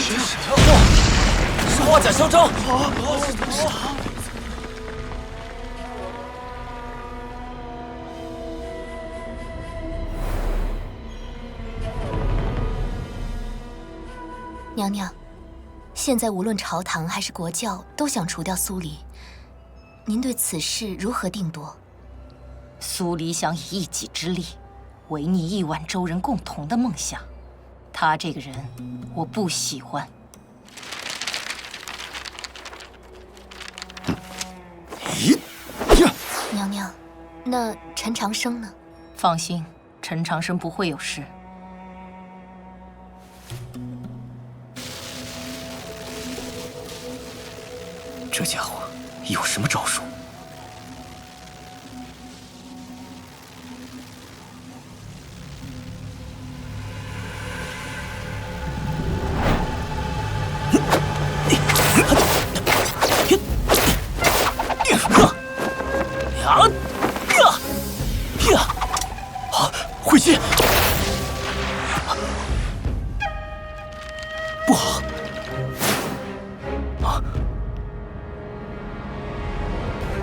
这是谁啊？哇，是花甲嚣张！娘娘，现在无论朝堂还是国教都想除掉苏黎，您对此事如何定夺？苏黎想以一己之力，违逆亿万州人共同的梦想。他这个人，我不喜欢。娘娘，那陈长生呢？放心，陈长生不会有事。这家伙有什么招数？慧心，不好！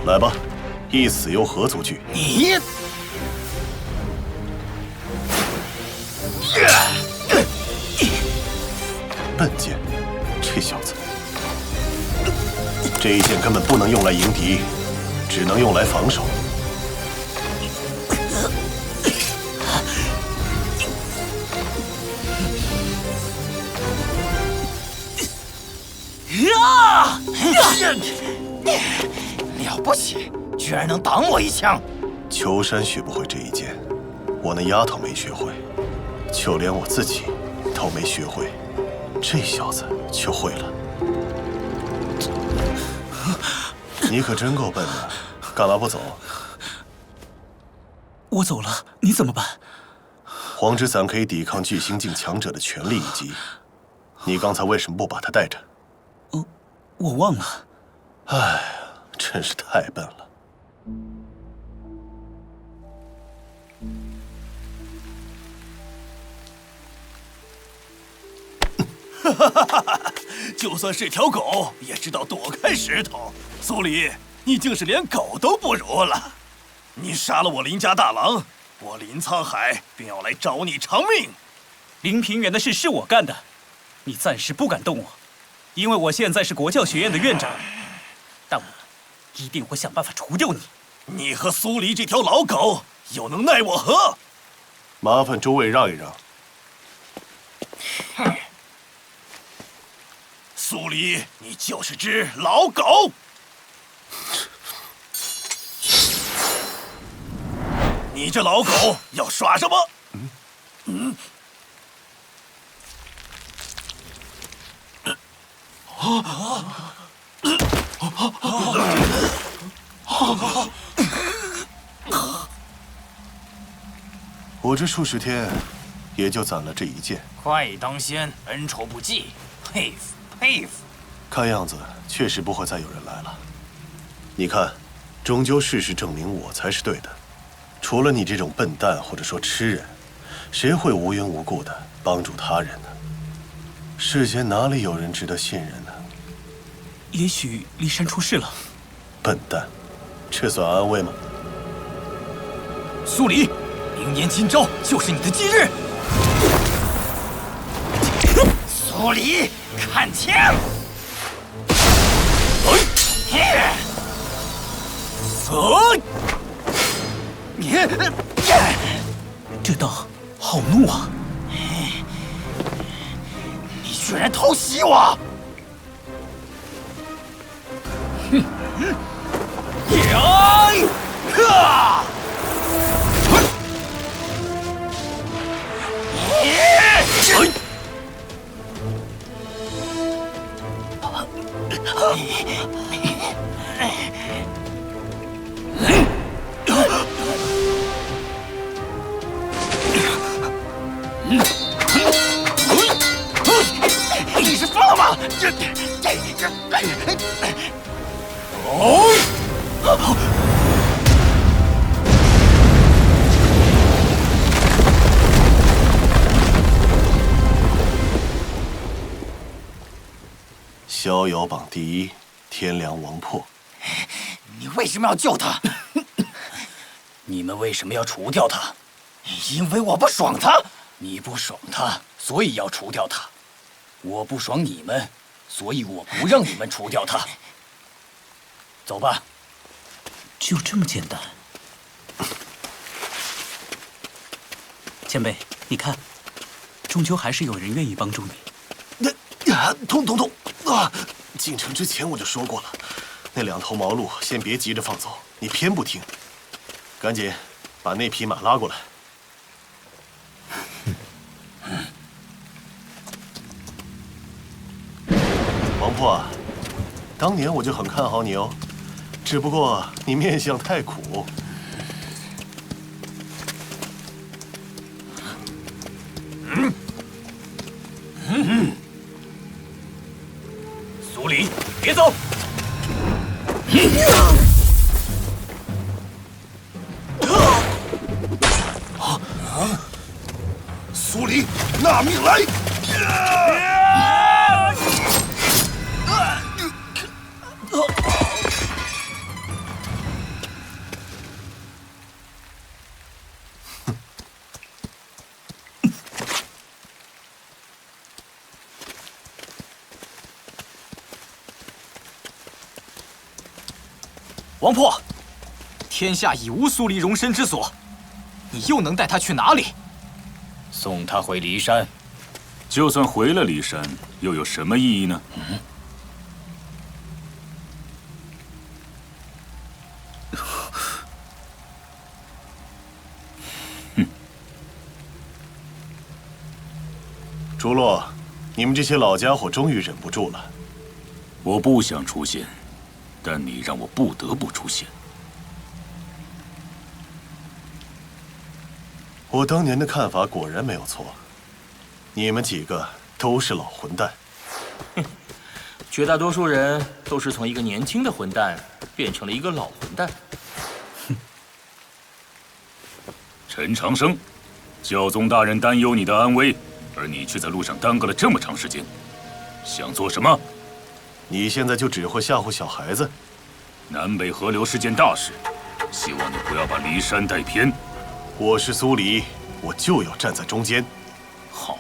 来吧，一死又何足惧？你，笨剑，这小子，这一剑根本不能用来迎敌，只能用来防守。了不起，居然能挡我一枪！秋山学不会这一剑，我那丫头没学会，就连我自己都没学会，这小子就会了。你可真够笨的，干嘛不走？我走了，你怎么办？黄之伞可以抵抗巨星境强者的全力一击，你刚才为什么不把他带着？我忘了。唉，真是太笨了。就算是条狗，也知道躲开石头。苏黎，你竟是连狗都不如了！你杀了我林家大郎，我林沧海便要来找你偿命。林平原的事是我干的，你暂时不敢动我，因为我现在是国教学院的院长。但我一定会想办法除掉你。你和苏黎这条老狗又能奈我何？麻烦诸位让一让。苏黎，你就是只老狗！你这老狗要耍什么？我这数十天，也就攒了这一件。快当先，恩仇不记，佩服佩服。看样子确实不会再有人来了。你看，终究事实证明我才是对的。除了你这种笨蛋或者说痴人，谁会无缘无故的帮助他人呢？世间哪里有人值得信任呢？也许骊山出事了。笨蛋，这算安慰吗？苏黎，明年今朝就是你的忌日。苏黎，看枪！这刀好怒啊！你居然偷袭我！哼！你是疯了吗？逍遥榜第1，天良王破。你为什么要救他？你们为什么要除掉他？因为我不爽他。你不爽他，所以要除掉他。我不爽你们，所以我不让你们除掉他。走吧。就这么简单。前辈，你看，终究还是有人愿意帮助你。痛！进城之前我就说过了，那2头毛鹿先别急着放走，你偏不听。赶紧把那匹马拉过来。王破，当年我就很看好你哦，只不过你面相太苦。苏黎，别走！苏黎，纳命来！王破，天下已无苏黎容身之所，你又能带他去哪里？送他回骊山。就算回了骊山，又有什么意义呢？竹落，你们这些老家伙终于忍不住了。我不想出现，但你让我不得不出现。我当年的看法果然没有错，你们几个都是老混蛋。绝大多数人都是从一个年轻的混蛋变成了一个老混蛋。陈长生，教宗大人担忧你的安危，而你却在路上耽搁了这么长时间，想做什么？你现在就只会吓唬小孩子？南北河流是件大事，希望你不要把骊山带偏。我是苏黎，我就要站在中间。好，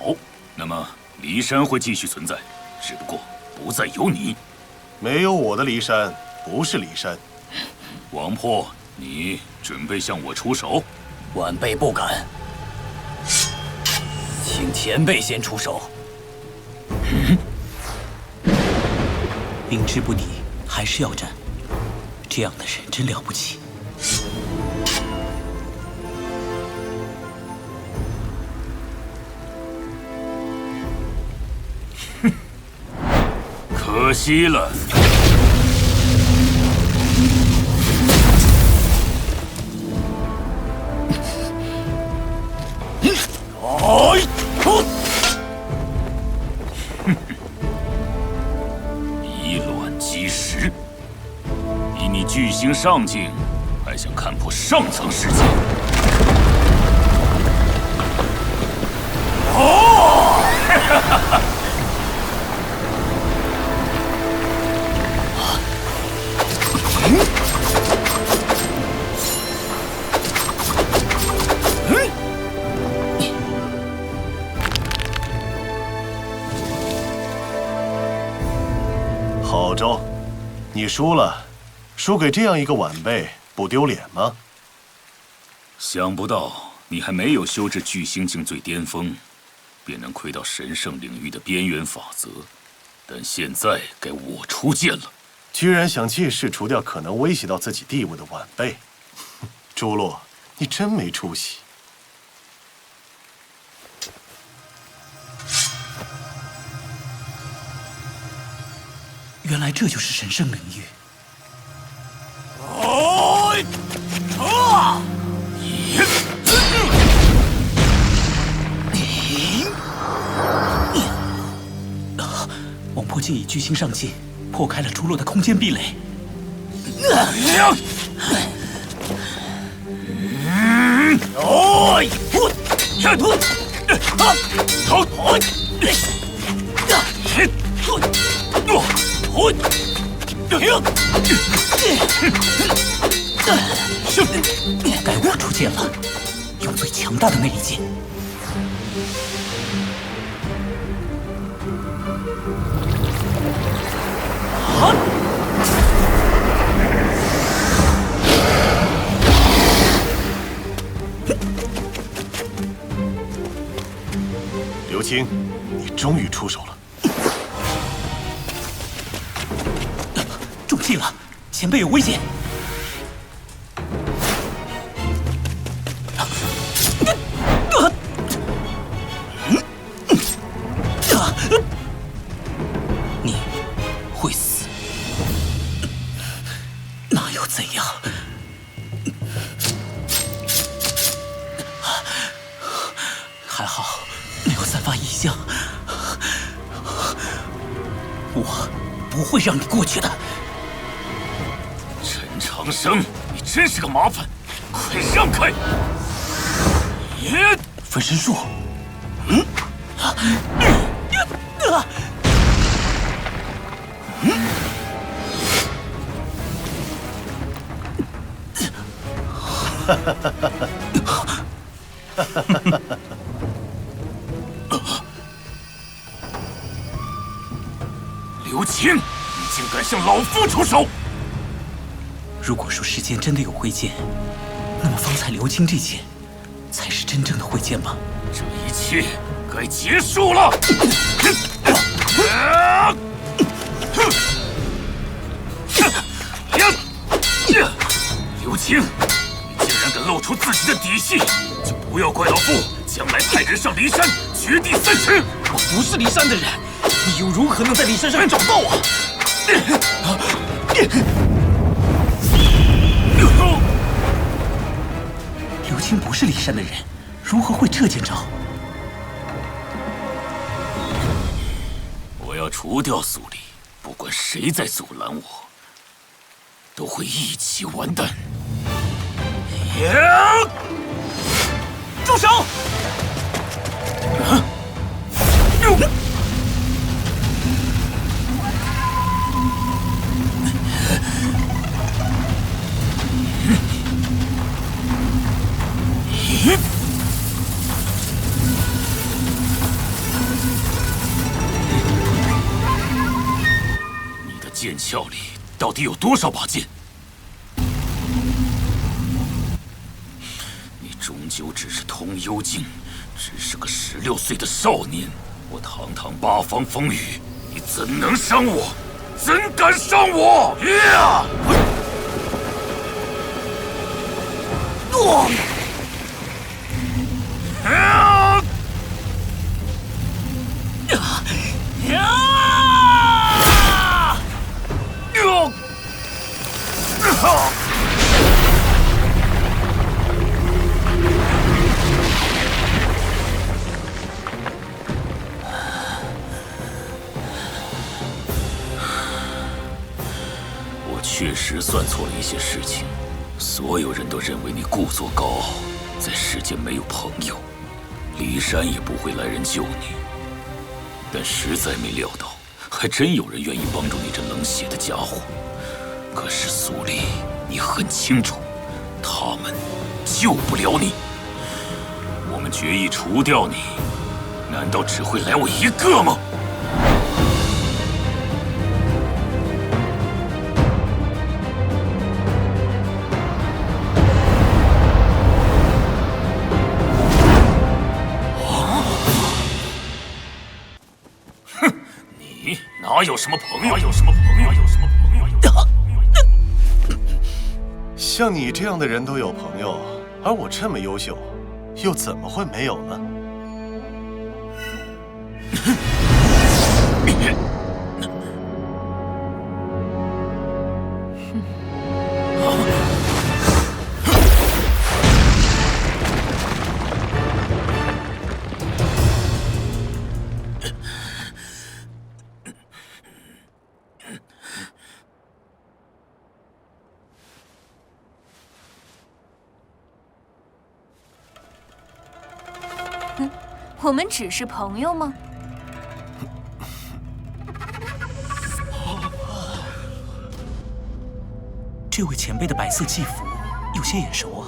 那么骊山会继续存在，只不过不再有你。没有我的骊山，不是骊山。王破，你准备向我出手？晚辈不敢，请前辈先出手。明知不敌，还是要战，这样的人真了不起。可惜了。以卵击石，以你巨星上境，还想看破上层世界？好招，你输了，输给这样一个晚辈，不丢脸吗？想不到你还没有修至巨星境最巅峰，便能窥到神圣领域的边缘法则。但现在该我出剑了。居然想借势除掉可能威胁到自己地位的晚辈，朱洛，你真没出息。原来这就是神圣领域。王破竟以巨星上境，破开了朱洛的空间壁垒。该我出剑了，用最强大的那一剑。刘青，你终于出手了。中计了，前辈有危险！你会死，那又怎样？还好没有散发异象，我不会让你过去的。陈长生，你真是个麻烦，快让开！分身术，刘青，你竟敢向老夫出手！如果说世间真的有慧剑，那么方才刘青这剑，才是真正的慧剑吧？这一切该结束了！刘青，你竟然敢露出自己的底细，就不要怪老夫将来派人上骊山掘地3尺。我不是骊山的人，你又如何能在骊山上找到我？刘青不是骊山的人，如何会这剑招？我要除掉苏黎，不管谁在阻拦我，都会一起完蛋。住手！你的剑鞘里到底有多少把剑？你终究只是通幽境，只是个16岁的少年。我堂堂8方风雨，你怎能伤我？怎敢伤我？我确实算错了一些事情，所有人都认为你故作高傲，在世间没有朋友，骊山也不会来人救你。但实在没料到，还真有人愿意帮助你这冷血的家伙。可是苏黎，你很清楚，他们救不了你。我们决意除掉你，难道只会来我一个吗？哪有什么朋友？有什么朋友？有什么朋友？像你这样的人都有朋友，而我这么优秀，又怎么会没有呢？我们只是朋友吗？这位前辈的白色祭服有些眼熟啊。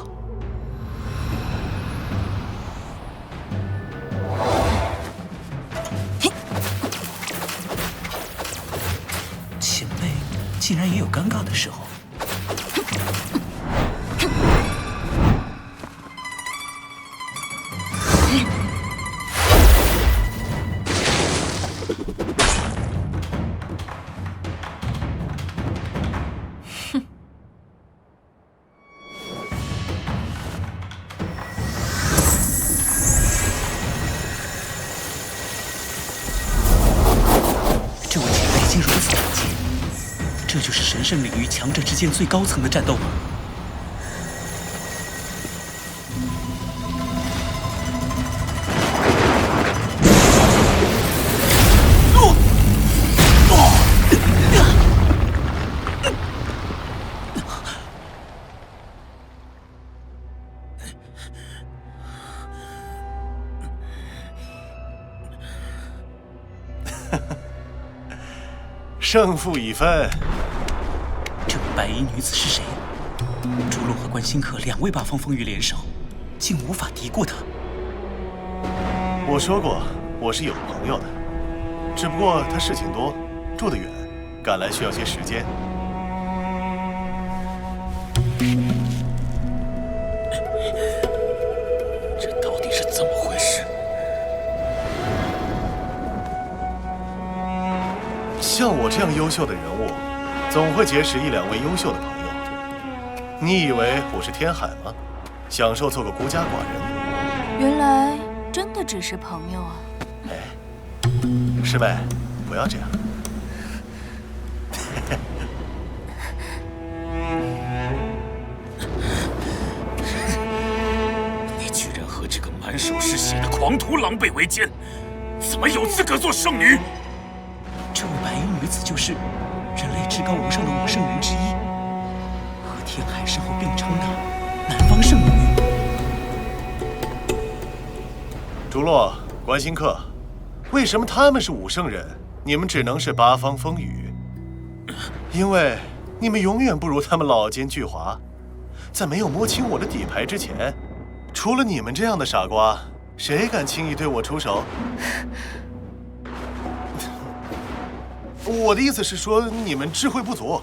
前辈竟然也有尴尬的时候。这位前辈竟如此胆怯，这就是神圣领域强者之间最高层的战斗吗？胜负已分。这位白衣女子是谁？朱洛和关新客两位八方风雨联手，竟无法敌过她。我说过，我是有朋友的，只不过他事情多，住得远，赶来需要些时间。这到底是怎么回事？像我这样优秀的人物，总会结识一两位优秀的朋友。你以为我是天海吗？享受做个孤家寡人？原来真的只是朋友啊！哎，师妹，不要这样。你居然和这个满手是血的狂徒狼狈为奸，怎么有资格做圣女？这位白衣女子就是人类至高无上的五圣人之一，和天海身后并称的南方圣女。竹落、关新客，为什么他们是五圣人，你们只能是八方风雨？因为你们永远不如他们老奸巨猾，在没有摸清我的底牌之前，除了你们这样的傻瓜，谁敢轻易对我出手？我的意思是说，你们智慧不足。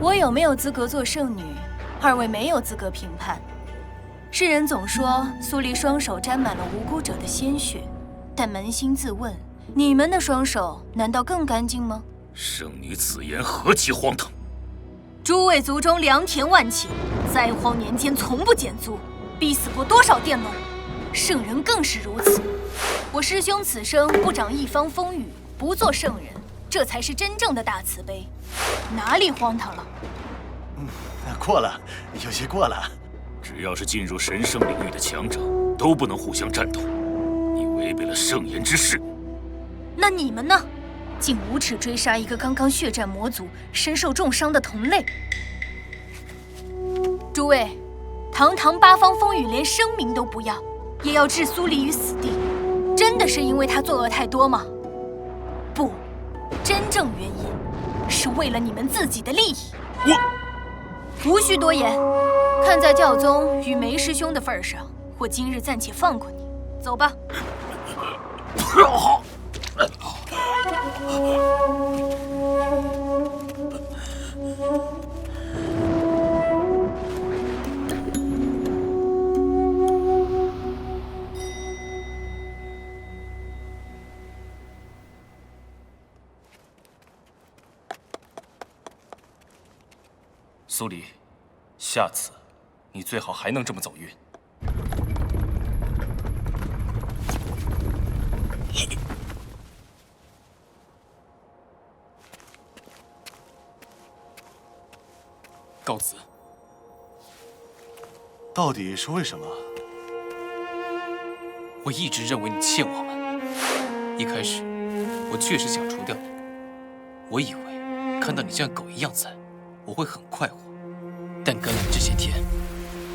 我有没有资格做圣女，二位没有资格评判。世人总说苏黎双手沾满了无辜者的鲜血，但扪心自问，你们的双手难道更干净吗？圣女此言何其荒唐！诸位族中良田万顷，灾荒年间从不减租，逼死过多少佃农？圣人更是如此。我师兄此生不长一方风雨，不做圣人，这才是真正的大慈悲，哪里荒唐了？过了，有些过了。只要是进入神圣领域的强者，都不能互相战斗。你违背了圣言之誓。那你们呢？竟无耻追杀一个刚刚血战魔族、身受重伤的同类。诸位，堂堂八方风雨连生命都不要，也要置苏黎于死地，真的是因为他作恶太多吗？不，真正原因是为了你们自己的利益。无需多言，看在教宗与梅师兄的份上，我今日暂且放过你，走吧。苏黎，下次你最好还能这么走运。告辞。到底是为什么？我一直认为你欠我们。一开始，我确实想除掉你。我以为看到你像狗一样惨，我会很快活。但跟了你这些天，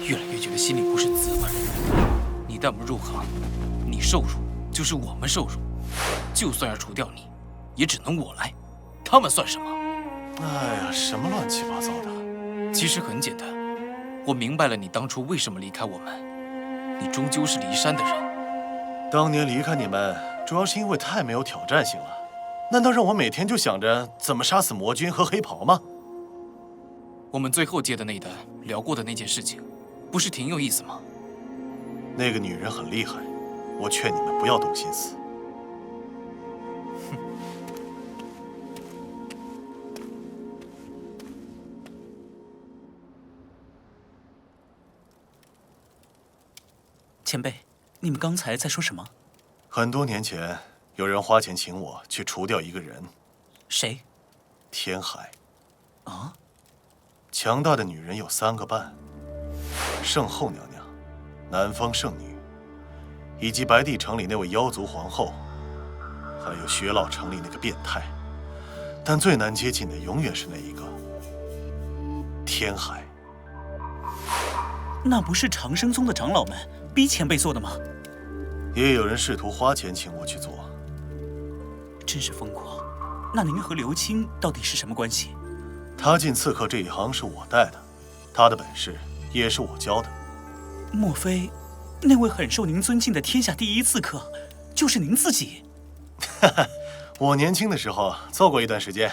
越来越觉得心里不是滋味。你带我们入行，你受辱就是我们受辱。就算要除掉你，也只能我来，他们算什么？哎呀，什么乱七八糟的！其实很简单，我明白了你当初为什么离开我们。你终究是骊山的人。当年离开你们，主要是因为太没有挑战性了。难道让我每天就想着怎么杀死魔君和黑袍吗？我们最后接的那单聊过的那件事情，不是挺有意思吗？那个女人很厉害，我劝你们不要动心思。前辈，你们刚才在说什么？很多年前，有人花钱请我去除掉一个人。谁？天海。啊？强大的女人有3个半：圣后娘娘、南方圣女，以及白帝城里那位妖族皇后，还有雪老城里那个变态。但最难接近的永远是那一个天海。那不是长生宗的长老们逼前辈做的吗？也有人试图花钱请我去做。真是疯狂。那您和刘青到底是什么关系？他进刺客这一行是我带的，他的本事也是我教的。莫非那位很受您尊敬的天下第一刺客就是您自己？我年轻的时候做过一段时间，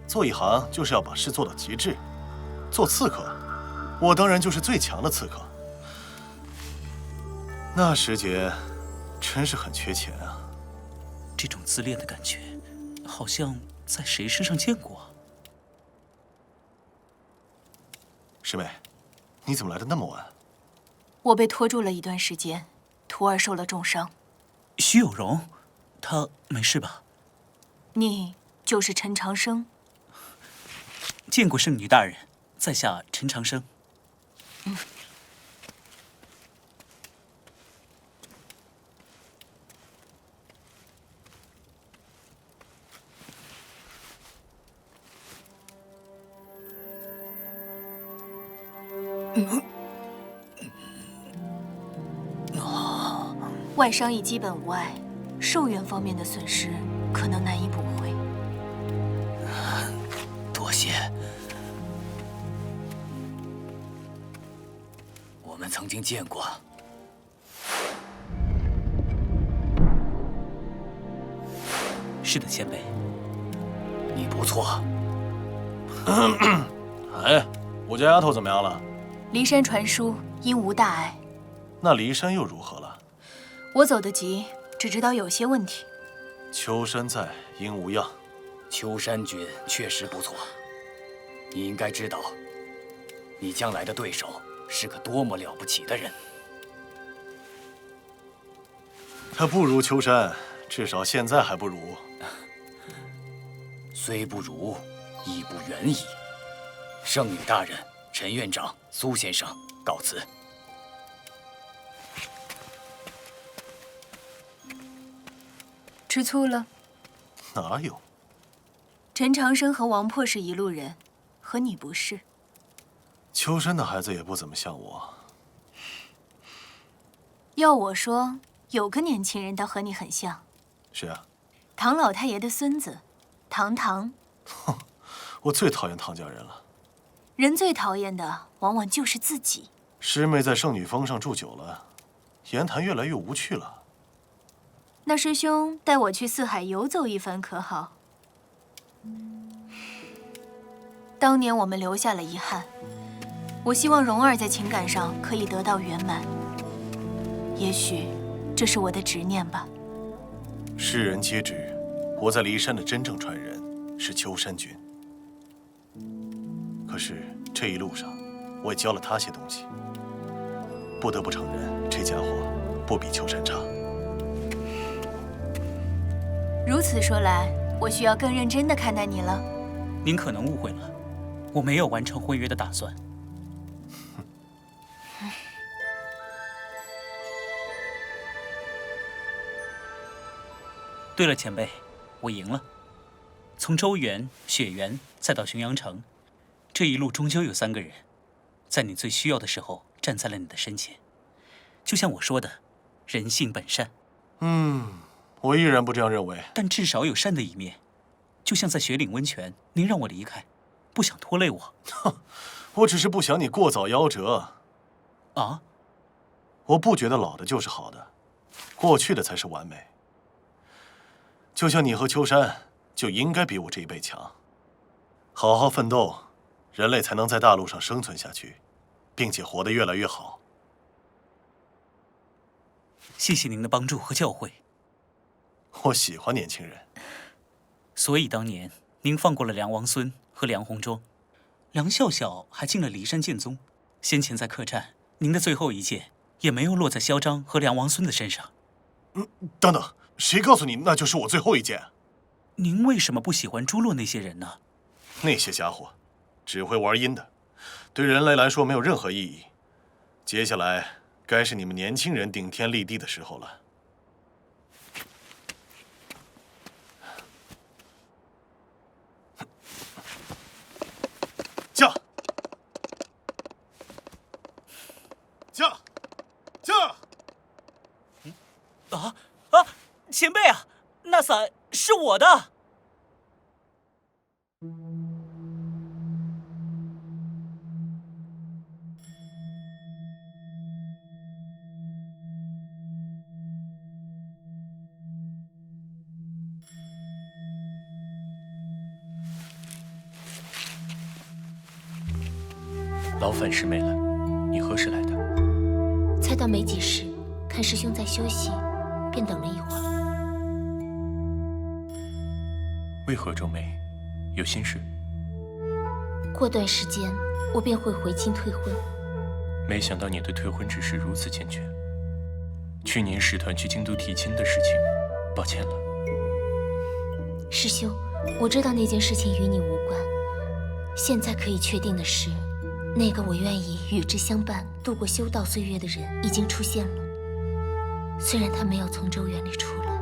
做一行就是要把事做到极致。做刺客，我当然就是最强的刺客。那时节，真是很缺钱啊。这种自恋的感觉，好像在谁身上见过啊？师妹，你怎么来的那么晚？我被拖住了一段时间，徒儿受了重伤。徐有容，他没事吧？你就是陈长生？见过圣女大人，在下陈长生。外伤已基本无碍，寿元方面的损失可能难以补回。多谢。我们曾经见过。是的，前辈。你不错。哎，我家丫头怎么样了？骊山传书因无大碍。那骊山又如何了？我走得急，只知道有些问题。秋山在，应无恙。秋山君确实不错，你应该知道，你将来的对手是个多么了不起的人。他不如秋山，至少现在还不如。虽不如，亦不远矣。圣女大人、陈院长、苏先生，告辞。吃醋了？哪有？陈长生和王破是一路人，和你不是。秋山的孩子也不怎么像我。要我说，有个年轻人倒和你很像。谁啊？唐老太爷的孙子，唐唐。哼，我最讨厌唐家人了。人最讨厌的，往往就是自己。师妹在圣女峰上住久了，言谈越来越无趣了。那师兄带我去四海游走一番可好？当年我们留下了遗憾，我希望蓉儿在情感上可以得到圆满。也许这是我的执念吧。世人皆知，我在骊山的真正传人是秋山君。可是这一路上，我也教了他些东西。不得不承认，这家伙不比秋山差。如此说来，我需要更认真地看待你了。您可能误会了，我没有完成婚约的打算。对了，前辈，我赢了。从周原、雪原，再到浔阳城，这一路终究有3个人，在你最需要的时候站在了你的身前。就像我说的，人性本善。我依然不这样认为。但至少有善的一面。就像在雪岭温泉，您让我离开，不想拖累我。我只是不想你过早夭折。啊？我不觉得老的就是好的，过去的才是完美。就像你和秋山，就应该比我这一辈强。好好奋斗，人类才能在大陆上生存下去，并且活得越来越好。谢谢您的帮助和教诲。我喜欢年轻人。所以当年您放过了梁王孙和梁鸿庄，梁笑笑还进了骊山剑宗。先前在客栈，您的最后一剑也没有落在嚣张和梁王孙的身上。等等，谁告诉你那就是我最后一剑？您为什么不喜欢诛戮那些人呢？那些家伙只会玩阴的，对人类来说没有任何意义。接下来该是你们年轻人顶天立地的时候了。驾！驾！驾！前辈啊，那伞是我的。劳烦师妹了，你何时来的？才到没几时，看师兄在休息，便等了一会儿。为何皱眉？有心事？过段时间，我便会回京退婚。没想到你对退婚之事如此坚决。去年使团去京都提亲的事情，抱歉了。师兄，我知道那件事情与你无关。现在可以确定的是，那个我愿意与之相伴度过修道岁月的人已经出现了。虽然他没有从周园里出来。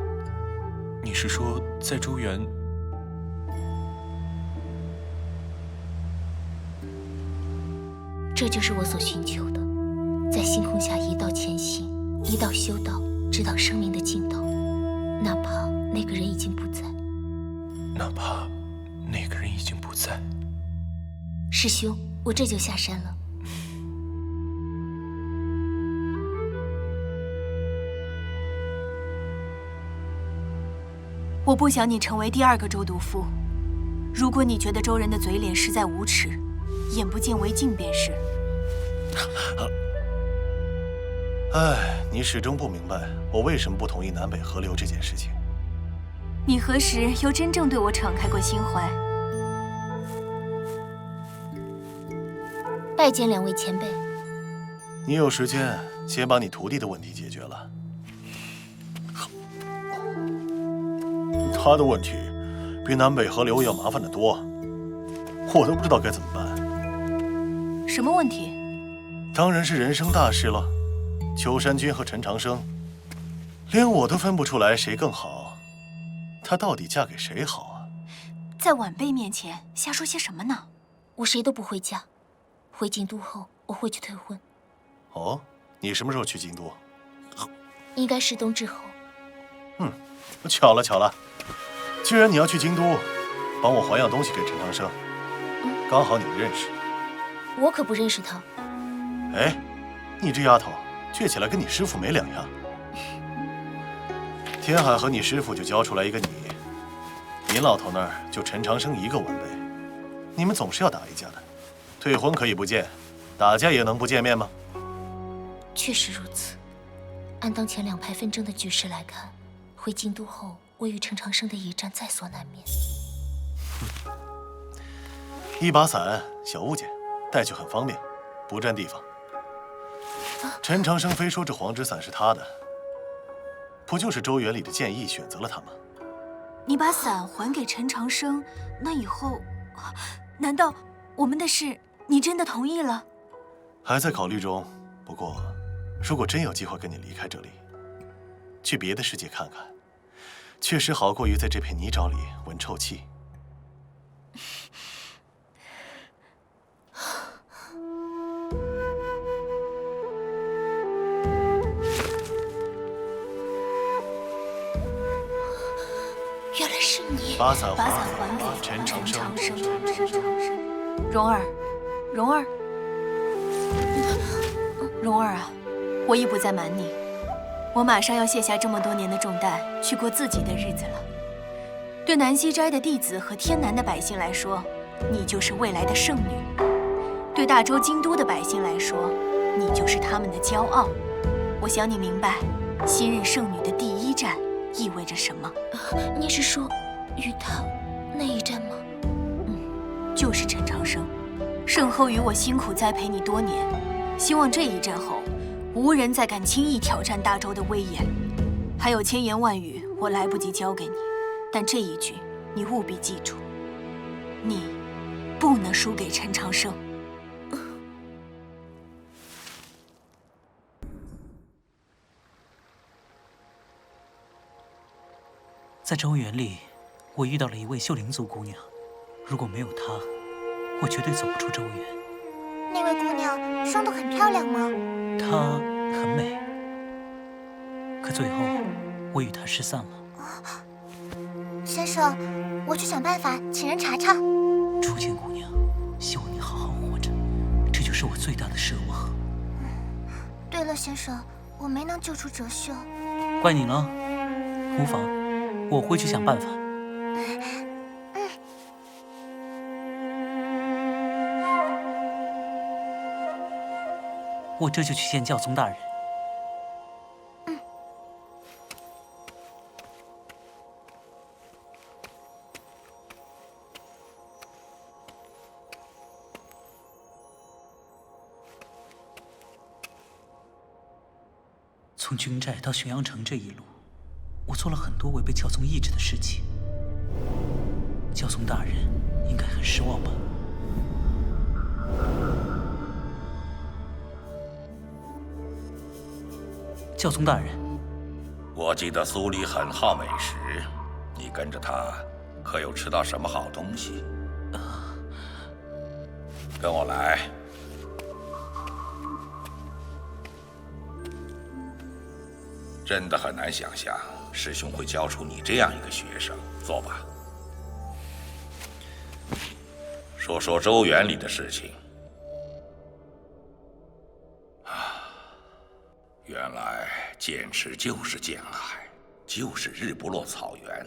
你是说在周园？这就是我所寻求的，在星空下一道前行，一道修道，直到生命的尽头，哪怕那个人已经不在。哪怕那个人已经不在。师兄，我这就下山了。我不想你成为第二个周督夫。如果你觉得周人的嘴脸实在无耻，眼不见为净便是。哎，你始终不明白我为什么不同意南北合流这件事情。你何时又真正对我敞开过心怀？拜见两位前辈。你有时间先把你徒弟的问题解决了。他的问题比南北合流要麻烦得多，我都不知道该怎么办。什么问题？当然是人生大事了。秋山君和陈长生，连我都分不出来谁更好，她到底嫁给谁好啊？在晚辈面前瞎说些什么呢？我谁都不会嫁，回京都后我会去退婚。哦，你什么时候去京都？应该是冬至后。巧了巧了，既然你要去京都，帮我还样东西给陈长生，刚好你们认识。我可不认识他。哎，你这丫头倔起来跟你师父没两样。天海和你师父就教出来一个你，您老头那儿就陈长生一个晚辈，你们总是要打一架的。退婚可以不见，打架也能不见面吗？确实如此。按当前两派纷争的局势来看，回京都后，我与陈长生的一战在所难免。一把伞，小物件，带去很方便，不占地方。陈长生非说这黄纸伞是他的，不就是周园里的剑意选择了他吗？你把伞还给陈长生，那以后，难道我们的事你真的同意了？还在考虑中。不过，如果真有机会跟你离开这里，去别的世界看看，确实好过于在这片泥沼里闻臭气。原来是你。把伞把伞还给还给陈长生。蓉儿，蓉儿，蓉儿啊，我已不再瞒你，我马上要卸下这么多年的重担，去过自己的日子了。对南溪斋的弟子和天南的百姓来说，你就是未来的圣女；对大周京都的百姓来说，你就是他们的骄傲。我想你明白，新任圣女的第一站意味着什么？你是说与他那一战吗？就是陈长生。圣后与我辛苦栽培你多年，希望这一战后，无人再敢轻易挑战大周的威严。还有千言万语，我来不及教给你，但这一句你务必记住：你不能输给陈长生。在周原里，我遇到了一位秀灵族姑娘，如果没有她，我绝对走不出周原。那位姑娘生得很漂亮吗？她很美，可最后我与她失散了。先生，我去想办法请人查查。初见姑娘，希望你好好活着，这就是我最大的奢望。对了，先生，我没能救出哲秀。怪你了，无妨，我会去想办法。我这就去见教宗大人。从军寨到浔阳城这一路，我做了很多违背教宗意志的事情。教宗大人应该很失望吧？教宗大人，我记得苏黎很好美食，你跟着他可有吃到什么好东西？跟我来。真的很难想象师兄会教出你这样一个学生。坐吧，说说周原里的事情。原来剑池就是剑海，就是日不落草原。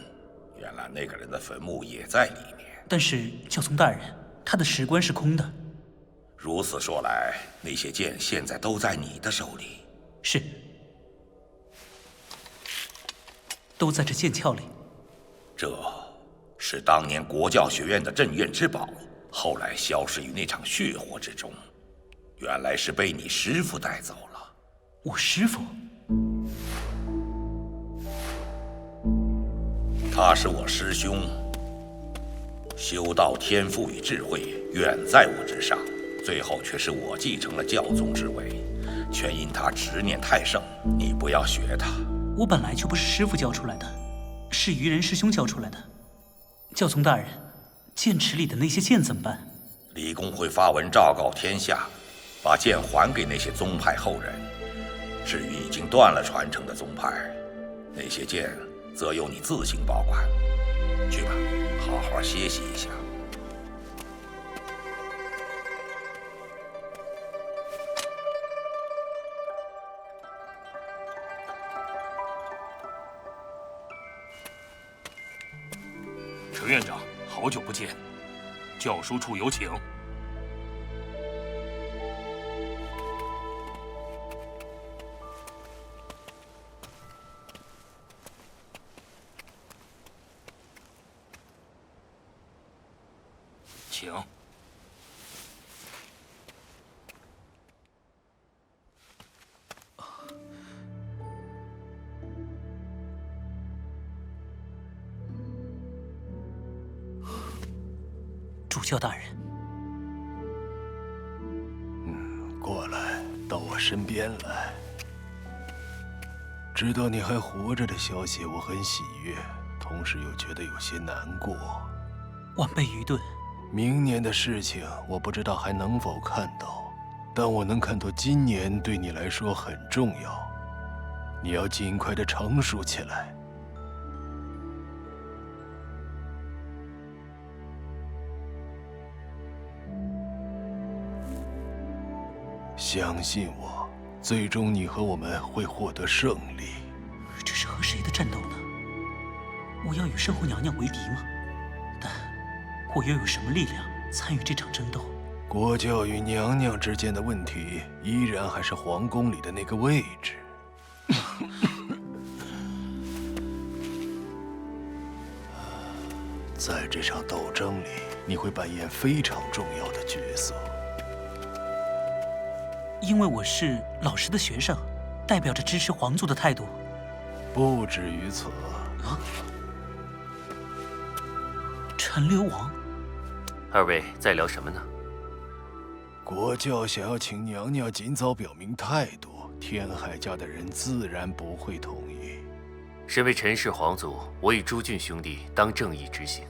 原来那个人的坟墓也在里面。但是教宗大人，他的石棺是空的。如此说来，那些剑现在都在你的手里。是，都在这剑鞘里。这是当年国教学院的镇院之宝，后来消失于那场血祸之中。原来是被你师父带走了。我师父？他是我师兄，修道天赋与智慧远在我之上，最后却是我继承了教宗之位，全因他执念太盛。你不要学他。我本来就不是师父教出来的，是愚人师兄教出来的。教宗大人，剑池里的那些剑怎么办？理公会发文昭告天下，把剑还给那些宗派后人。至于已经断了传承的宗派，那些剑则由你自行保管。去吧，好好歇息一下。陈院长，好久不见，教书处有请。请。主教大人，过来，到我身边来。知道你还活着的消息，我很喜悦，同时又觉得有些难过。晚辈愚钝。明年的事情，我不知道还能否看到，但我能看到今年对你来说很重要，你要尽快的成熟起来。相信我，最终你和我们会获得胜利。这是和谁的战斗呢？我要与圣后娘娘为敌吗？但我又有什么力量参与这场争斗？国教与娘娘之间的问题，依然还是皇宫里的那个位置。在这场斗争里，你会扮演非常重要的角色。因为我是老师的学生，代表着支持皇族的态度。不止于此。啊！陈留王，二位在聊什么呢？国教想要请娘娘尽早表明态度，天海家的人自然不会同意。身为陈氏皇族，我与朱俊兄弟当正义执行。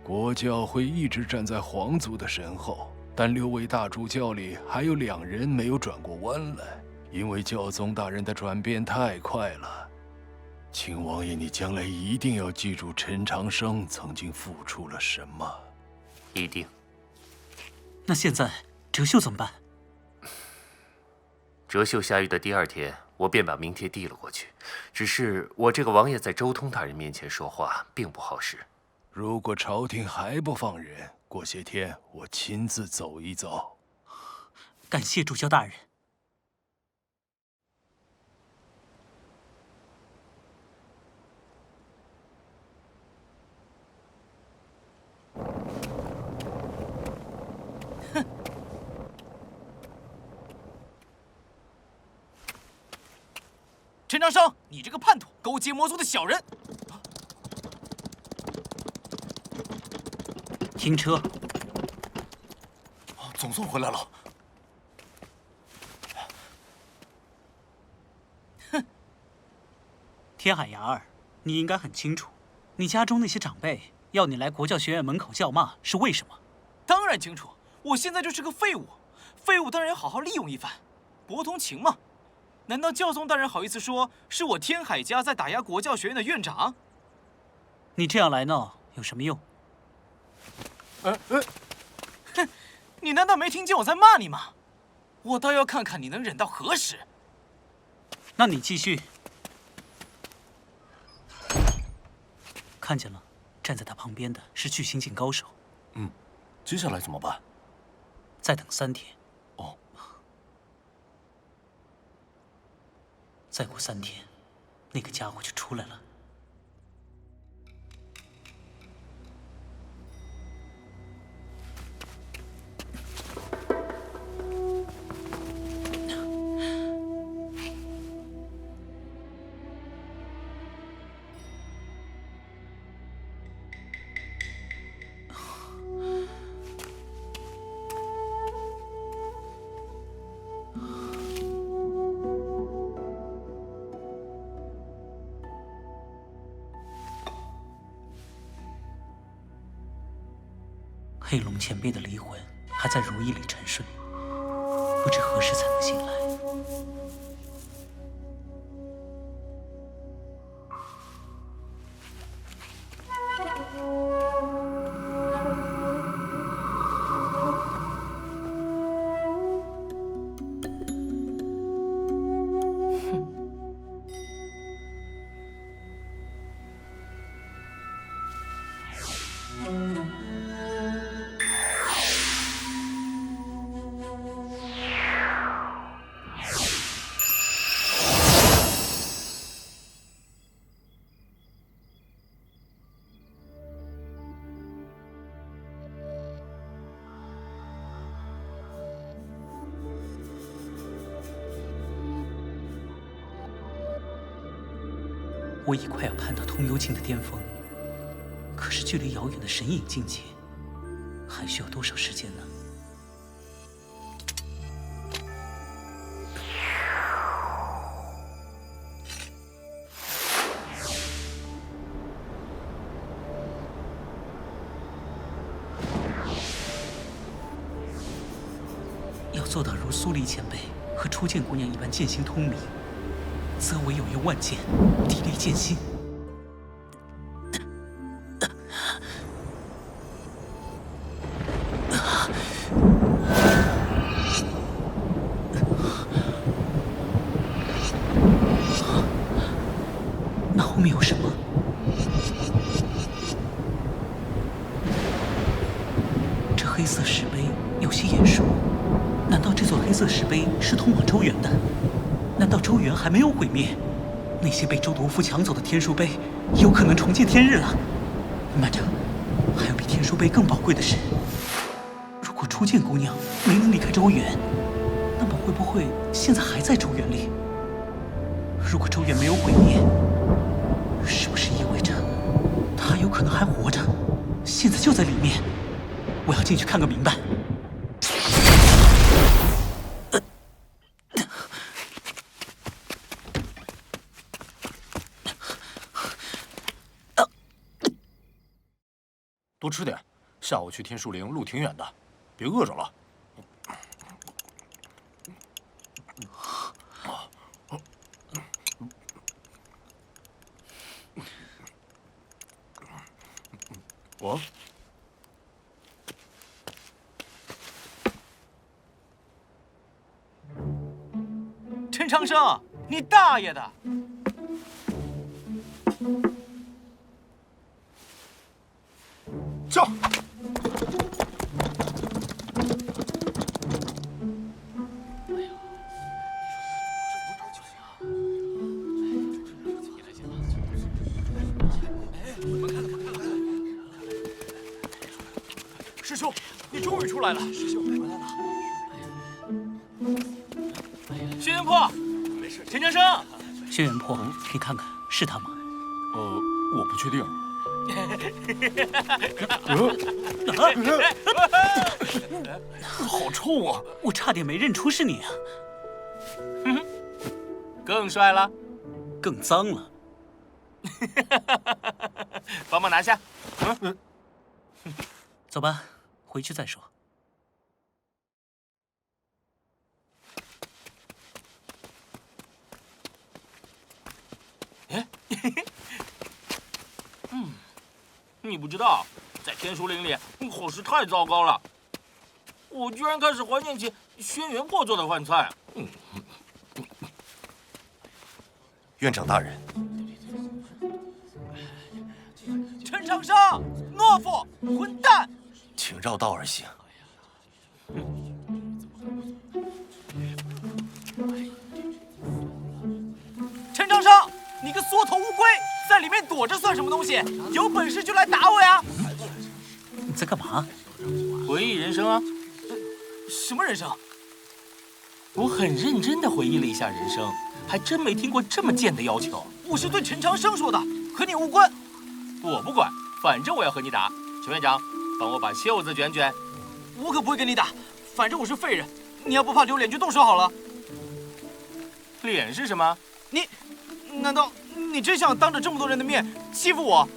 国教会一直站在皇族的身后，但6位大主教里还有2人没有转过弯来，因为教宗大人的转变太快了。秦王爷，你将来一定要记住陈长生曾经付出了什么。一定。那现在哲秀怎么办？哲秀下狱的第2天，我便把名帖递了过去。只是我这个王爷在周通大人面前说话并不好使。如果朝廷还不放人，过些天我亲自走一走。感谢主教大人。陈长生，你这个叛徒，勾结魔族的小人！停车！总算回来了。哼！天海牙儿，你应该很清楚，你家中那些长辈要你来国教学院门口叫骂是为什么？当然清楚，我现在就是个废物，废物当然要好好利用一番，博同情嘛。难道教宗大人好意思说是我天海家在打压国教学院的院长？你这样来闹有什么用？哼！你难道没听见我在骂你吗？我倒要看看你能忍到何时。那你继续。看见了，站在他旁边的是巨星境高手。接下来怎么办？再等3天。哦。再过3天，那个家伙就出来了。黑龙前辈的离魂还在如意里沉睡，不知何时才能醒来。我已快要攀到通幽境的巅峰，可是距离遥远的神隐境界，还需要多少时间呢？要做到如苏黎前辈和初见姑娘一般剑心通明，则唯有用万剑砥砺剑心。后面有什么？这黑色石碑有些眼熟，难道这座黑色石碑是通往周原的？难道周原还没有毁灭？那些被周毒妇抢走的天书碑，有可能重见天日了。慢着，还有比天书碑更宝贵的是，如果初见姑娘没能离开周原，那么会不会现在还在周原里？如果周原没有毁灭，是不是意味着他有可能还活着？现在就在里面，我要进去看个明白。多吃点，下午去天树林路挺远的，别饿着了。我陈长生，你大爷的！叫！师兄，你终于出来了！师兄回来了。轩辕破，没事。陈长生，轩辕破，你看看是他吗？我不确定。好臭啊！我差点没认出是你啊！更帅了，更脏了。帮忙拿下。走吧，回去再说。你不知道，在天书林里伙食太糟糕了，我居然开始怀念起轩辕破做的饭菜。院长大人，陈长生，懦夫，混蛋！请绕道而行。陈长生，你个缩头乌龟，在里面躲着算什么东西？有本事就来打我呀！你在干嘛？回忆人生啊。什么人生？我很认真地回忆了一下人生，还真没听过这么贱的要求。我是对陈长生说的，和你无关。我不管，反正我要和你打。陈院长，帮我把袖子卷卷。我可不会跟你打，反正我是废人。你要不怕丢脸就动手好了。脸是什么？难道你真想当着这么多人的面欺负我？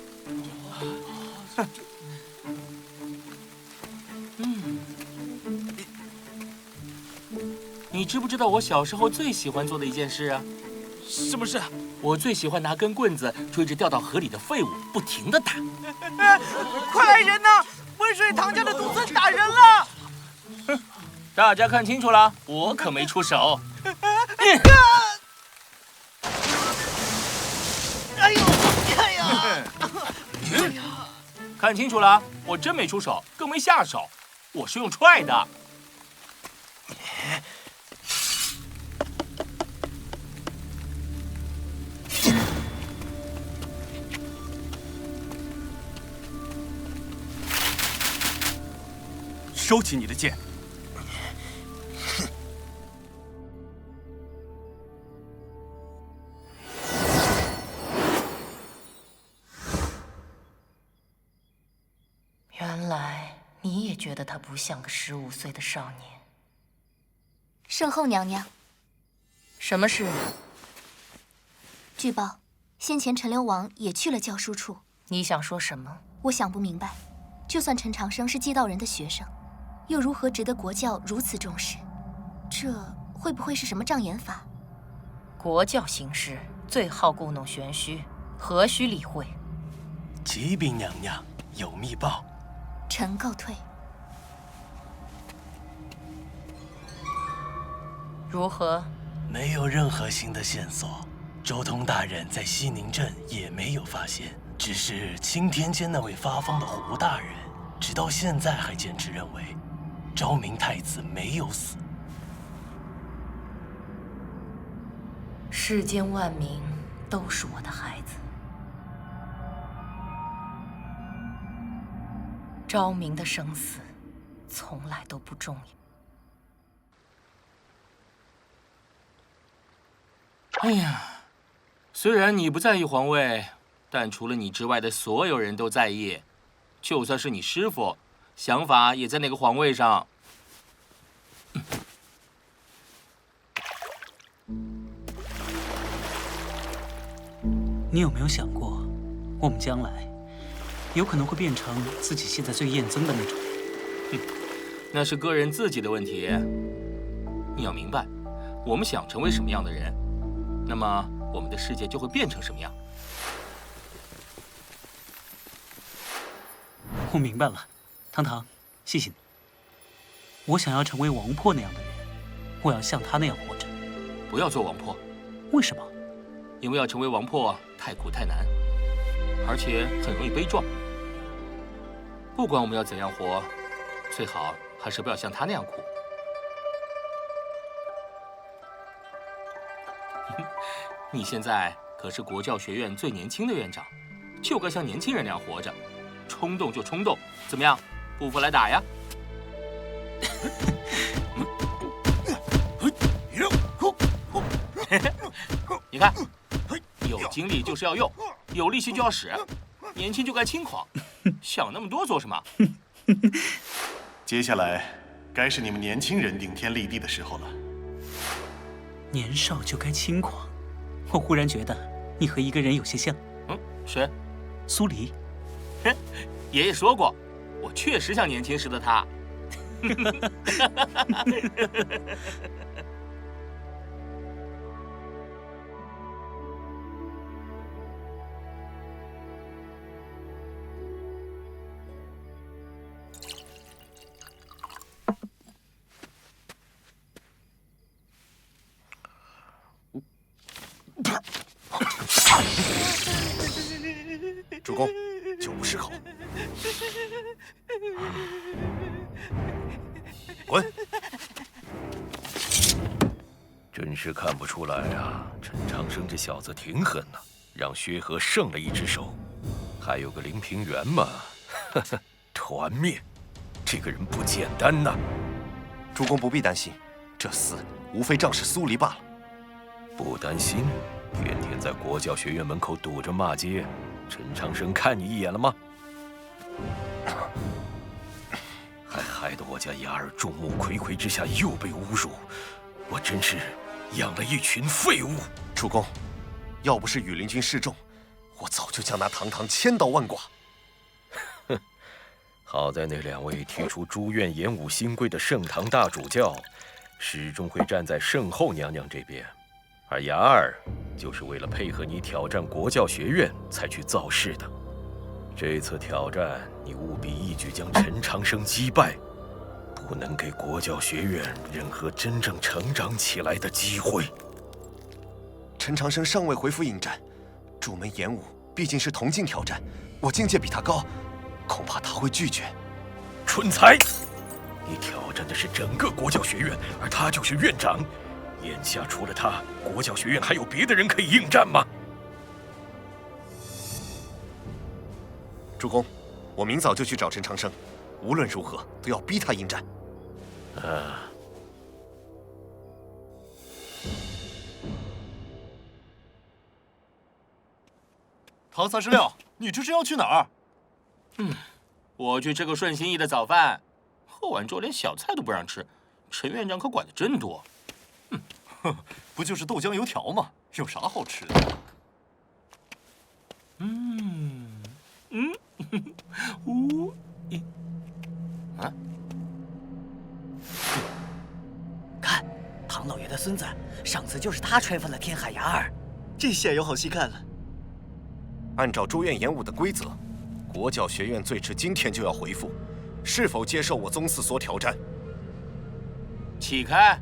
你知不知道我小时候最喜欢做的一件事啊？什么事？我最喜欢拿根棍子追着掉到河里的废物，不停地打。快来人呐！温水堂家的独尊打人了！大家看清楚了，我可没出手。哎呦！哎呀！看清楚了，我真没出手，更没下手，我是用踹的。收起你的剑。原来你也觉得他不像个15岁的少年。圣后娘娘，什么事？据报，先前陈留王也去了教书处。你想说什么？我想不明白，就算陈长生是祭道人的学生，又如何值得国教如此重视？这会不会是什么障眼法？国教行事最好故弄玄虚，何须理会？启禀娘娘，有密报。臣告退。如何？没有任何新的线索。周通大人在西宁镇也没有发现，只是青天监那位发疯的胡大人，直到现在还坚持认为昭明太子没有死。世间万民都是我的孩子，昭明的生死从来都不重要。哎呀，虽然你不在意皇位，但除了你之外的所有人都在意，就算是你师父，想法也在那个皇位上。你有没有想过，我们将来有可能会变成自己现在最厌憎的那种人？那是个人自己的问题。你要明白，我们想成为什么样的人，那么我们的世界就会变成什么样。我明白了，堂堂，谢谢你。我想要成为王珀那样的人，我要像他那样活着。不要做王珀。为什么？因为要成为王珀太苦太难，而且很容易悲壮。不管我们要怎样活，最好还是不要像他那样苦。你现在可是国教学院最年轻的院长，就该像年轻人那样活着，冲动就冲动，怎么样？不服来打呀！你看，有精力就是要用，有力气就要使，年轻就该轻狂，想那么多做什么？接下来，该是你们年轻人顶天立地的时候了。年少就该轻狂，我忽然觉得你和一个人有些像。谁？苏黎。爷爷说过，我确实像年轻时的他。主公，酒不释口。滚！真是看不出来啊，陈长生这小子挺狠呐，让薛和胜了一只手，还有个林平原嘛，呵呵，团灭，这个人不简单呐。主公不必担心，这厮无非仗势苏黎罢了。不担心？天天在国教学院门口堵着骂街，陈长生看你一眼了吗？还害得我家雅儿众目睽睽之下又被侮辱，我真是养了一群废物。主公，要不是羽林军示众，我早就将那堂堂千刀万剐。哼，好在那两位提出朱院演武新规的盛唐大主教，始终会站在圣后娘娘这边。而雅儿就是为了配合你挑战国教学院才去造势的。这次挑战，你务必一举将陈长生击败，不能给国教学院任何真正成长起来的机会。陈长生尚未回复应战，朱门演武毕竟是同境挑战，我境界比他高，恐怕他会拒绝。蠢材！你挑战的是整个国教学院，而他就是院长。眼下除了他，国教学院还有别的人可以应战吗？主公，我明早就去找陈长生，无论如何都要逼他应战。唐36，你这是要去哪儿？我去吃个顺心意的早饭，喝完粥连小菜都不让吃，陈院长可管得真多。不就是豆浆油条吗？有啥好吃的？看，唐老爷的孙子，上次就是他吹翻了天海雅儿，这下有好戏看了。按照朱院演武的规则，国教学院最迟今天就要回复，是否接受我宗祠所挑战？起开！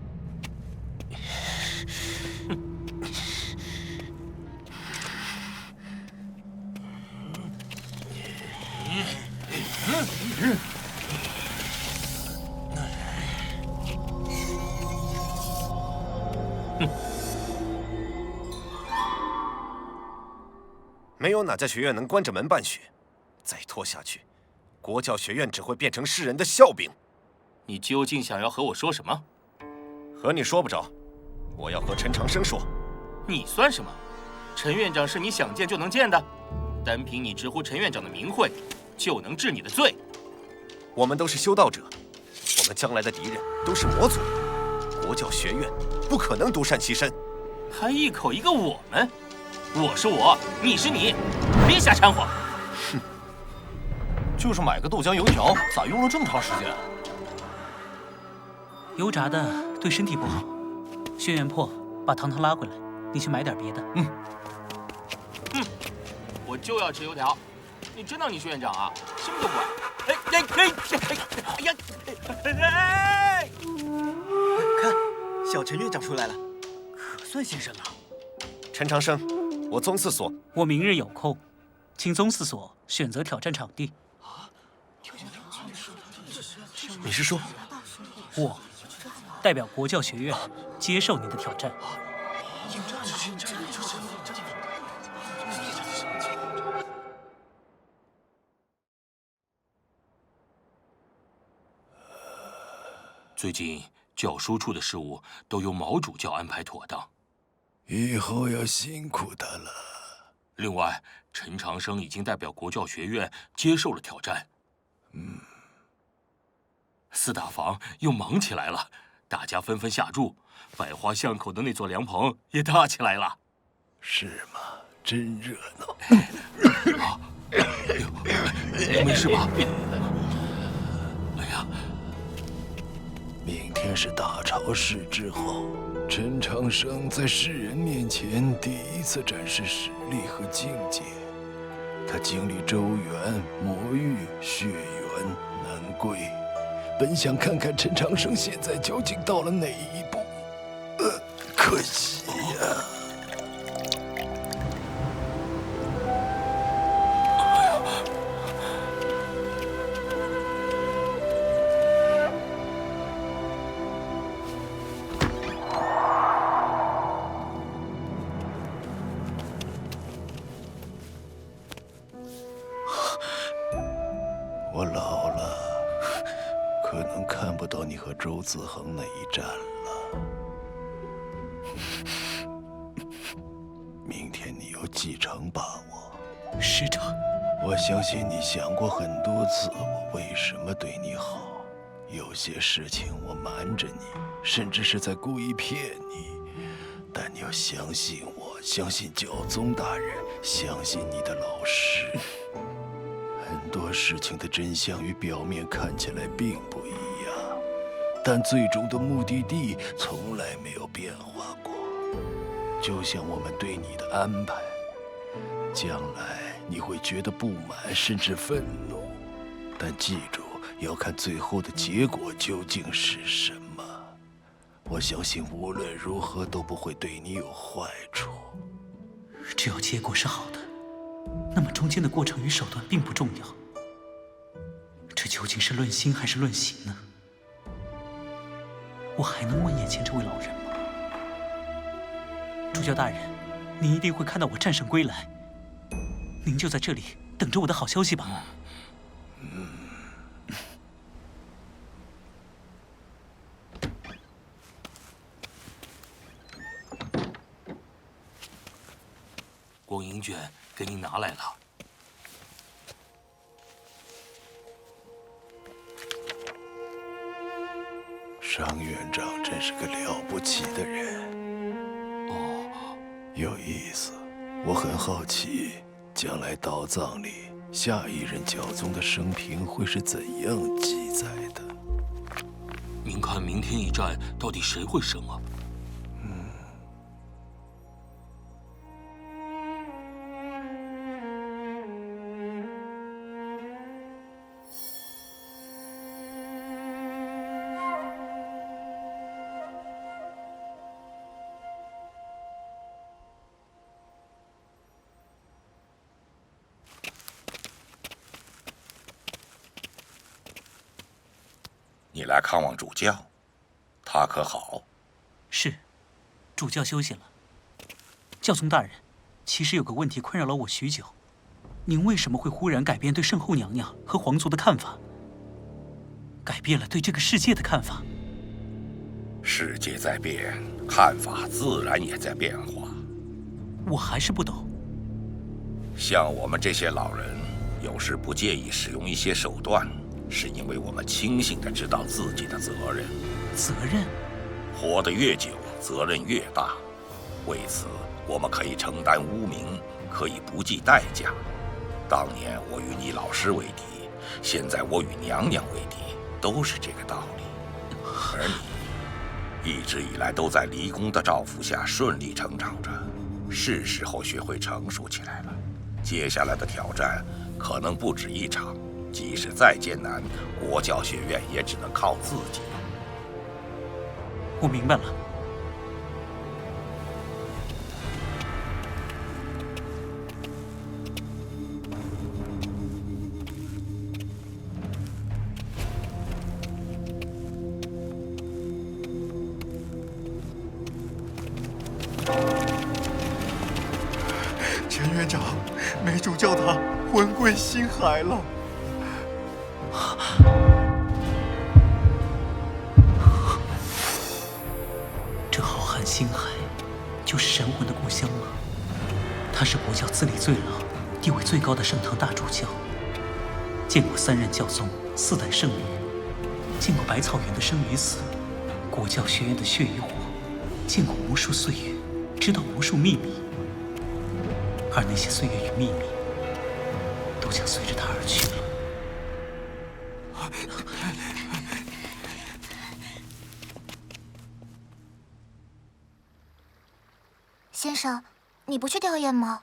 没有哪家学院能关着门办学。再拖下去，国教学院只会变成世人的笑柄。你究竟想要和我说什么？和你说不着，我要和陈长生说。你算什么？陈院长是你想见就能见的，单凭你直呼陈院长的名讳，就能治你的罪。我们都是修道者，我们将来的敌人都是魔族，国教学院不可能独善其身。还一口一个我们，我是我，你是你，别瞎掺和。哼，就是买个豆浆油条，咋用了这么长时间？油炸的对身体不好。轩辕破，把糖糖拉回来，你去买点别的。我就要吃油条。你真当你是院长啊？什么都不管。看，小陈院长出来了，可算现身了。陈长生，我宗四所，我明日有空，请宗四所选择挑战场地。你是说，我代表国教学院接受你的挑战？最近教书处的事务都由毛主教安排妥当，以后要辛苦他了。另外，陈长生已经代表国教学院接受了挑战。四大房又忙起来了，大家纷纷下注，百花巷口的那座凉棚也大起来了。是吗？真热闹。没事吧？哎呀！明天是大潮逝之后，陈长生在世人面前第一次展示实力和境界。他经历周原、魔域、血缘、南归，本想看看陈长生现在究竟到了哪一步，可惜呀。我老了，可能看不到你和周子恒那一战了。明天你有几成把握？师长，我相信你想过很多次，我为什么对你好。有些事情我瞒着你，甚至是在故意骗你。但你要相信我，相信教宗大人，相信你的老师。很多事情的真相与表面看起来并不一样，但最终的目的地从来没有变化过。就像我们对你的安排，将来你会觉得不满甚至愤怒，但记住，要看最后的结果究竟是什么。我相信无论如何都不会对你有坏处。只要结果是好的，那么中间的过程与手段并不重要。这究竟是论心还是论行呢？我还能问眼前这位老人吗？主教大人，您一定会看到我战胜归来。您就在这里等着我的好消息吧。光阴卷给您拿来了。商院长真是个了不起的人。有意思，我很好奇，将来道藏里下一任教宗的生平会是怎样记载的？您看明天一战到底谁会胜啊？你来看望主教，他可好？是，主教休息了。教宗大人，其实有个问题困扰了我许久：您为什么会忽然改变对圣后娘娘和皇族的看法？改变了对这个世界的看法？世界在变，看法自然也在变化。我还是不懂。像我们这些老人，有时不介意使用一些手段，是因为我们清醒地知道自己的责任。责任？活得越久，责任越大。为此，我们可以承担污名，可以不计代价。当年我与你老师为敌，现在我与娘娘为敌，都是这个道理。而你，一直以来都在离宫的照拂下顺利成长着，是时候学会成熟起来了。接下来的挑战可能不止一场，即使再艰难，国教学院也只能靠自己。我明白了。陈院长，梅主教他魂归星海了。这浩瀚星海，就是神魂的故乡吗？他是国教资历最老、地位最高的圣堂大主教，见过3任教宗、4代圣女，见过百草园的生与死，国教学院的血与火，见过无数岁月，知道无数秘密。而那些岁月与秘密，都将随着他而去了。先生，你不去吊唁吗？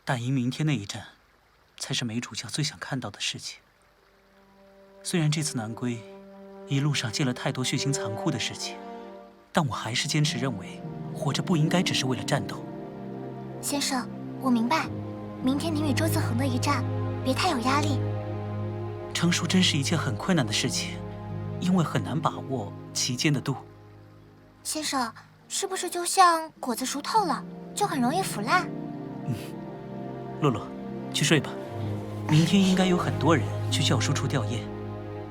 大营明天那一战，才是梅主教最想看到的事情。虽然这次南归，一路上见了太多血腥残酷的事情，但我还是坚持认为，活着不应该只是为了战斗。先生，我明白，明天您与周自恒的一战，别太有压力。成熟真是一件很困难的事情，因为很难把握其间的度。先生，是不是就像果子熟透了，就很容易腐烂？洛洛，去睡吧。明天应该有很多人去教书处吊唁，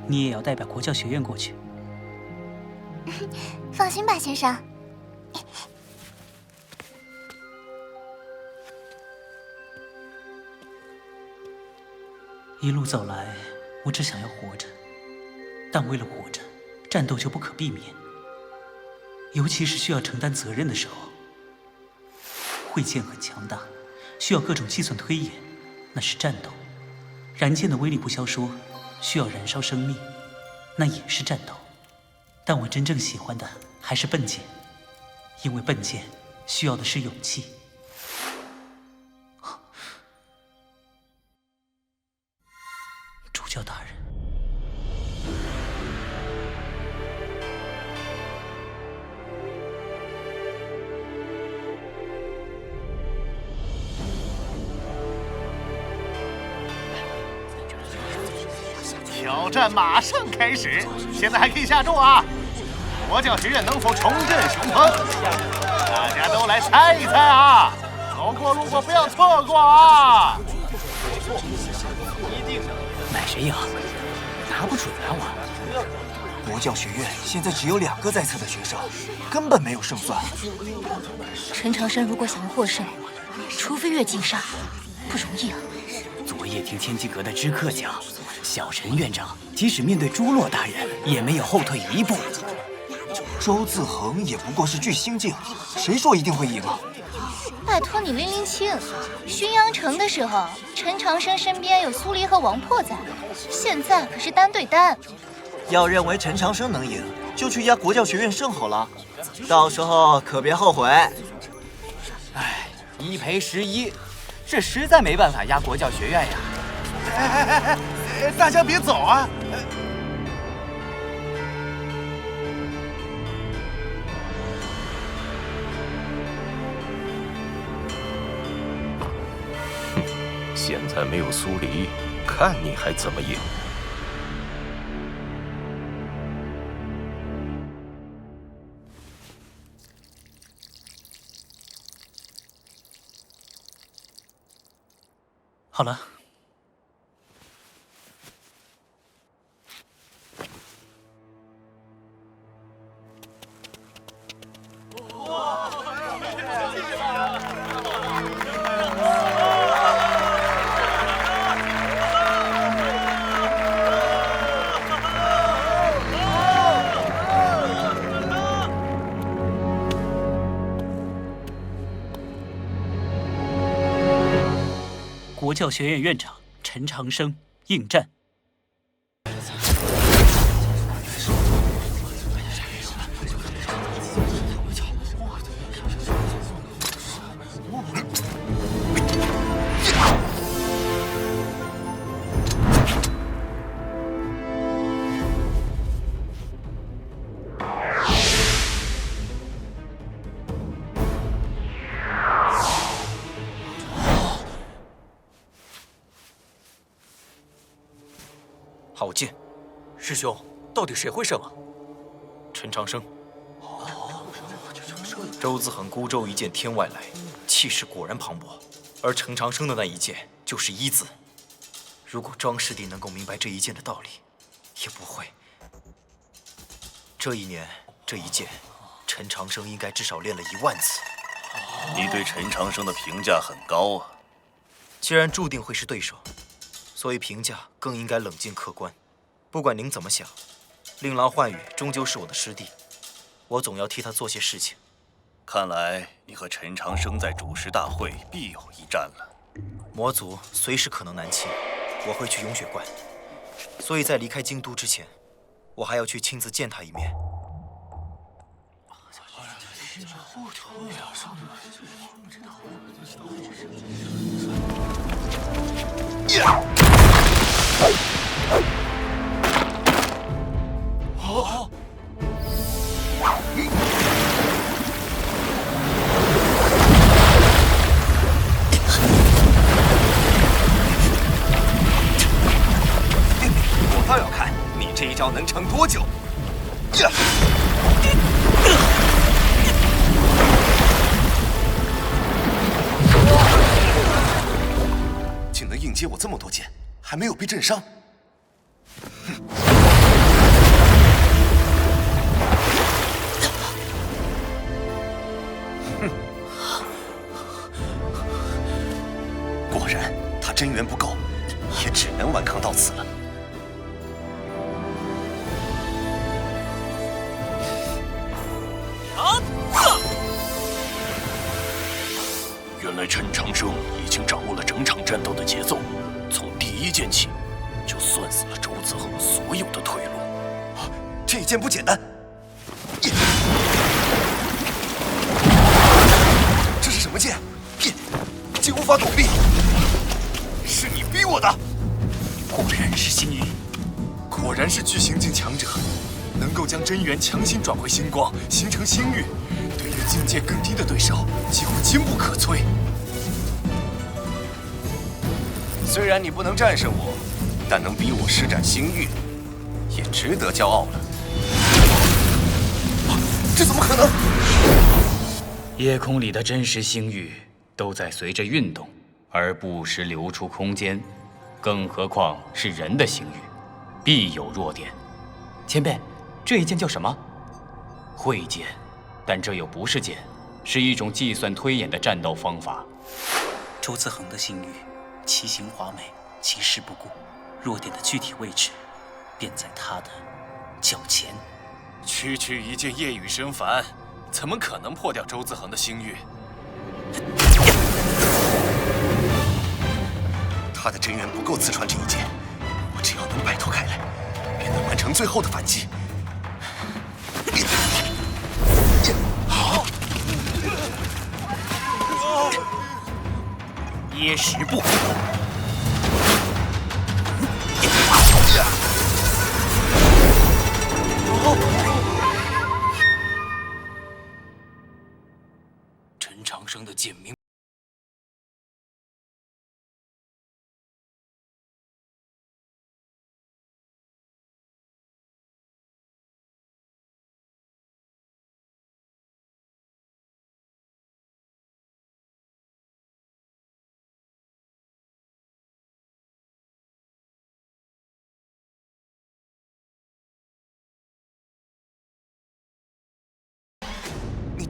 你也要代表国教学院过去。放心吧，先生。一路走来，我只想要活着，但为了活着，战斗就不可避免。尤其是需要承担责任的时候。慧剑很强大，需要各种计算推演，那是战斗。燃剑的威力不消说，需要燃烧生命，那也是战斗。但我真正喜欢的还是笨剑，因为笨剑需要的是勇气。主教大人，挑战马上开始，现在还可以下注啊！国教学院能否重振雄风？大家都来猜一猜啊！走过路过不要错过啊！买谁呀？拿不准啊我。国教学院现在只有2个在册的学生，根本没有胜算。陈长生如果想要获胜，除非越境杀，不容易啊。昨夜听天机阁的知客讲，小陈院长即使面对朱洛大人，也没有后退一步。周自恒也不过是巨星境，谁说一定会赢啊？拜托你拎拎清，巡阳城的时候，陈长生身边有苏黎和王破在，现在可是单对单。要认为陈长生能赢，就去压国教学院胜好了，到时候可别后悔。唉，1赔11，这实在没办法压国教学院呀。大家别走啊！现在没有苏黎，看你还怎么赢！好了。国教学院院长陈长生应战。好剑，师兄，到底谁会胜啊？陈长生。周子恒孤舟一剑天外来，气势果然磅礴，而陈长生的那一剑就是一字。如果庄师弟能够明白这一剑的道理，也不会。这一年，这一剑，陈长生应该至少练了10000次。你对陈长生的评价很高啊。既然注定会是对手，所以评价更应该冷静客观。不管您怎么想，令郎幻羽终究是我的师弟，我总要替他做些事情。看来你和陈长生在主持大会必有一战了。魔族随时可能南侵，我会去永雪观，所以在离开京都之前，我还要去亲自见他一面。哦！我倒要看你这一招能撑多久！竟能应接我这么多剑，还没有被震伤。果然，他真元不够，也只能顽抗到此了。原来陈长生已经掌握了整场战斗的节奏，从第一剑起，就算死了周子恒所有的退路。这一剑不简单，这是什么剑？竟无法躲避！是你逼我的！果然是星域，果然是巨行境强者，能够将真元强行转回星光，形成星域。对于境界更低的对手，几乎坚不可摧。虽然你不能战胜我，但能逼我施展星域，也值得骄傲了。这怎么可能？夜空里的真实星域都在随着运动而不时流出空间，更何况是人的星域，必有弱点。前辈，这一剑叫什么？慧剑，但这又不是剑，是一种计算推演的战斗方法。周子恒的星域，奇形华美，其势不顾，弱点的具体位置便在他的脚前。区区一剑夜雨生凡，怎么可能破掉周子恒的星域？他的真元不够刺穿这一剑，我只要能摆脱开来，便能完成最后的反击。噎食不服。陈长生的剑明。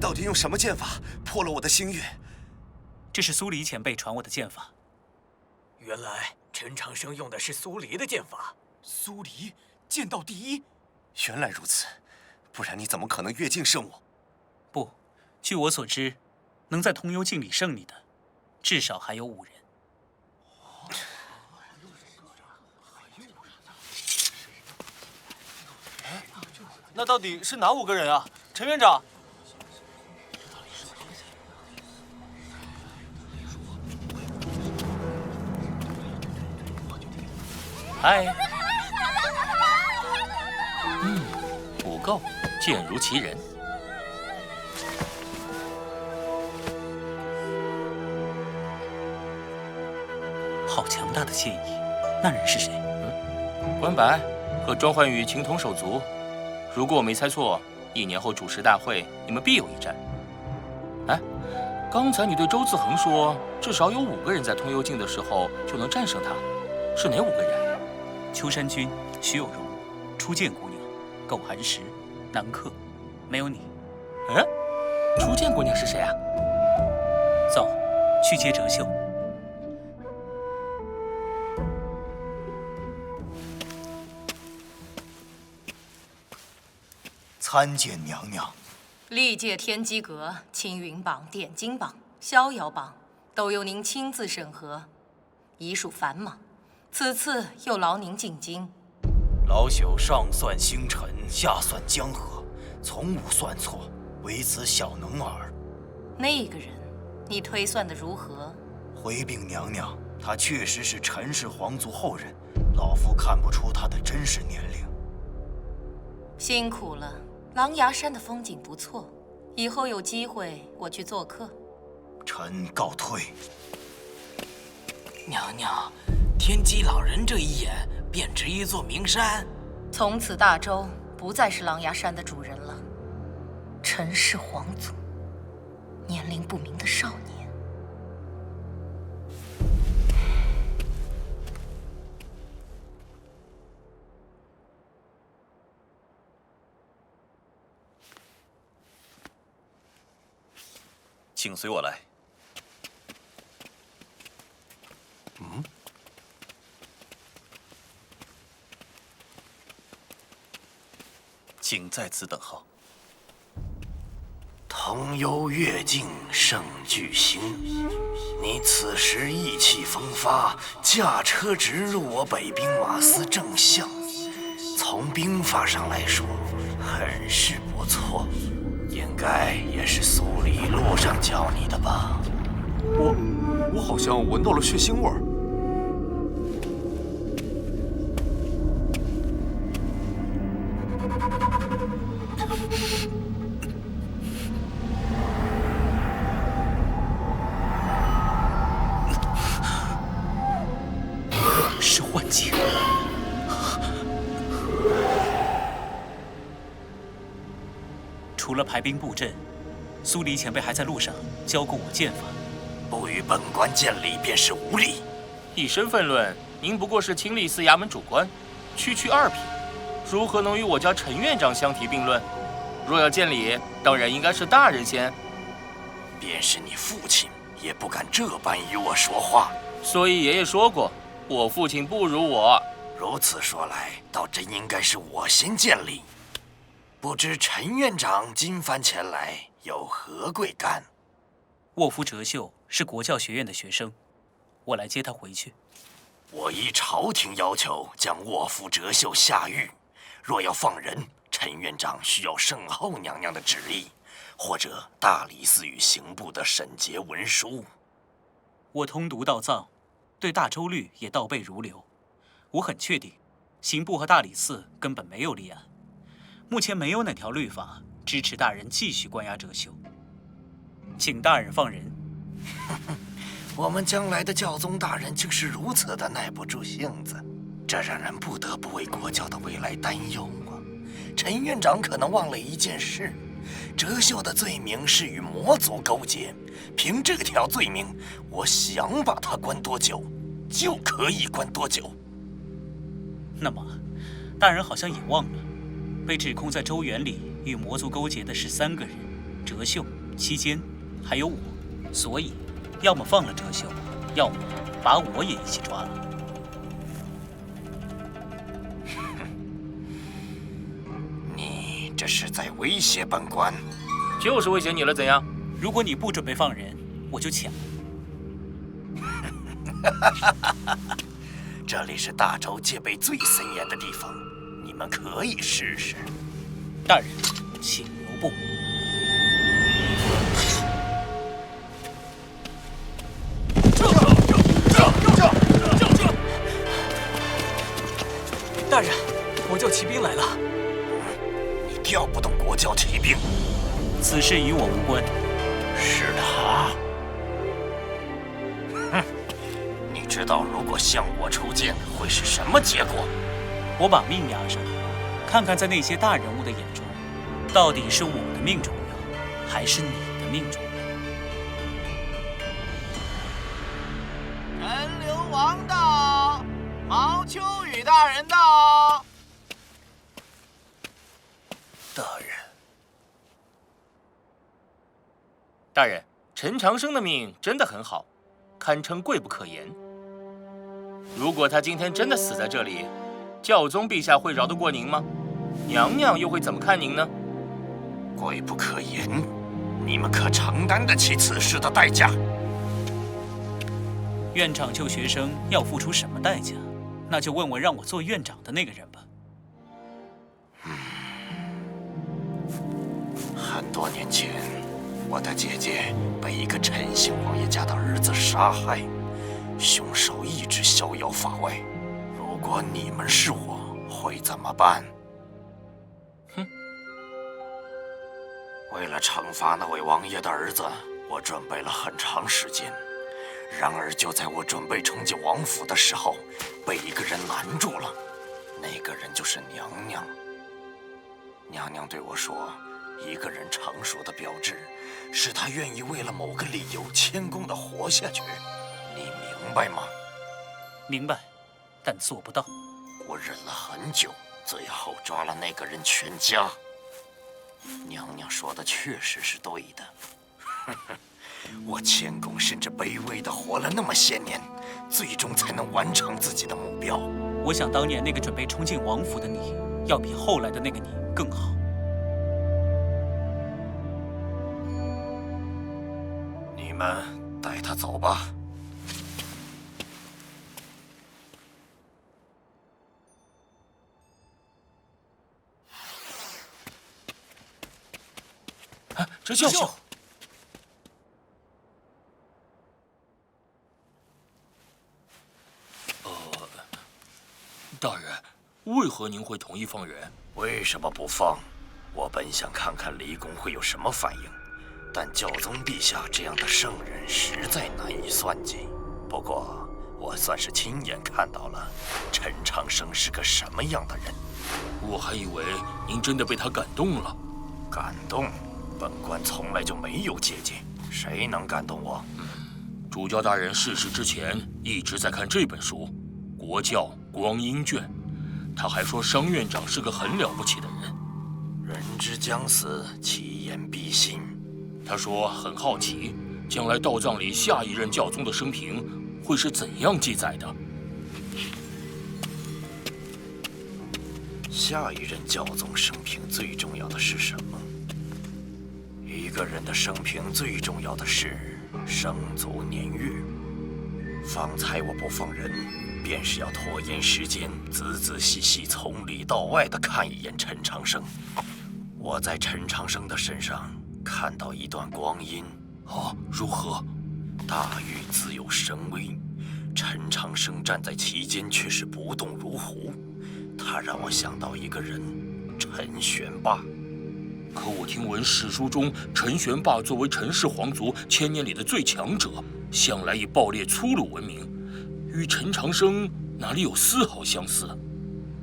到底用什么剑法破了我的星月？这是苏黎前辈传我的剑法。原来陈长生用的是苏黎的剑法。苏黎剑道第一。原来如此，不然你怎么可能越境胜我？不，据我所知，能在通幽境里胜你的，至少还有5人。那到底是哪5个人啊？陈院长。嗨。不够，剑如其人。好强大的剑意，那人是谁？关白和庄焕宇情同手足。如果我没猜错，1年后主持大会，你们必有一战。哎，刚才你对周自恒说，至少有5个人在通幽境的时候就能战胜他，是哪5个人？秋山君、徐有容、初见姑娘、苟寒石、南客，没有你。嗯，初见姑娘是谁啊？走，去接哲秀。参见娘娘。历届天机阁、青云榜、点睛榜、逍遥榜都由您亲自审核，已属繁忙。此次又劳您进京。老朽上算星辰，下算江河，从无算错，唯此小能耳。那个人，你推算的如何？回禀娘娘，他确实是陈氏皇族后人，老夫看不出他的真实年龄。辛苦了。狼牙山的风景不错，以后有机会我去做客。臣告退。娘娘，天机老人这一眼便值一座名山。从此大周不再是狼牙山的主人了。陈氏皇族，年龄不明的少年。请随我来。请在此等候。腾幽跃境胜巨星，你此时意气风发，驾车直入我北兵马司正向，从兵法上来说，很是不错。应该也是苏黎路上教你的吧？我好像闻到了血腥味儿。是幻境。除了排兵布阵，苏黎前辈还在路上教过我剑法。不与本官见礼便是无礼。以身份论，您不过是清吏司衙门主官，区区2品，如何能与我家陈院长相提并论？若要见礼，当然应该是大人先。便是你父亲，也不敢这般与我说话。所以爷爷说过，我父亲不如我。如此说来，倒真应该是我先见礼。不知陈院长今番前来有何贵干？沃夫哲秀是国教学院的学生，我来接他回去。我依朝廷要求将沃夫哲秀下狱，若要放人，陈院长需要圣后娘娘的旨意，或者大理寺与刑部的审结文书。我通读道藏，对大周律也倒背如流。我很确定，刑部和大理寺根本没有立案。目前没有哪条律法支持大人继续关押哲秀，请大人放人。我们将来的教宗大人竟是如此的耐不住性子，这让人不得不为国教的未来担忧啊！陈院长可能忘了一件事，哲秀的罪名是与魔族勾结，凭这条罪名，我想把他关多久，就可以关多久。那么，大人好像也忘了，被指控在周原里与魔族勾结的是3个人：哲秀、期间还有我，所以要么放了哲秀，要么把我也一起抓了。你这是在威胁本官？就是威胁你了，怎样？如果你不准备放人，我就抢。这里是大周戒备最森严的地方，你们可以试试。大人，请留步。大人，国教骑兵来了。你调不动国教骑兵，此事与我无关。是他。哼，你知道如果向我出剑会是什么结果？我把命押上，看看在那些大人物的眼中，到底是我的命重要，还是你的命重要？陈留王到，毛秋雨大人到。大人，陈长生的命真的很好，堪称贵不可言。如果他今天真的死在这里，教宗陛下会饶得过您吗？娘娘又会怎么看您呢？贵不可言，你们可承担得起此事的代价？院长救学生要付出什么代价？那就问问让我做院长的那个人吧。很多年前，我的姐姐被一个陈姓王爷家的儿子杀害，凶手一直逍遥法外。如果你们是我，会怎么办？哼！为了惩罚那位王爷的儿子，我准备了很长时间。然而，就在我准备冲进王府的时候，被一个人拦住了。那个人就是娘娘。娘娘对我说，一个人成熟的标志，是他愿意为了某个理由谦恭地活下去。你明白吗？明白，但做不到。我忍了很久，最后抓了那个人全家。娘娘说的确实是对的。我谦恭甚至卑微地活了那么些年，最终才能完成自己的目标。我想当年那个准备冲进王府的你，要比后来的那个你更好。你们带他走吧。啊，哲秀！大人，为何您会同意放人？为什么不放？我本想看看离宫会有什么反应，但教宗陛下这样的圣人实在难以算计。不过，我算是亲眼看到了陈长生是个什么样的人。我还以为您真的被他感动了。感动？本官从来就没有姐姐，谁能感动我？主教大人逝世之前一直在看这本书《国教光阴卷》，他还说商院长是个很了不起的人。人之将死，其言必信。他说很好奇，将来道葬里下一任教宗的生平会是怎样记载的？下一任教宗生平最重要的是什么？一个人的生平最重要的是生卒年月。方才我不放人，便是要拖延时间，仔仔细细从里到外地看一眼陈长生。我在陈长生的身上看到一段光阴。啊，如何？大禹自有神威，陈长生站在其间却是不动如虎。他让我想到一个人，陈玄霸。可我听闻史书中，陈玄霸作为陈氏皇族千年里的最强者，向来以暴烈粗鲁闻名，与陈长生哪里有丝毫相似？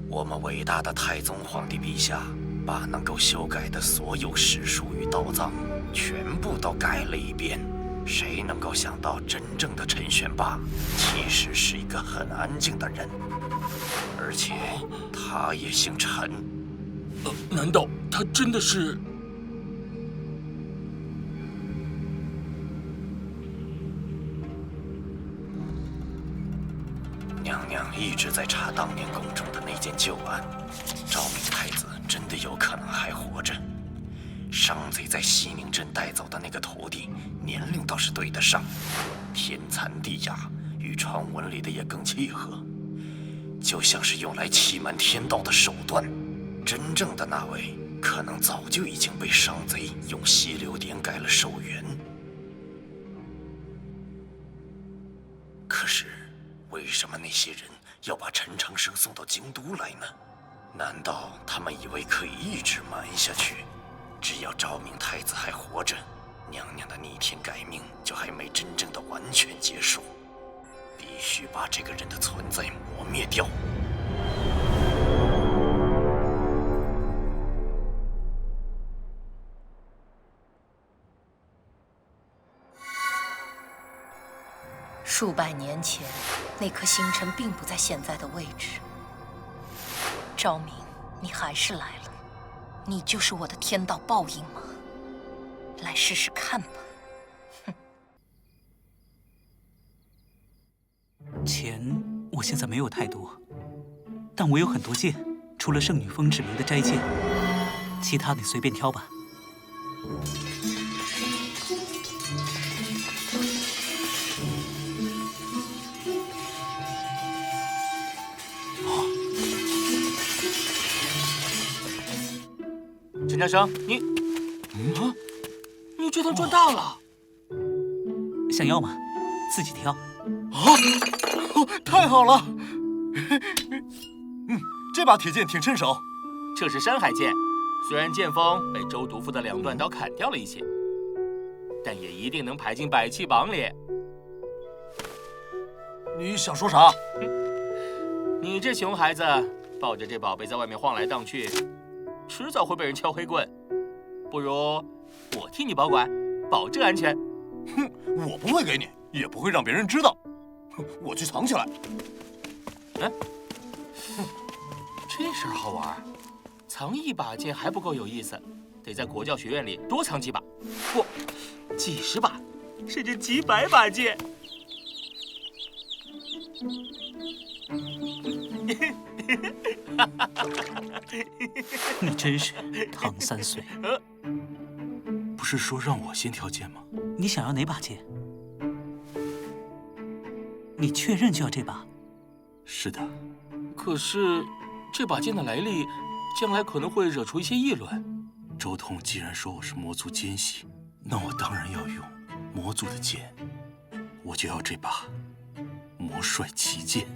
我们伟大的太宗皇帝陛下，把能够修改的所有史书与道藏，全部都改了一遍。谁能够想到，真正的陈玄霸其实是一个很安静的人，而且他也姓陈。难道他真的是？娘娘一直在查当年宫中的那件旧案，昭明太子真的有可能还活着。商贼在西宁镇带走的那个徒弟，年龄倒是对得上，天残地哑，与传闻里的也更契合，就像是用来欺瞒天道的手段。真正的那位，可能早就已经被商贼用溪流点改了寿元。可是，为什么那些人要把陈长生送到京都来呢？难道他们以为可以一直瞒下去？只要昭明太子还活着，娘娘的逆天改命就还没真正的完全结束，必须把这个人的存在磨灭掉。数百年前，那颗星辰并不在现在的位置。昭明，你还是来了，你就是我的天道报应吗？来试试看吧。钱我现在没有太多，但我有很多剑，除了圣女峰指明的斋剑，其他你随便挑吧。陈长生，你这趟赚大了！想要吗？自己挑。太好了！这把铁剑挺趁手。这是山海剑，虽然剑锋被周毒妇的2段刀砍掉了一些，但也一定能排进百器榜里。你想说啥？你这熊孩子抱着这宝贝在外面晃来荡去，迟早会被人敲黑棍。不如我替你保管，保证安全。哼，我不会给你，也不会让别人知道。我去藏起来。嗯，这事儿好玩。藏一把剑还不够有意思，得在国教学院里多藏几把，不，几十把，甚至几百把剑。你真是唐3岁。不是说让我先挑剑吗？你想要哪把剑？你确认就要这把？是的。可是这把剑的来历，将来可能会惹出一些议论。周通既然说我是魔族奸细，那我当然要用魔族的剑。我就要这把魔帅奇剑。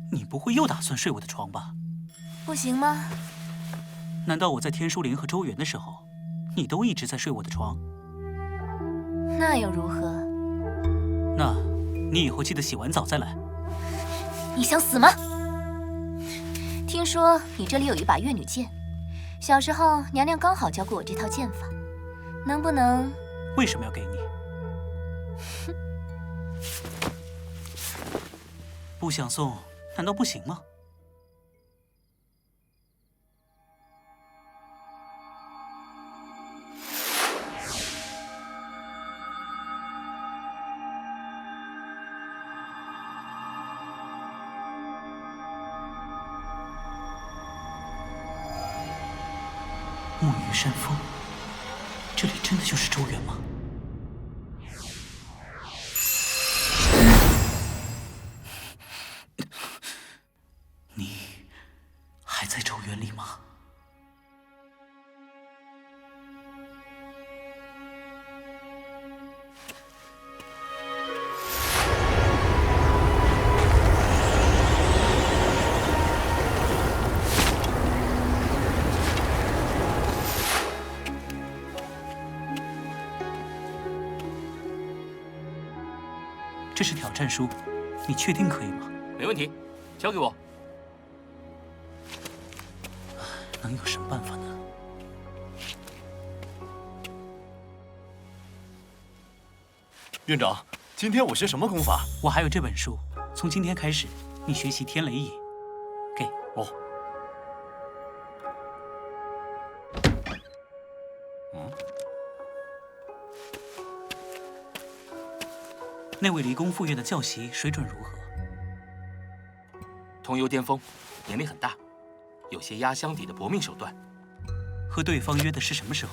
你不会又打算睡我的床吧？不行吗？难道我在天书林和周原的时候，你都一直在睡我的床？那又如何？那，你以后记得洗完澡再来。你想死吗？听说你这里有一把月女剑，小时候娘娘刚好教过我这套剑法，能不能？为什么要给你？不想送，难道不行吗？木鱼山峰，这里真的就是周原吗？你还在周原里吗？这是挑战书，你确定可以吗？没问题，交给我。能有什么办法呢？院长，今天我学什么功法？我还有这本书，从今天开始，你学习天雷影。给。哦。那位离宫副院的教习水准如何？同游巅峰，年龄很大，有些压箱底的搏命手段。和对方约的是什么时候？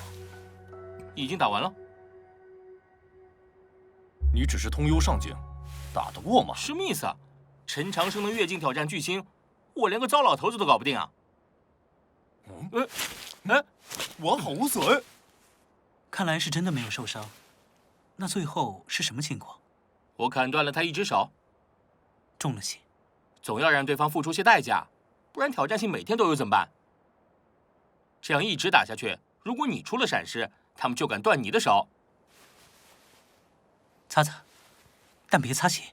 已经打完了。你只是通幽上境，打得过吗？什么意思啊？陈长生能越境挑战巨星，我连个糟老头子都搞不定啊！完好无损。看来是真的没有受伤。那最后是什么情况？我砍断了他一只手，中了些。总要让对方付出些代价，不然挑战性每天都有怎么办？这样一直打下去，如果你出了闪失，他们就敢断你的手。擦擦，但别擦血。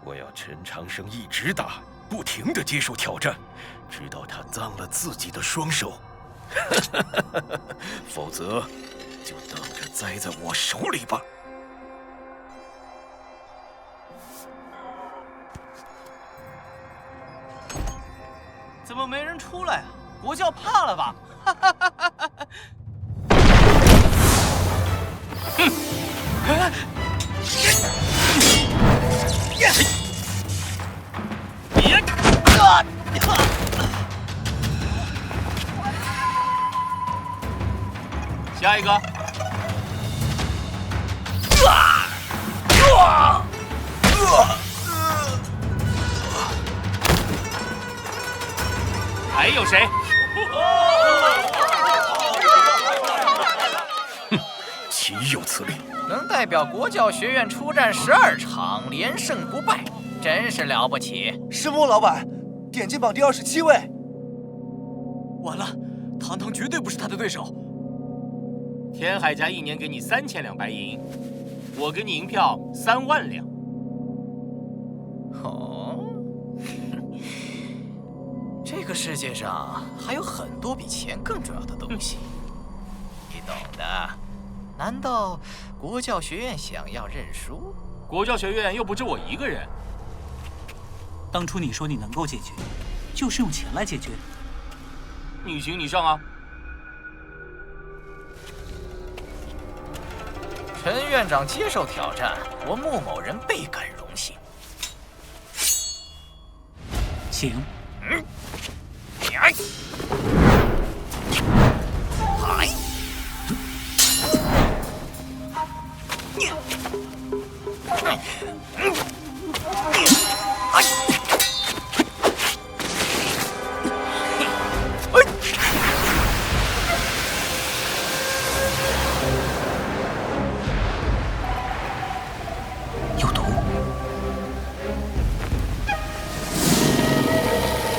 我要陈长生一直打，不停地接受挑战，直到他脏了自己的双手。否则，就等着栽在我手里吧。怎么没人出来啊？国教怕了吧？下一个。还有谁？岂有此理！能代表国教学院出战12场，连胜不败，真是了不起。师母老板，点击榜第27位。完了，堂堂绝对不是他的对手。天海家一年给你3000两白银，我给你银票3万两。哦，这个世界上还有很多比钱更重要的东西，你懂的。难道国教学院想要认输？国教学院又不止我一个人。当初你说你能够解决，就是用钱来解决。你行你上啊！陈院长接受挑战，我穆某人倍感荣幸。请。嗨。有毒，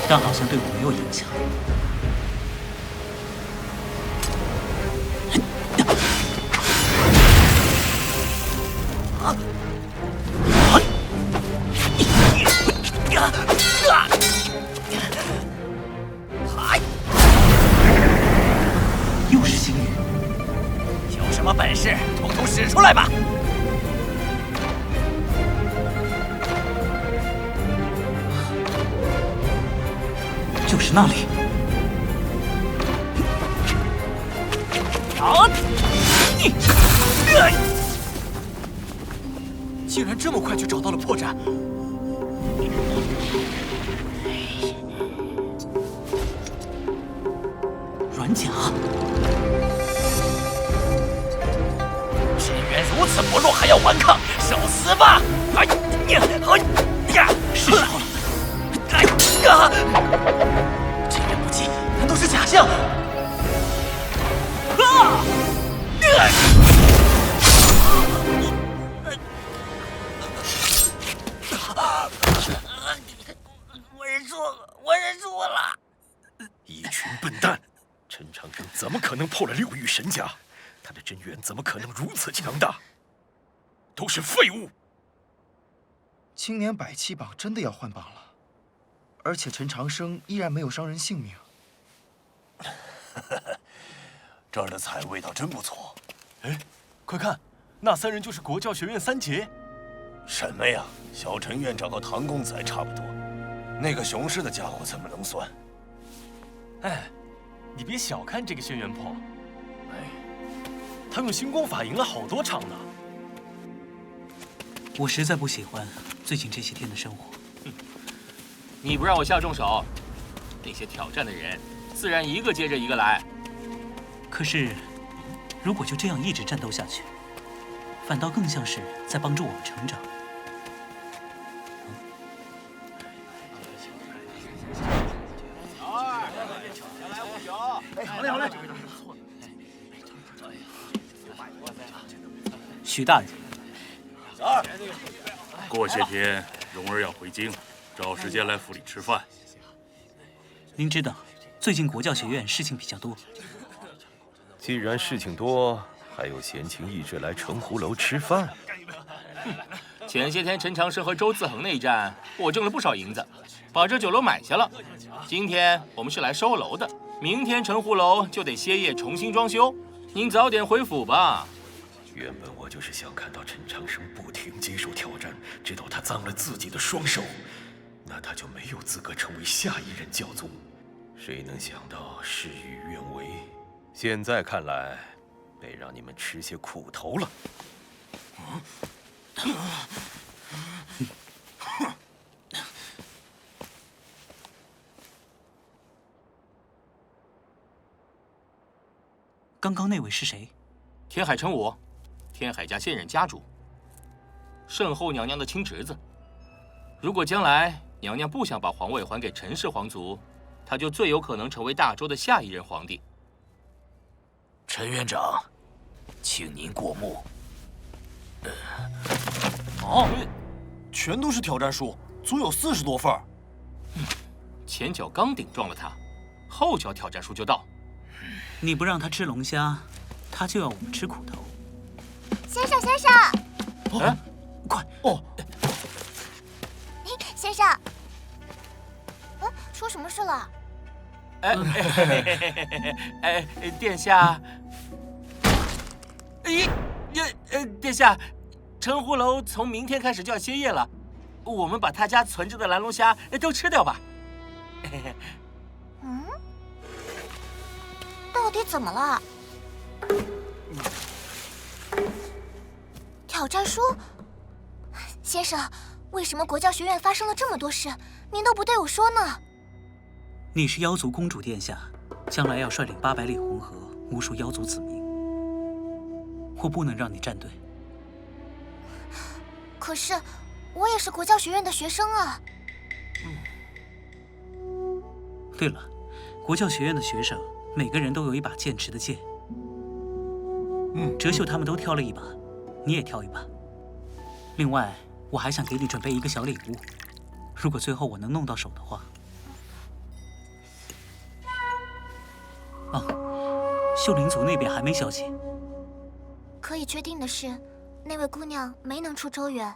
但好像对我没有影响。又是星宇，有什么本事，统统使出来吧！就是那里。竟然这么快就找到了破绽。软甲，陈元如此薄弱还要顽抗，受死吧！是时候了。这人不济，难道是假象？我认输了。一群笨蛋！陈长生怎么可能破了6域神甲？他的真元怎么可能如此强大？都是废物！青年百器榜真的要换榜了，而且陈长生依然没有伤人性命。这儿的菜味道真不错。哎，快看，那3人就是国教学院3杰。什么呀？小陈院长和唐公子还差不多，那个雄狮的家伙怎么能算？哎，你别小看这个轩辕破，哎，他用星光法赢了好多场呢。我实在不喜欢最近这些天的生活。你不让我下重手，那些挑战的人自然一个接着一个来。可是，如果就这样一直战斗下去，反倒更像是在帮助我们成长。好嘞，好嘞。许大人，过些天蓉儿要回京，找时间来府里吃饭。您知道，最近国教学院事情比较多。既然事情多，还有闲情逸致来城湖楼吃饭？前些天陈长生和周自恒那一战，我挣了不少银子，把这酒楼买下了。今天我们是来收楼的，明天城湖楼就得歇业重新装修，您早点回府吧。原本我就是想看到陈长生不停接受挑战，直到他脏了自己的双手，那他就没有资格成为下一任教宗。谁能想到事与愿违？现在看来，得让你们吃些苦头了。刚刚那位是谁？天海成武，天海家现任家主，圣后娘娘的亲侄子。如果将来娘娘不想把皇位还给陈氏皇族，他就最有可能成为大周的下一任皇帝。陈院长，请您过目。哦，全都是挑战书，足有40多份。前脚刚顶撞了他，后脚挑战书就到。你不让他吃龙虾，他就要我们吃苦头。先生，先生，哎，快哦！先生，出什么事了？殿下，殿下，城湖楼从明天开始就要歇业了，我们把他家存着的蓝龙虾都吃掉吧。到底怎么了？挑战书，先生，为什么国教学院发生了这么多事，您都不对我说呢？你是妖族公主殿下，将来要率领800里红河，无数妖族子民，我不能让你站队。可是，我也是国教学院的学生啊。对了，国教学院的学生每个人都有一把剑持的剑。哲秀他们都挑了一把，你也挑一把。另外，我还想给你准备一个小礼物，如果最后我能弄到手的话。秀灵族那边还没消息。可以确定的是，那位姑娘没能出周原。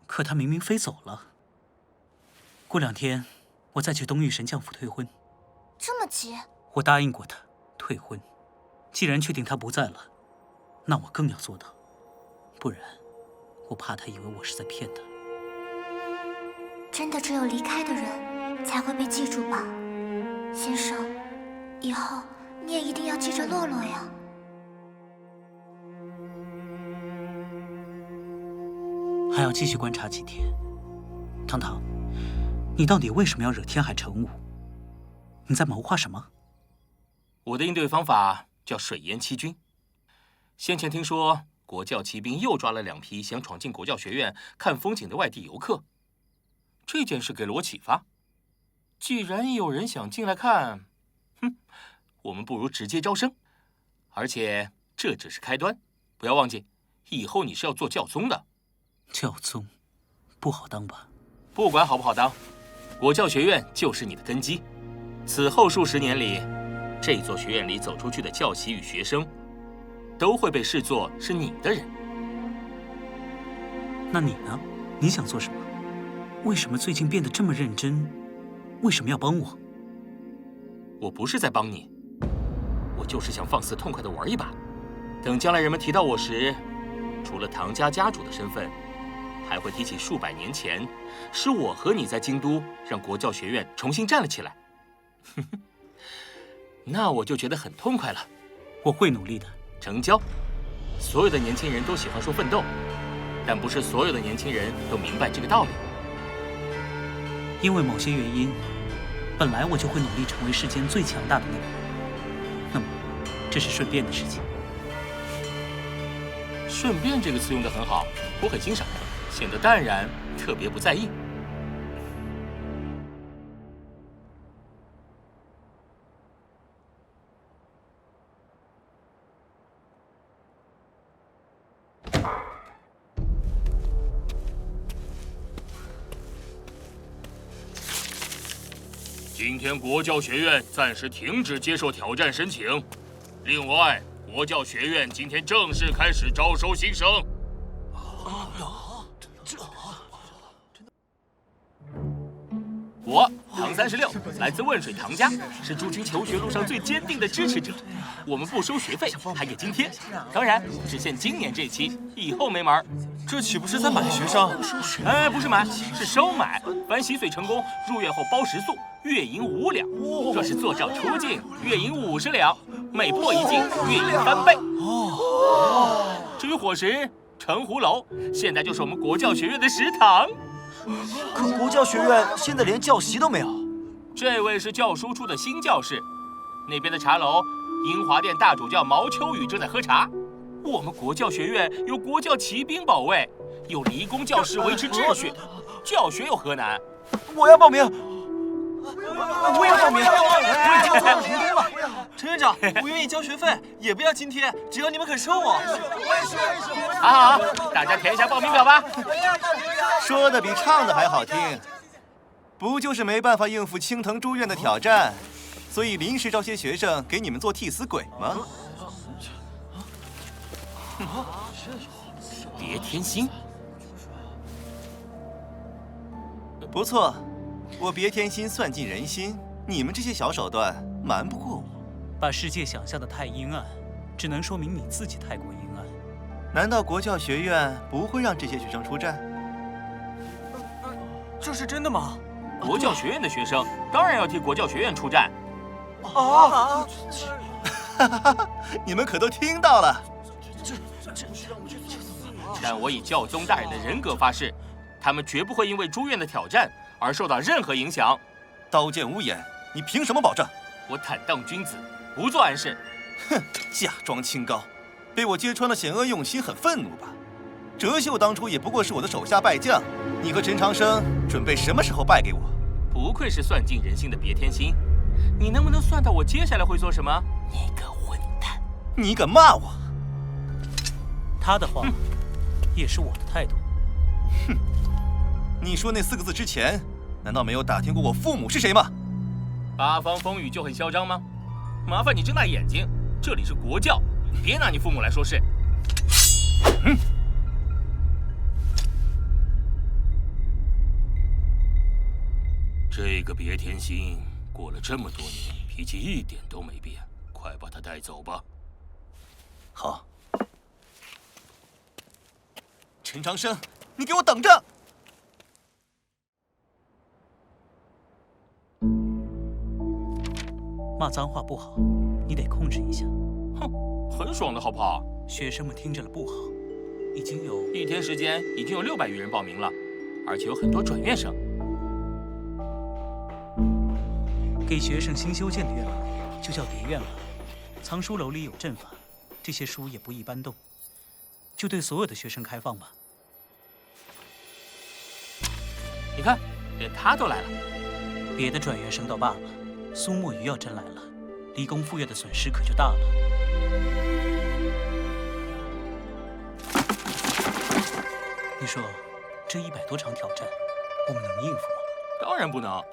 可她明明飞走了。过2天，我再去东域神将府退婚。这么急？我答应过她退婚。既然确定她不在了，那我更要做到，不然，我怕她以为我是在骗她。真的只有离开的人才会被记住吧，先生？以后你也一定要记着洛洛呀。还要继续观察几天。堂堂，你到底为什么要惹天海成武？你在谋划什么？我的应对方法叫水淹七军。先前听说国教骑兵又抓了2批想闯进国教学院看风景的外地游客，这件事给了我启发。既然有人想进来看，我们不如直接招生。而且这只是开端，不要忘记，以后你是要做教宗的。教宗，不好当吧？不管好不好当，国教学院就是你的根基。此后数十年里，这座学院里走出去的教习与学生，都会被视作是你的人。那你呢？你想做什么？为什么最近变得这么认真？为什么要帮我？我不是在帮你，我就是想放肆痛快地玩一把。等将来人们提到我时，除了唐家家主的身份，还会提起数百年前是我和你在京都让国教学院重新站了起来。那我就觉得很痛快了。我会努力的。成交。所有的年轻人都喜欢说奋斗，但不是所有的年轻人都明白这个道理。因为某些原因，本来我就会努力成为世间最强大的那个人。那么，这是顺便的事情。顺便这个词用得很好，我很欣赏，显得淡然，特别不在意。今天国教学院暂时停止接受挑战申请。另外，国教学院今天正式开始招收新生。我唐36，来自汶水唐家，是诸君求学路上最坚定的支持者。我们不收学费，还给津贴，当然只限今年这期，以后没门。这岂不是在买学生？哎，不是买，是收买。凡洗髓成功，入院后包食宿，月银5两；若是做账出境，月银50两，每破1境，月银翻倍。至于伙食，城湖楼现在就是我们国教学院的食堂。可国教学院现在连教席都没有。这位是教书处的新教士，那边的茶楼，英华殿大主教毛秋雨正在喝茶。我们国教学院有国教骑兵保卫，有离宫教师维持秩序，教学有何难？我要报名。我也要报名。我已经做到成功了。陈院长，我愿意交学费，也不要津贴，只要你们肯收我。好，大家填一下报名表吧。说的比唱的还好听，不就是没办法应付青藤书院的挑战，所以临时招些学生给你们做替死鬼吗？别添心。不错，我别添心算尽人心，你们这些小手段瞒不过我。把世界想象的太阴暗，只能说明你自己太过阴暗。难道国教学院不会让这些学生出战？这是真的吗？国教学院的学生当然要替国教学院出战。啊！你们可都听到了。但我以教宗大人的人格发誓，他们绝不会因为诸院的挑战而受到任何影响。刀剑无眼，你凭什么保证？我坦荡君子，不做暗事。哼，假装清高，被我揭穿了险恶用心，很愤怒吧？哲秀当初也不过是我的手下败将，你和陈长生准备什么时候败给我？不愧是算尽人心的别添心，你能不能算到我接下来会做什么？你个混蛋！你敢骂我？他的话，也是我的态度。哼，你说那4个字之前，难道没有打听过我父母是谁吗？八方风雨就很嚣张吗？麻烦你睁大眼睛，这里是国教，别拿你父母来说事。这个别添心，过了这么多年，脾气一点都没变，快把他带走吧。好。陈长生，你给我等着！骂脏话不好，你得控制一下。哼，很爽的好不好？学生们听着了不好，已经有1天时间，已经有600余人报名了，而且有很多转院生。给学生新修建的院楼就叫别院了。藏书楼里有阵法，这些书也不易搬动，就对所有的学生开放吧。你看，连他都来了。别的转院生倒罢了，苏墨鱼要真来了，离宫附院的损失可就大了。你说，这100多场挑战，我们能应付吗？当然不能，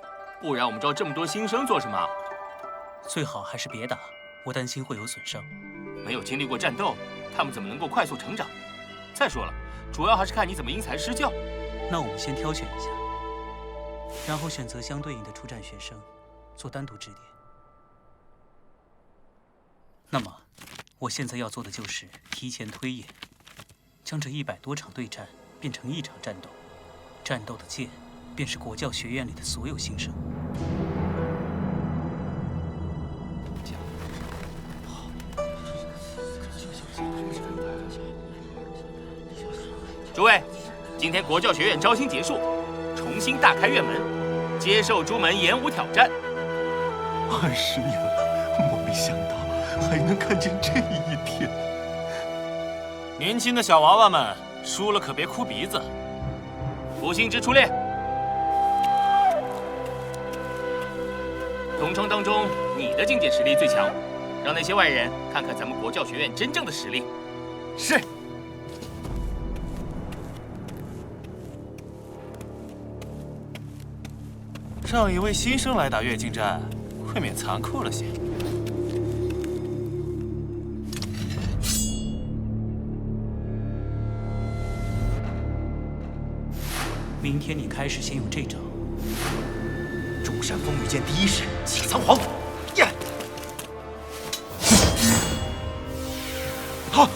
不然我们招这么多新生做什么？最好还是别打，我担心会有损伤。没有经历过战斗，他们怎么能够快速成长？再说了，主要还是看你怎么因材施教。那我们先挑选一下，然后选择相对应的出战学生，做单独指点。那么，我现在要做的就是提前推演，将这100多场对战变成一场战斗，战斗的剑便是国教学院里的所有新生。诸位，今天国教学院招新结束，重新大开院门，接受诸门演武挑战。20年了，我没想到还能看见这一天。年轻的小娃娃们，输了可别哭鼻子。福星之出列。同城当中，你的境界实力最强，让那些外人看看咱们国教学院真正的实力。是。让一位新生来打越境战，未免残酷了些。明天你开始先用这招。中山风雨剑第一式起苍黄。呀！好。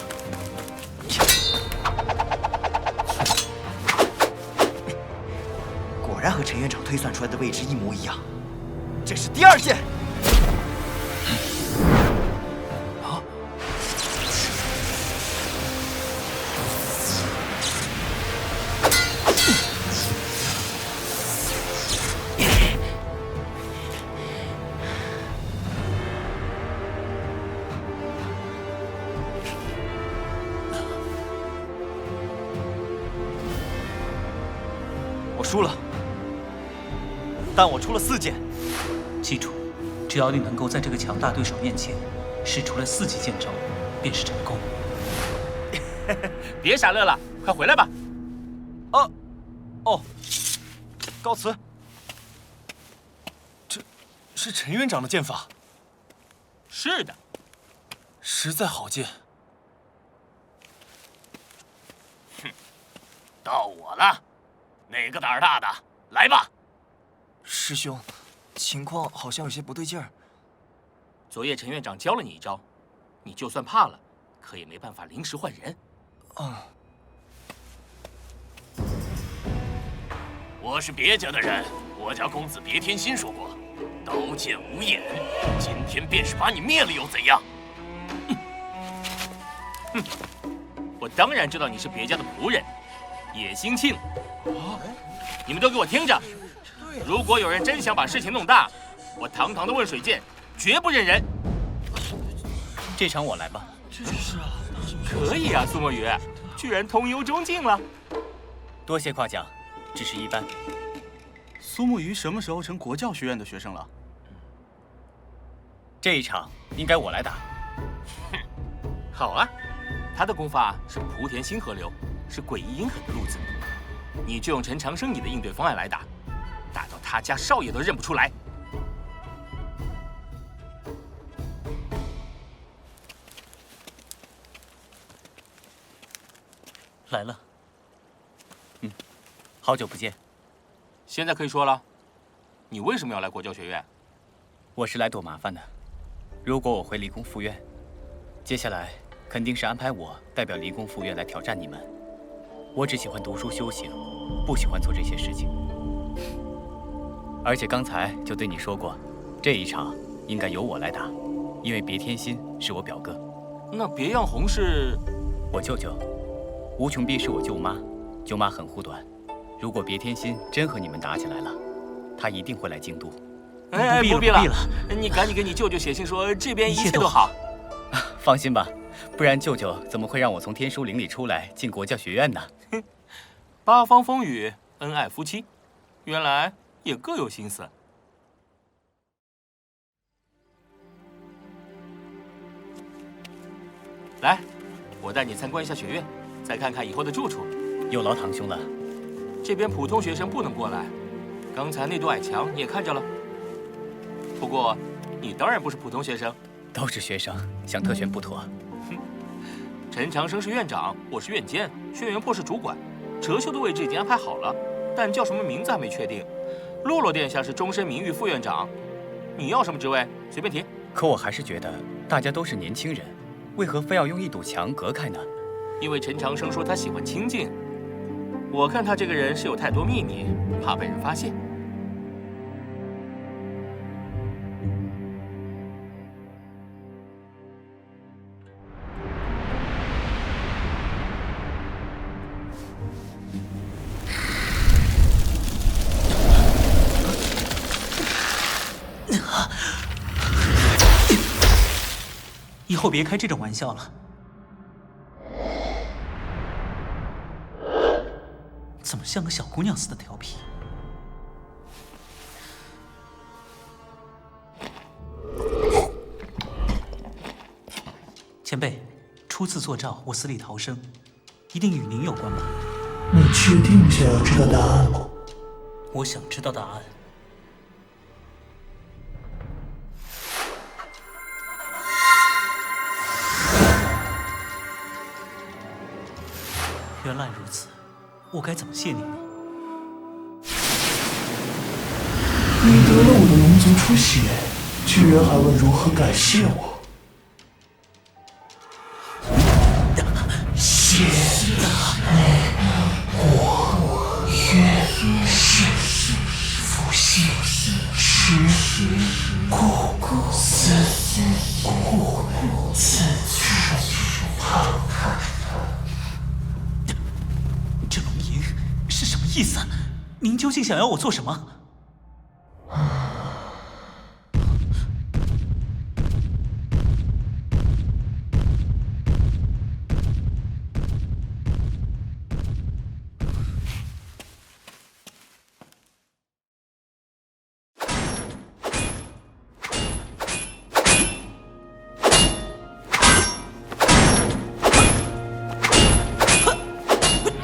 果然和陈院长推算出来的位置一模一样。这是第2剑。啊！我输了。但我出了4剑，记住，只要你能够在这个强大对手面前使出了4级剑招，便是成功。别傻乐了，快回来吧。哦，告辞。这是陈院长的剑法。是的，实在好剑。哼，到我了，哪个胆儿大的，来吧。师兄，情况好像有些不对劲儿。昨夜陈院长教了你一招，你就算怕了，可也没办法临时换人。我是别家的人，我家公子别天心说过，刀剑无眼，今天便是把你灭了又怎样？哼，我当然知道你是别家的仆人，叶兴庆。你们都给我听着！如果有人真想把事情弄大，我堂堂的问水剑绝不认人。这场我来吧。是啊，可以啊，苏墨雨，居然通幽中境了。多谢夸奖，只是一般。苏木鱼什么时候成国教学院的学生了？这一场应该我来打。哼，好啊，他的功法是莆田星河流，是诡异阴狠的路子。你就用陈长生你的应对方案来打，打到他家少爷都认不出来。来了。好久不见。现在可以说了，你为什么要来国教学院？我是来躲麻烦的。如果我回离宫附院，接下来肯定是安排我代表离宫附院来挑战你们。我只喜欢读书修行，不喜欢做这些事情。而且刚才就对你说过，这一场应该由我来打，因为别天心是我表哥。那别样红是我舅舅，吴琼碧是我舅妈，舅妈很护短。如果别天心真和你们打起来了，他一定会来京都。哎，不必了，你赶紧给你舅舅写信说这边一切都好。放心吧，不然舅舅怎么会让我从天书林里出来进国教学院呢？八方风雨，恩爱夫妻，原来也各有心思。来，我带你参观一下学院，再看看以后的住处。有劳堂兄了。这边普通学生不能过来，刚才那堵矮墙你也看着了。不过，你当然不是普通学生，都是学生，想特权不妥。陈长生是院长，我是院监，轩辕破是主管，哲秀的位置已经安排好了，但叫什么名字还没确定。洛洛殿下是终身名誉副院长，你要什么职位随便提。可我还是觉得大家都是年轻人，为何非要用一堵墙隔开呢？因为陈长生说他喜欢清静，我看他这个人是有太多秘密，怕被人发现。以后别开这种玩笑了。怎么像个小姑娘似的调皮？前辈，初次做赵，我死里逃生，一定与您有关吧？你确定想要知道答案吗？我想知道答案。原来如此，我该怎么谢您呢？你得了我的龙族出血，居然还问如何感谢我？谢你，我愿是福星持故思故自去旁。这龙吟是什么意思？您究竟想要我做什么？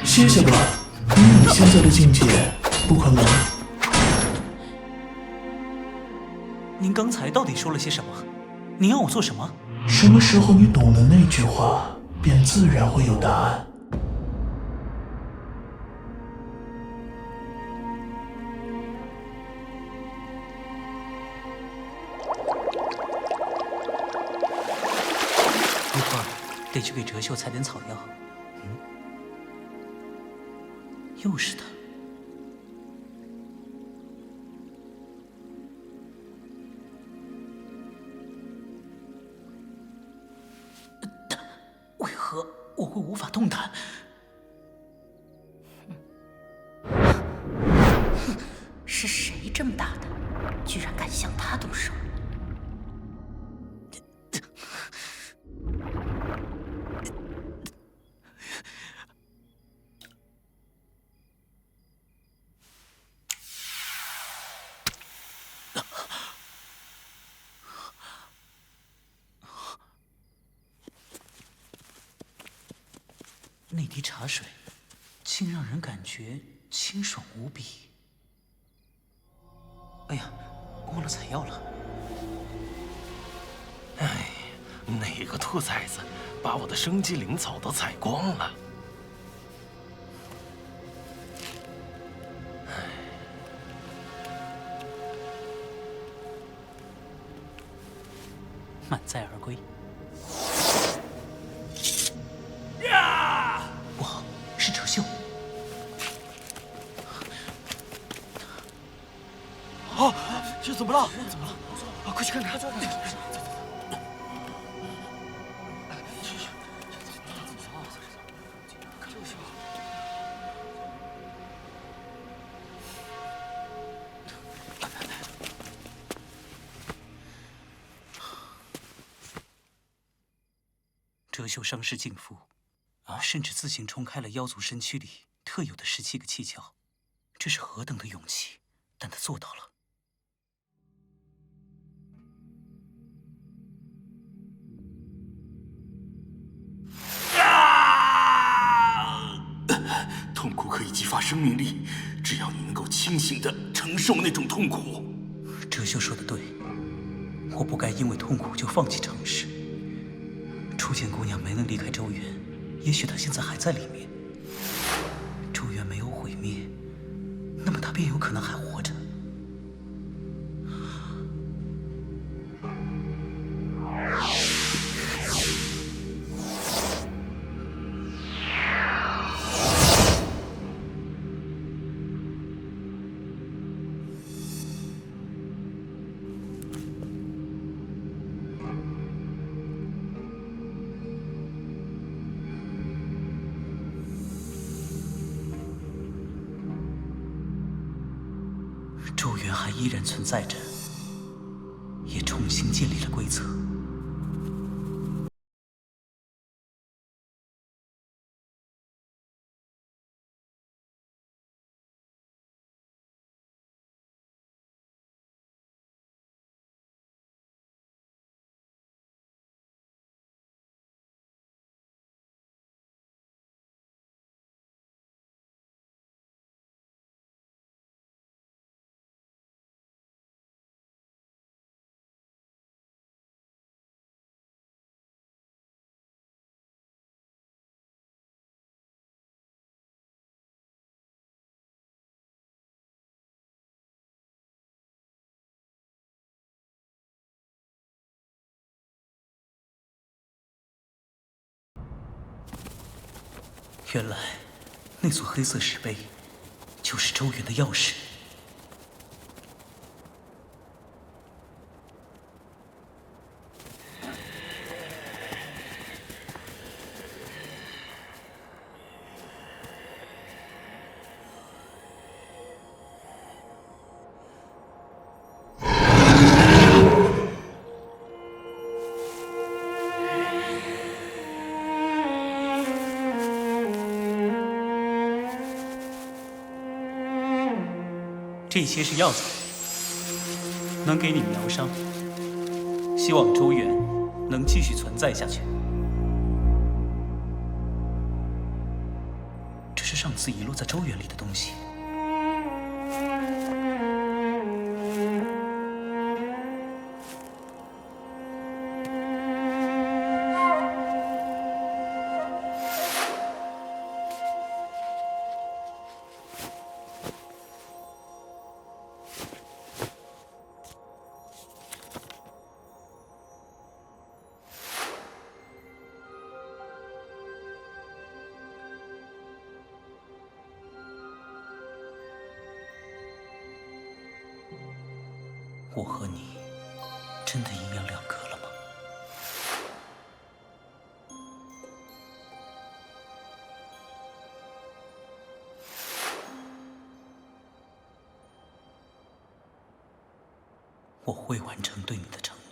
歇下吧，以你现在的境界，不可能。您刚才到底说了些什么？您要我做什么？什么时候你懂了那句话，便自然会有答案。一会儿得去给哲秀采点草药。又是他。为何我会无法动弹？是谁这么大胆，居然敢向他动手？那滴茶水，竟让人感觉清爽无比。哎呀，忘了采药了。哎，哪个兔崽子把我的生机灵草都采光了？满载而归。不好，是哲秀。啊，这怎么了？怎么了？啊，快去看看！哲秀伤势尽复，甚至自行冲开了妖族身躯里特有的17个气窍，这是何等的勇气！但他做到了。痛苦可以激发生命力，只要你能够清醒地承受那种痛苦。哲秀说的对，我不该因为痛苦就放弃尝试。初见姑娘没能离开周原，也许她现在还在里面。周原没有毁灭，那么她便有可能还活着。周原还依然存在着，也重新建立了规则。原来，那座黑色石碑就是周原的钥匙。这些是药材，能给你疗伤，希望周原能继续存在下去。这是上次遗落在周原里的东西。我和你真的阴阳两隔了吗？我会完成对你的承诺。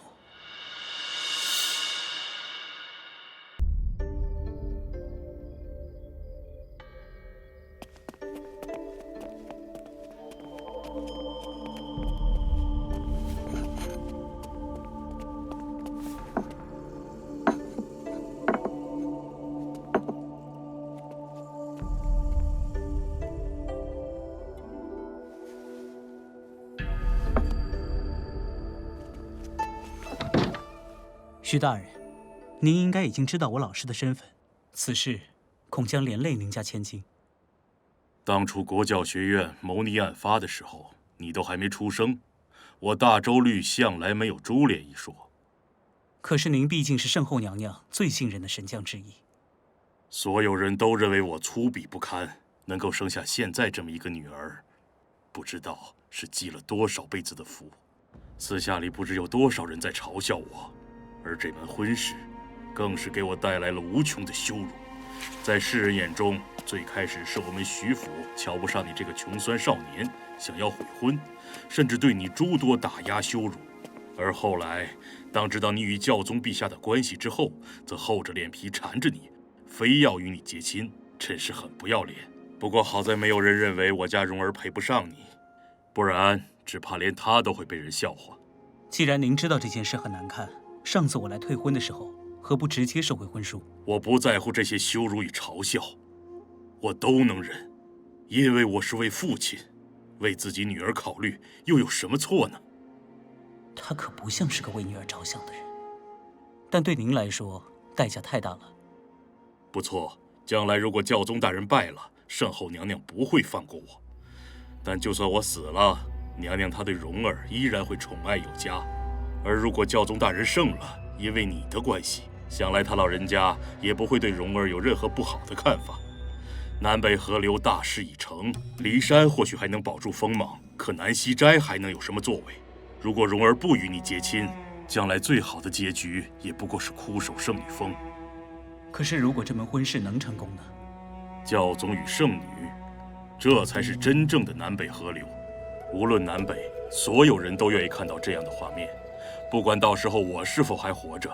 徐大人，您应该已经知道我老师的身份，此事恐将连累您家千金。当初国教学院谋逆案发的时候，你都还没出生，我大周律向来没有株连一说。可是您毕竟是圣后娘娘最信任的神将之一，所有人都认为我粗鄙不堪，能够生下现在这么一个女儿，不知道是积了多少辈子的福。私下里不知有多少人在嘲笑我。而这门婚事，更是给我带来了无穷的羞辱。在世人眼中，最开始是我们徐府瞧不上你这个穷酸少年，想要悔婚，甚至对你诸多打压羞辱。而后来，当知道你与教宗陛下的关系之后，则厚着脸皮缠着你，非要与你结亲，真是很不要脸。不过好在没有人认为我家蓉儿配不上你，不然只怕连她都会被人笑话。既然您知道这件事很难看，上次我来退婚的时候，何不直接收回婚书？我不在乎这些羞辱与嘲笑，我都能忍，因为我是为父亲，为自己女儿考虑，又有什么错呢？他可不像是个为女儿着想的人，但对您来说，代价太大了。不错，将来如果教宗大人败了，圣后娘娘不会放过我。但就算我死了，娘娘她对蓉儿依然会宠爱有加。而如果教宗大人胜了，因为你的关系，想来他老人家也不会对蓉儿有任何不好的看法。南北河流大势已成，骊山或许还能保住锋芒，可南溪斋还能有什么作为？如果蓉儿不与你结亲，将来最好的结局也不过是枯守圣女峰。可是如果这门婚事能成功呢？教宗与圣女，这才是真正的南北河流。无论南北，所有人都愿意看到这样的画面。不管到时候我是否还活着，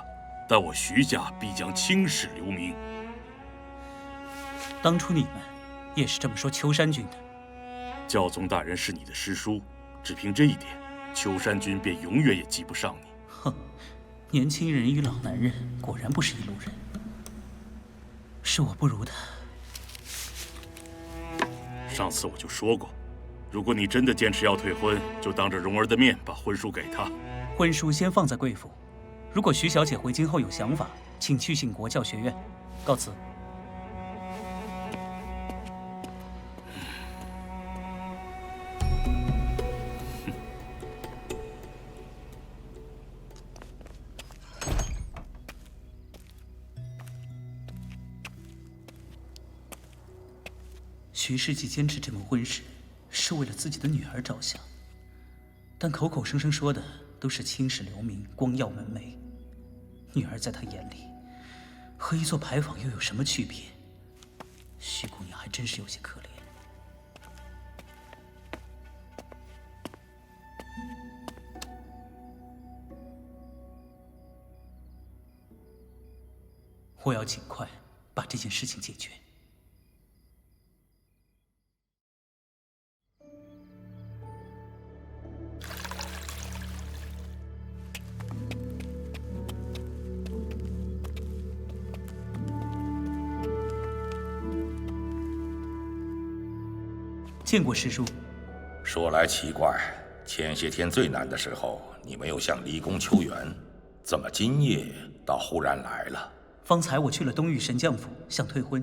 但我徐家必将青史留名。当初你们也是这么说秋山君的。教宗大人是你的师叔，只凭这一点，秋山君便永远也及不上你。哼，年轻人与老男人果然不是一路人，是我不如他。上次我就说过，如果你真的坚持要退婚，就当着蓉儿的面把婚书给她。婚书先放在贵府，如果徐小姐回京后有想法，请去信国教学院。告辞。徐世纪坚持这门婚事，是为了自己的女儿着想，但口口声声说的都是青史留名、光耀门楣。女儿在他眼里，和一座牌坊又有什么区别？徐姑娘还真是有些可怜。我要尽快把这件事情解决。见过师叔。说来奇怪，前些天最难的时候，你没有向离宫求援，怎么今夜倒忽然来了？方才我去了东域神将府，想退婚，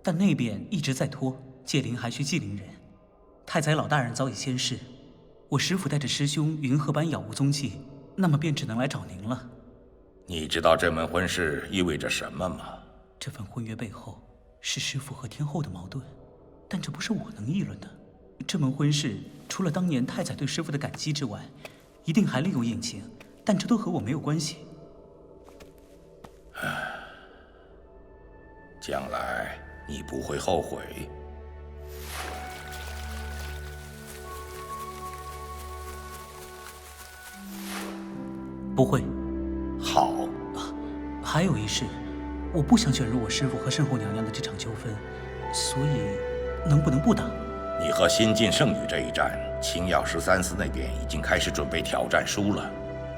但那边一直在拖，界灵还需祭灵人。太宰老大人早已仙逝，我师父带着师兄云鹤般杳无踪迹，那么便只能来找您了。你知道这门婚事意味着什么吗？这份婚约背后是师父和天后的矛盾，但这不是我能议论的。这门婚事除了当年太宰对师父的感激之外，一定还另有隐情，但这都和我没有关系。将来你不会后悔。不会。好。还有一事，我不想卷入我师父和圣后娘娘的这场纠纷，所以能不能不打？你和新晋圣女这一战，青药13司那边已经开始准备挑战书了。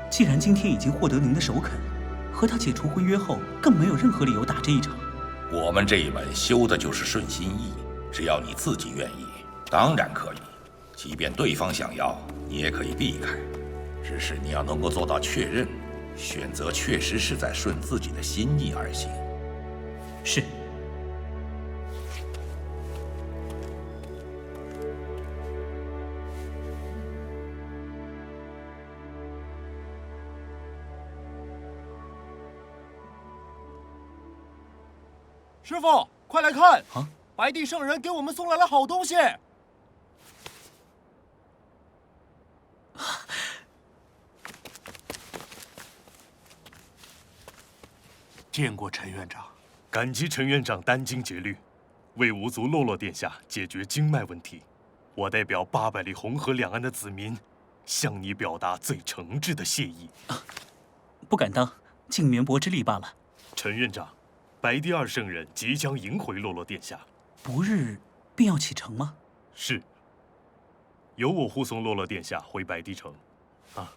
既然今天已经获得您的首肯，和他解除婚约后，更没有任何理由打这一场。我们这一门修的就是顺心意，只要你自己愿意，当然可以。即便对方想要，你也可以避开。只是你要能够做到确认，选择确实是在顺自己的心意而行。是。师傅，快来看！啊！白帝圣人给我们送来了好东西。见过陈院长，感激陈院长殚精竭虑，为吴族洛洛殿下解决经脉问题。我代表800里红河两岸的子民，向你表达最诚挚的谢意。不敢当，尽绵薄之力罢了。陈院长，白帝2圣人即将迎回洛洛殿下，不日便要启程吗？是。由我护送洛洛殿下回白帝城。啊，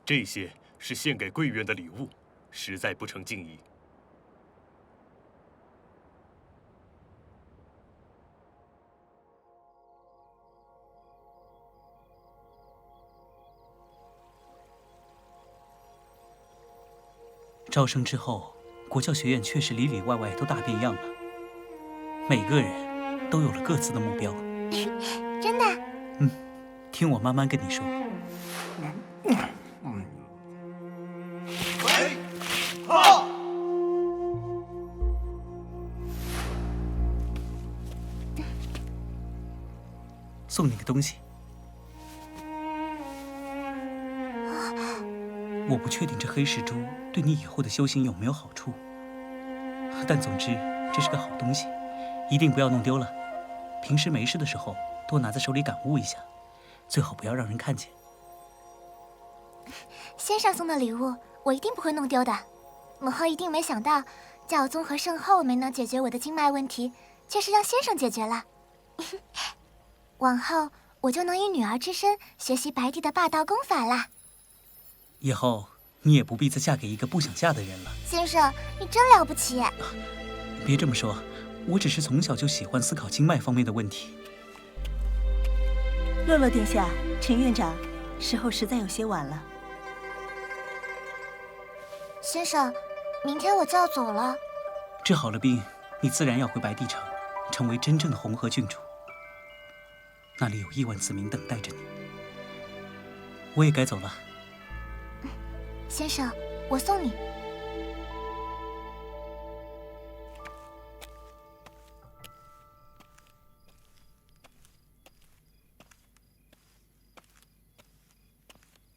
这些是献给贵院的礼物，实在不成敬意。招生之后，国教学院确实里里外外都大变样了，每个人都有了各自的目标。真的？嗯，听我慢慢跟你说。送你个东西。我不确定这黑石珠对你以后的修行有没有好处，但总之这是个好东西，一定不要弄丢了。平时没事的时候多拿在手里感悟一下，最好不要让人看见。先生送的礼物，我一定不会弄丢的。母后一定没想到，教宗和圣后没能解决我的经脉问题，却是让先生解决了。往后我就能以女儿之身学习白帝的霸道功法啦。以后你也不必再嫁给一个不想嫁的人了。先生，你真了不起。别这么说，我只是从小就喜欢思考经脉方面的问题。洛洛殿下，陈院长，时候实在有些晚了。先生，明天我就要走了。治好了病，你自然要回白帝城，成为真正的红河郡主。那里有亿万子民等待着你。我也该走了。先生，我送你。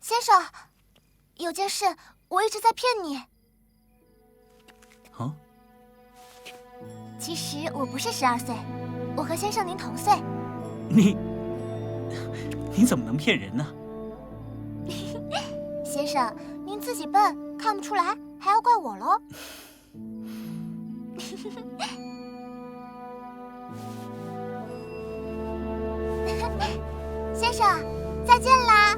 先生，有件事我一直在骗你。啊？其实我不是12岁，我和先生您同岁。你怎么能骗人呢？先生，您自己笨，看不出来，还要怪我喽。先生，再见啦。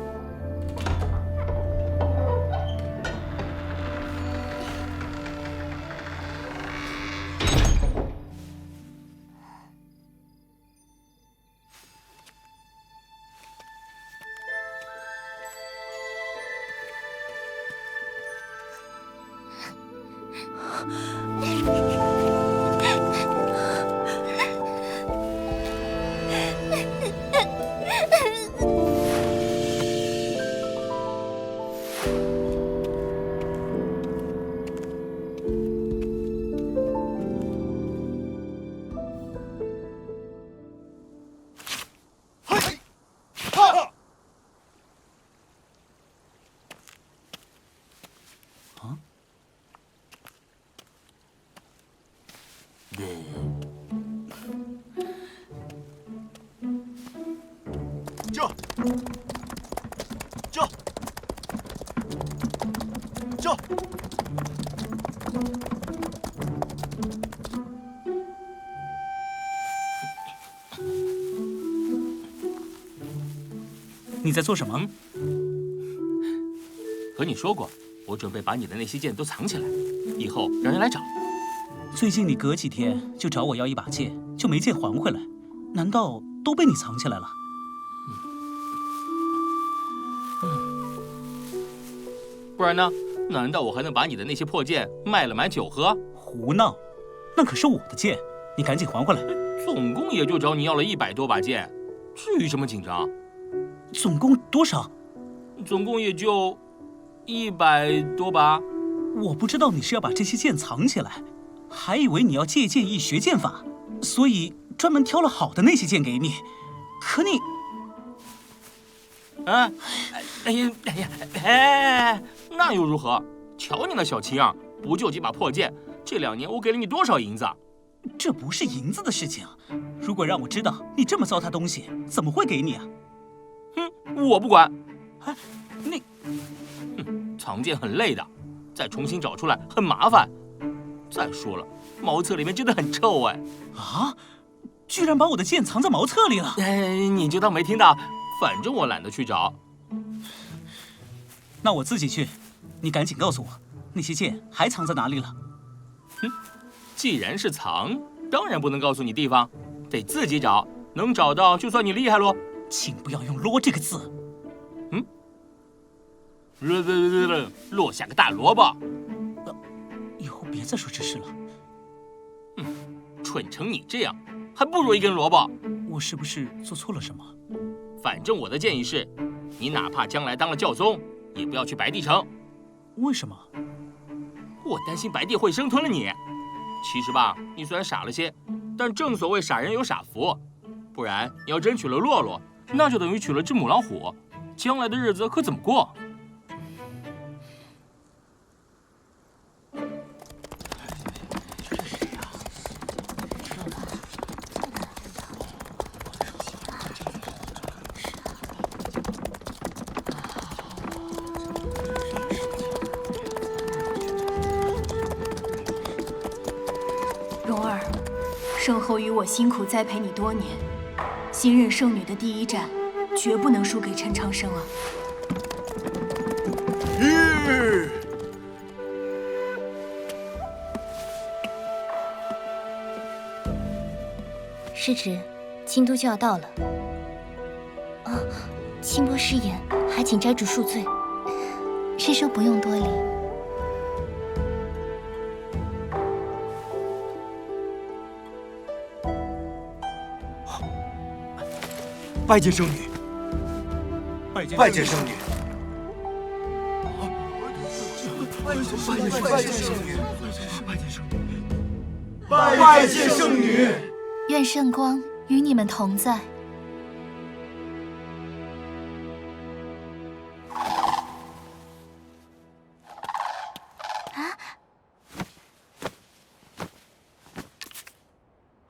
你在做什么？和你说过，我准备把你的那些剑都藏起来，以后让人来找。最近你隔几天就找我要一把剑，就没剑还回来，难道都被你藏起来了？不然呢？难道我还能把你的那些破剑卖了买酒喝？胡闹！那可是我的剑，你赶紧还回来。总共也就找你要了100多把剑，至于这么紧张？总共多少？总共也就100多把。我不知道你是要把这些剑藏起来，还以为你要借剑意学剑法，所以专门挑了好的那些剑给你。可你，那又如何？瞧你那小气样，不就几把破剑？这2年我给了你多少银子？这不是银子的事情。如果让我知道你这么糟蹋东西，怎么会给你啊？我不管。你，藏剑很累的，再重新找出来很麻烦。再说了，茅厕里面真的很臭哎。啊！居然把我的剑藏在茅厕里了！你就当没听到，反正我懒得去找。那我自己去。你赶紧告诉我，那些剑还藏在哪里了？既然是藏，当然不能告诉你地方，得自己找。能找到就算你厉害喽。请不要用“啰”这个字。落下个大萝卜。以后别再说这事了。蠢成你这样，还不如一根萝卜。我是不是做错了什么？反正我的建议是，你哪怕将来当了教宗，也不要去白帝城。为什么？我担心白帝会生吞了你。其实吧，你虽然傻了些，但正所谓傻人有傻福。不然你要真娶了洛洛，那就等于娶了只母老虎，将来的日子可怎么过？圣后与我辛苦栽培你多年，新任圣女的第一战，绝不能输给陈长生啊！师侄，京都就要到了。哦，清波失言，还请斋主恕罪。师叔不用多礼。拜见圣女，拜见圣女，拜见圣女，拜见圣女。愿圣光与你们同在。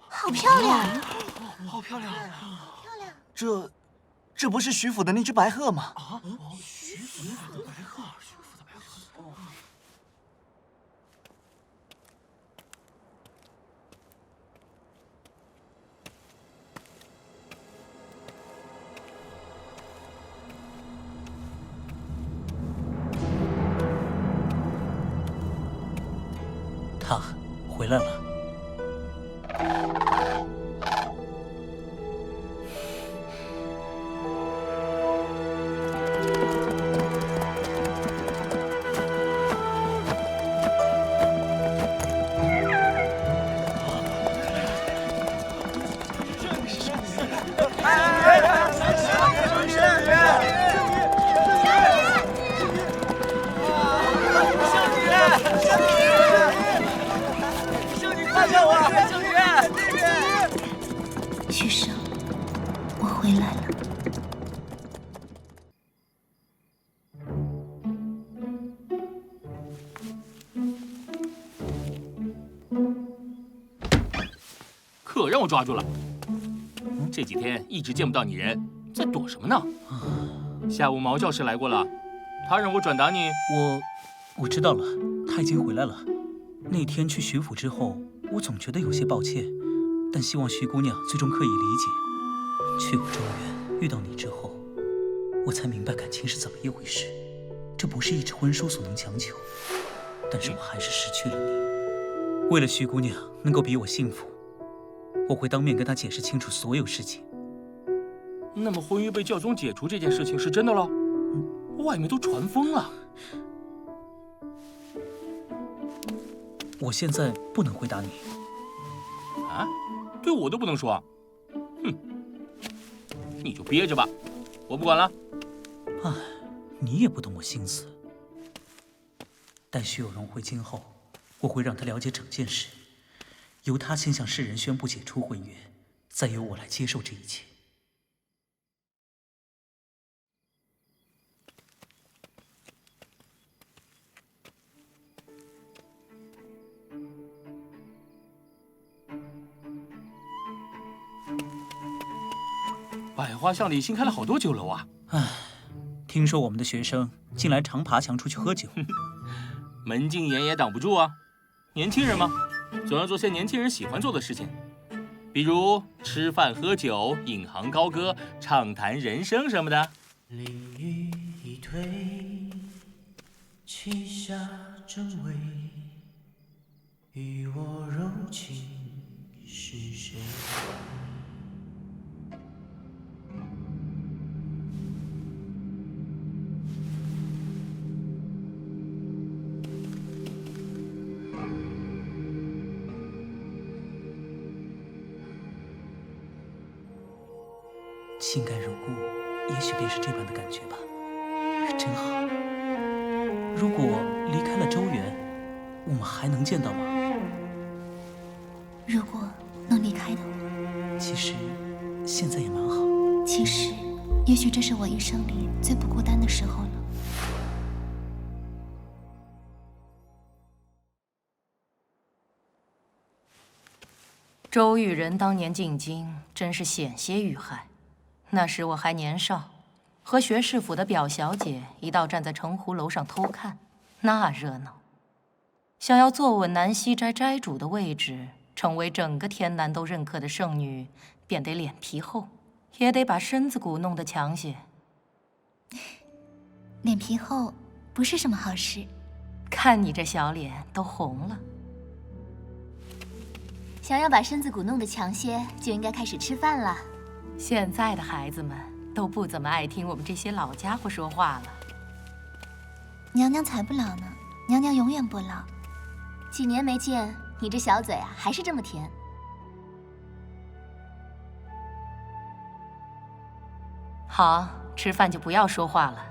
好漂亮，好漂亮！这不是徐府的那只白鹤吗？啊，徐府的白鹤，徐府的白鹤。哦。他回来了。徐生，我回来了。可让我抓住了！这几天一直见不到你人，在躲什么呢？下午毛教师来过了，他让我转达你。我知道了，他已经回来了。那天去徐府之后，我总觉得有些抱歉，但希望徐姑娘最终可以理解。去过中原，遇到你之后，我才明白感情是怎么一回事。这不是一纸婚书所能强求，但是我还是失去了你。为了徐姑娘能够比我幸福，我会当面跟她解释清楚所有事情。那么婚约被教宗解除这件事情是真的了？外面都传疯了。我现在不能回答你。啊？对我都不能说？哼，你就憋着吧，我不管了。唉，你也不懂我心思。待徐有容回京后，我会让他了解整件事，由他先向世人宣布解除婚约，再由我来接受这一切。百花巷里新开了好多酒楼啊！唉，听说我们的学生近来常爬墙出去喝酒，门禁严也挡不住啊。年轻人嘛，总要做些年轻人喜欢做的事情，比如吃饭喝酒、引吭高歌、畅谈人生什么的。淋雨一退，旗下正位，与我柔情是谁？情感如故，也许便是这般的感觉吧。真好。如果离开了周原，我们还能见到吗？如果能离开的话，其实现在也蛮好。其实，也许这是我一生里最不孤单的时候了。周玉人当年进京，真是险些遇害。那时我还年少，和学士府的表小姐一道站在城湖楼上偷看，那热闹。想要坐稳南溪斋斋主的位置，成为整个天南都认可的圣女，便得脸皮厚，也得把身子骨弄得强些。脸皮厚不是什么好事。看你这小脸都红了。想要把身子骨弄得强些，就应该开始吃饭了。现在的孩子们都不怎么爱听我们这些老家伙说话了。娘娘才不老呢，娘娘永远不老。几年没见，你这小嘴啊，还是这么甜。好，吃饭就不要说话了。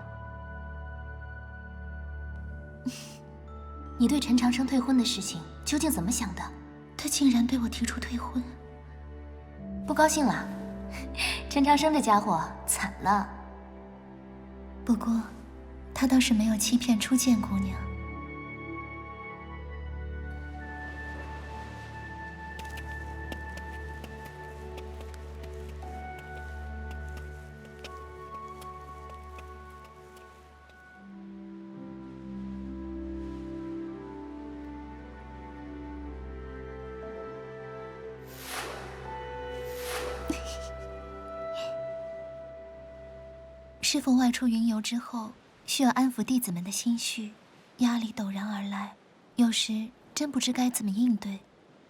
你对陈长生退婚的事情究竟怎么想的？他竟然对我提出退婚，不高兴了？陈长生这家伙惨了。不过，他倒是没有欺骗初见姑娘。师父外出云游之后，需要安抚弟子们的心绪，压力陡然而来，有时真不知该怎么应对。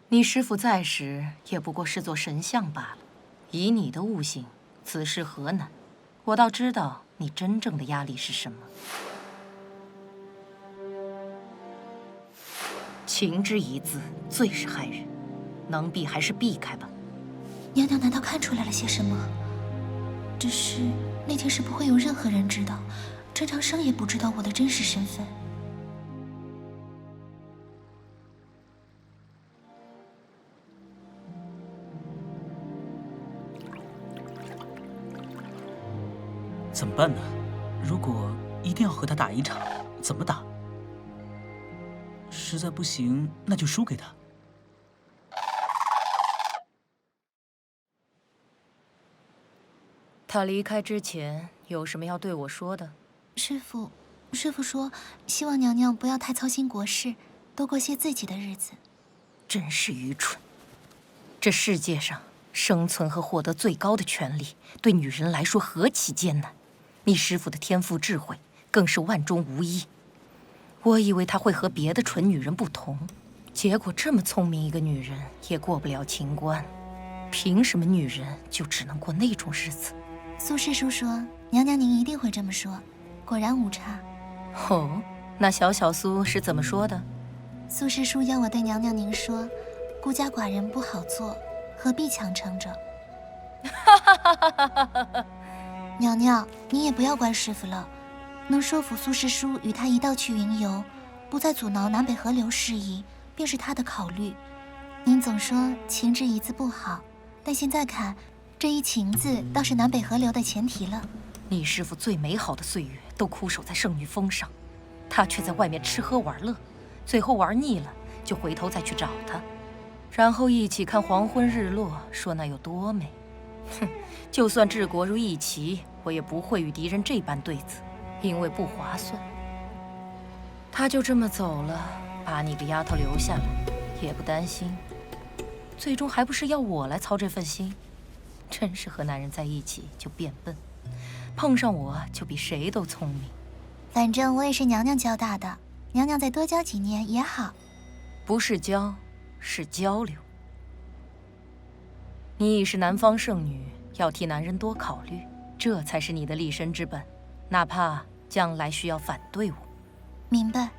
你师父在时，也不过是座神像罢了。以你的悟性，此事何难？我倒知道你真正的压力是什么。情之一字，最是害人，能避还是避开吧。娘娘难道看出来了些什么？只是那件事不会有任何人知道，陈长生也不知道我的真实身份。怎么办呢？如果一定要和他打一场，怎么打？实在不行，那就输给他。他离开之前有什么要对我说的？师父说，希望娘娘不要太操心国事，多过些自己的日子。真是愚蠢！这世界上生存和获得最高的权利，对女人来说何其艰难。你师父的天赋智慧更是万中无一。我以为他会和别的蠢女人不同，结果这么聪明一个女人也过不了情关。凭什么女人就只能过那种日子？苏师叔说，娘娘您一定会这么说，果然无差。哦，那小苏是怎么说的？苏师叔要我对娘娘您说，孤家寡人不好做，何必强撑着？娘娘，你也不要怪师傅了，能说服苏师叔与他一道去云游，不再阻挠南北河流事宜，便是他的考虑。您总说情之一字不好，但现在看，这一情字倒是南北河流的前提了。你师父最美好的岁月都枯守在圣女峰上，他却在外面吃喝玩乐，最后玩腻了就回头再去找他，然后一起看黄昏日落，说那有多美。哼，就算治国如一齐，我也不会与敌人这般对子，因为不划算。他就这么走了，把你个丫头留下来，也不担心，最终还不是要我来操这份心？真是和男人在一起就变笨，碰上我就比谁都聪明。反正我也是娘娘教大的，娘娘再多教几年也好。不是教，是交流。你已是南方圣女，要替男人多考虑，这才是你的立身之本，哪怕将来需要反对我。明白。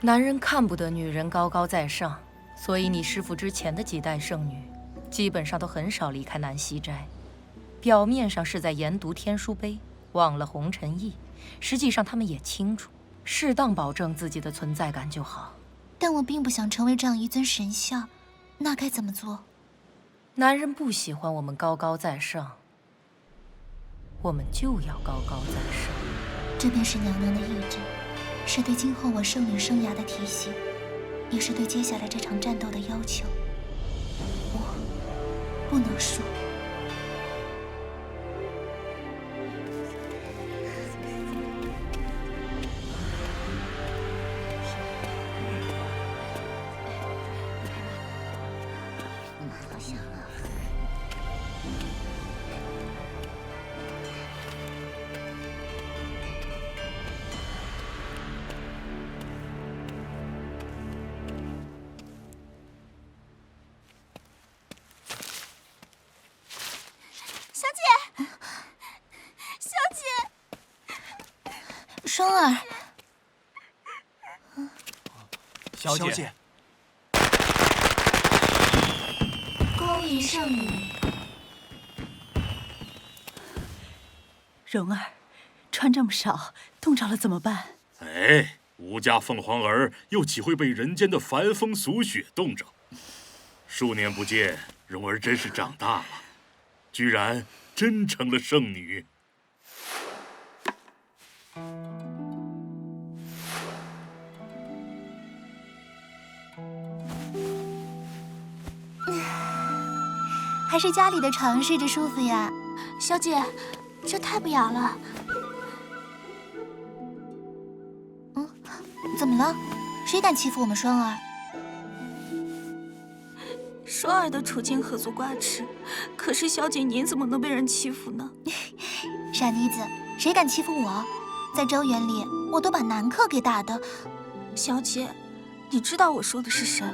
男人看不得女人高高在上，所以你师父之前的几代圣女基本上都很少离开南溪斋，表面上是在研读天书碑，忘了红尘意，实际上他们也清楚，适当保证自己的存在感就好。但我并不想成为这样一尊神像，那该怎么做？男人不喜欢我们高高在上，我们就要高高在上。这便是娘娘的意志，是对今后我圣女生涯的提醒，也是对接下来这场战斗的要求。我不能输。双儿，小姐，恭迎圣女。蓉儿，穿这么少，冻着了怎么办？哎，吴家凤凰儿又岂会被人间的凡风俗雪冻着？数年不见，蓉儿真是长大了，居然真成了圣女。还是家里的床睡着舒服呀，小姐，这太不雅了。怎么了？谁敢欺负我们双儿？双儿的处境何足挂齿，可是小姐您怎么能被人欺负呢？傻妮子，谁敢欺负我？在周园里，我都把男客给打的。小姐，你知道我说的是谁？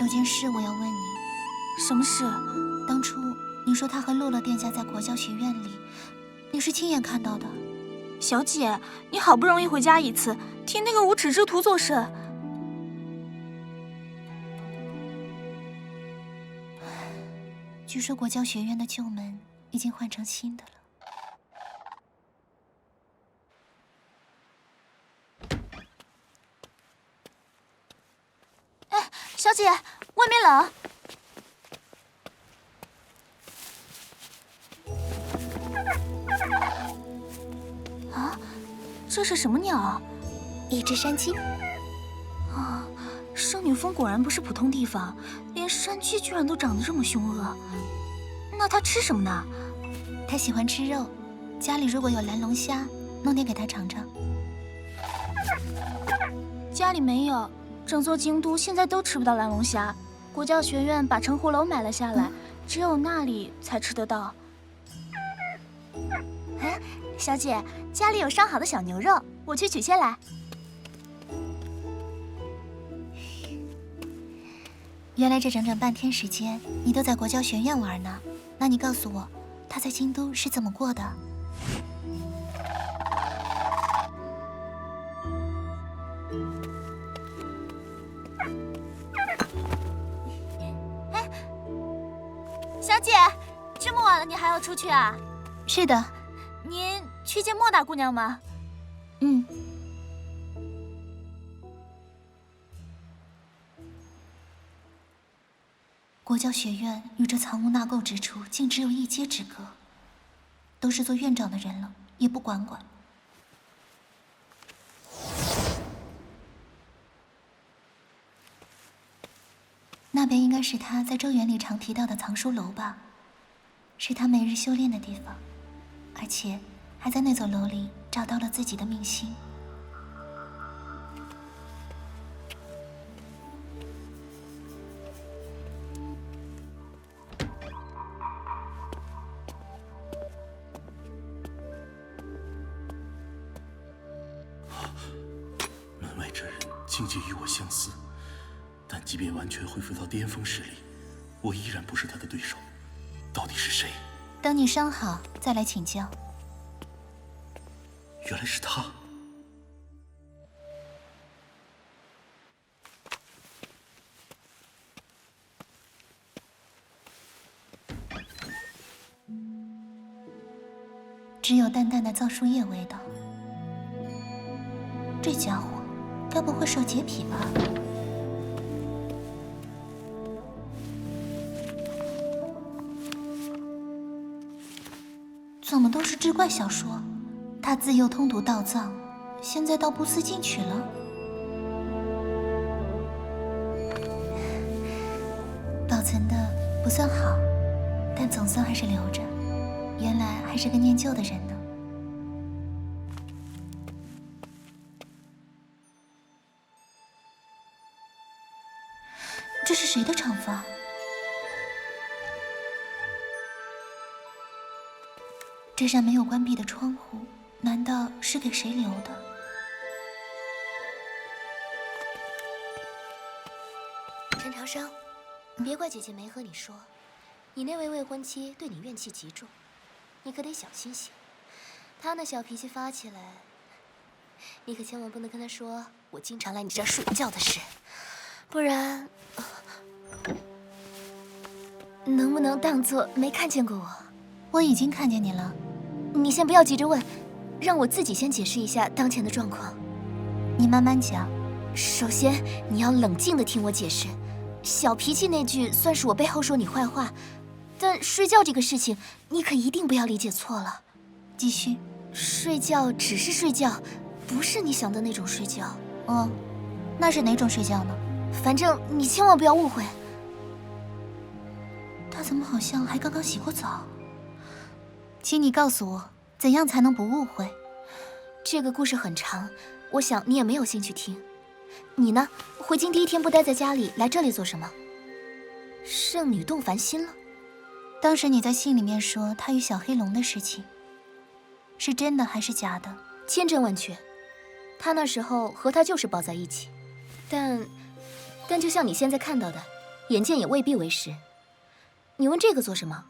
有件事我要问你。什么事？当初你说他和洛洛殿下在国教学院里，你是亲眼看到的。小姐，你好不容易回家一次，替那个无耻之徒做甚？据说国教学院的旧门已经换成新的了。哎，小姐，外面冷。啊，这是什么鸟？一只山鸡。啊，圣女峰果然不是普通地方，连山鸡居然都长得这么凶恶。那它吃什么呢？它喜欢吃肉，家里如果有蓝龙虾，弄点给它尝尝。家里没有，整座京都现在都吃不到蓝龙虾。国教学院把城湖楼买了下来，只有那里才吃得到。哎，小姐，家里有上好的小牛肉，我去取些来。原来这整整半天时间，你都在国教学院玩呢。那你告诉我，他在京都是怎么过的？哎，小姐，这么晚了你还要出去啊？是的。您去见莫大姑娘吗？嗯。国教学院与这藏污纳垢之处竟只有一街之隔，都是做院长的人了，也不管管。那边应该是他在周园里常提到的藏书楼吧，是他每日修炼的地方，而且还在那座楼里找到了自己的命星。门外这人境界与我相似，但即便完全恢复到巅峰实力，我依然不是他的对手。到底是谁？等你伤好再来请教。原来是他。只有淡淡的皂树叶味道。这家伙该不会受洁癖吧？怎么都是志怪小说？他自幼通读道藏，现在到不思进取了。保存的不算好，但总算还是留着。原来还是个念旧的人呢。这是谁的长发？这扇没有关闭的窗户，难道是给谁留的？陈长生，别怪姐姐没和你说，你那位未婚妻对你怨气极重，你可得小心些。他那小脾气发起来，你可千万不能跟他说我经常来你这儿睡觉的事，不然，能不能当做没看见过我？我已经看见你了。你先不要急着问，让我自己先解释一下当前的状况。你慢慢讲。首先，你要冷静地听我解释。小脾气那句算是我背后说你坏话，但睡觉这个事情，你可一定不要理解错了。继续。睡觉只是睡觉，不是你想的那种睡觉。哦，那是哪种睡觉呢？反正你千万不要误会。他怎么好像还刚刚洗过澡？请你告诉我，怎样才能不误会？这个故事很长，我想你也没有兴趣听。你呢？回京第一天不待在家里，来这里做什么？圣女洞凡心了？当时你在信里面说他与小黑龙的事情，是真的还是假的？千真万确。他那时候和他就是抱在一起，但就像你现在看到的，眼见也未必为实。你问这个做什么？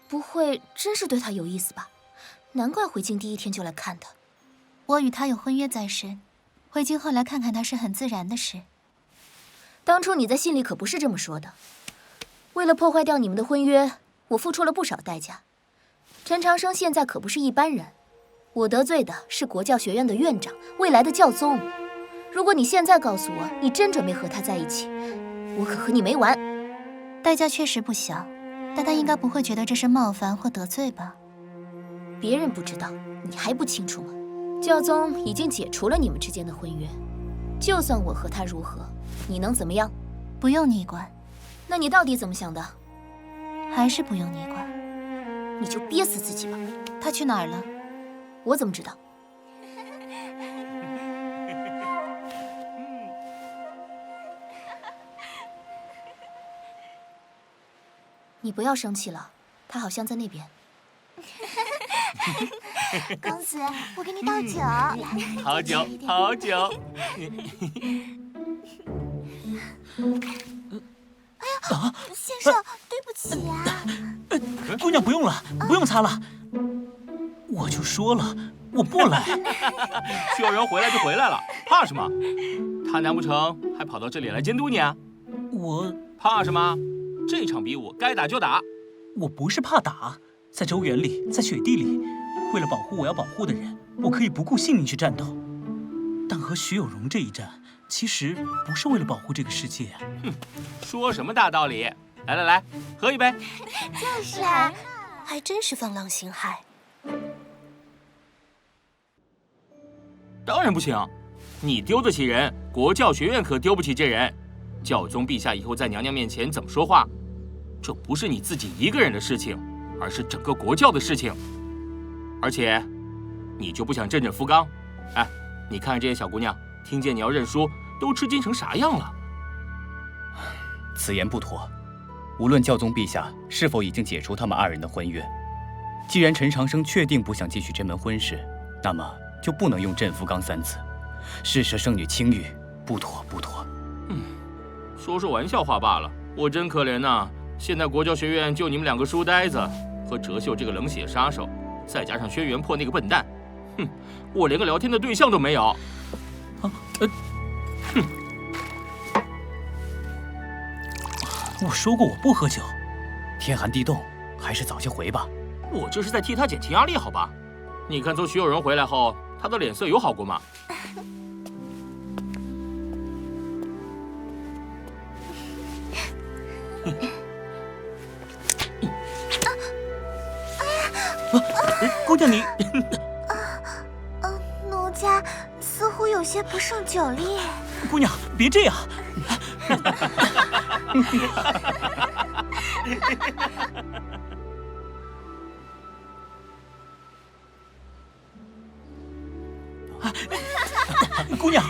不会真是对他有意思吧？难怪回京第一天就来看他。我与他有婚约在身，回京后来看看他是很自然的事。当初你在信里可不是这么说的。为了破坏掉你们的婚约，我付出了不少代价。陈长生现在可不是一般人，我得罪的是国教学院的院长，未来的教宗。如果你现在告诉我你真准备和他在一起，我可和你没完。代价确实不小，但他应该不会觉得这是冒犯或得罪吧？别人不知道，你还不清楚吗？教宗已经解除了你们之间的婚约，就算我和他如何，你能怎么样？不用你管。那你到底怎么想的？还是不用你管。你就憋死自己吧。他去哪儿了？我怎么知道？你不要生气了，他好像在那边。公子，我给你倒酒。好酒，好酒。哎呀，先生，对不起啊。姑娘不用了，不用擦了。我就说了，我不来。需要人回来就回来了，怕什么？他难不成还跑到这里来监督你啊？我怕什么？这场比武该打就打。我不是怕打，在周原里，在雪地里，为了保护我要保护的人，我可以不顾性命去战斗。但和徐有容这一战，其实不是为了保护这个世界啊。哼，说什么大道理？来来来，喝一杯。就是啊，还真是放浪形骸。当然不行，你丢得起人，国教学院可丢不起这人。教宗陛下以后在娘娘面前怎么说话？这不是你自己一个人的事情，而是整个国教的事情。而且，你就不想振振福冈？哎，你看看这些小姑娘，听见你要认输，都吃惊成啥样了？此言不妥。无论教宗陛下是否已经解除他们二人的婚约，既然陈长生确定不想继续这门婚事，那么就不能用振福冈三字。试射圣女清誉，不妥不妥。说说玩笑话罢了。我真可怜呐，现在国教学院就你们两个书呆子和哲秀这个冷血杀手，再加上轩辕破那个笨蛋，哼，我连个聊天的对象都没有。哼，我说过我不喝酒。天寒地冻，还是早些回吧。我这是在替他减轻压力，好吧？你看从徐有容回来后，他的脸色有好过吗？姑娘你，奴家似乎有些不胜酒力。姑娘别这样。姑娘，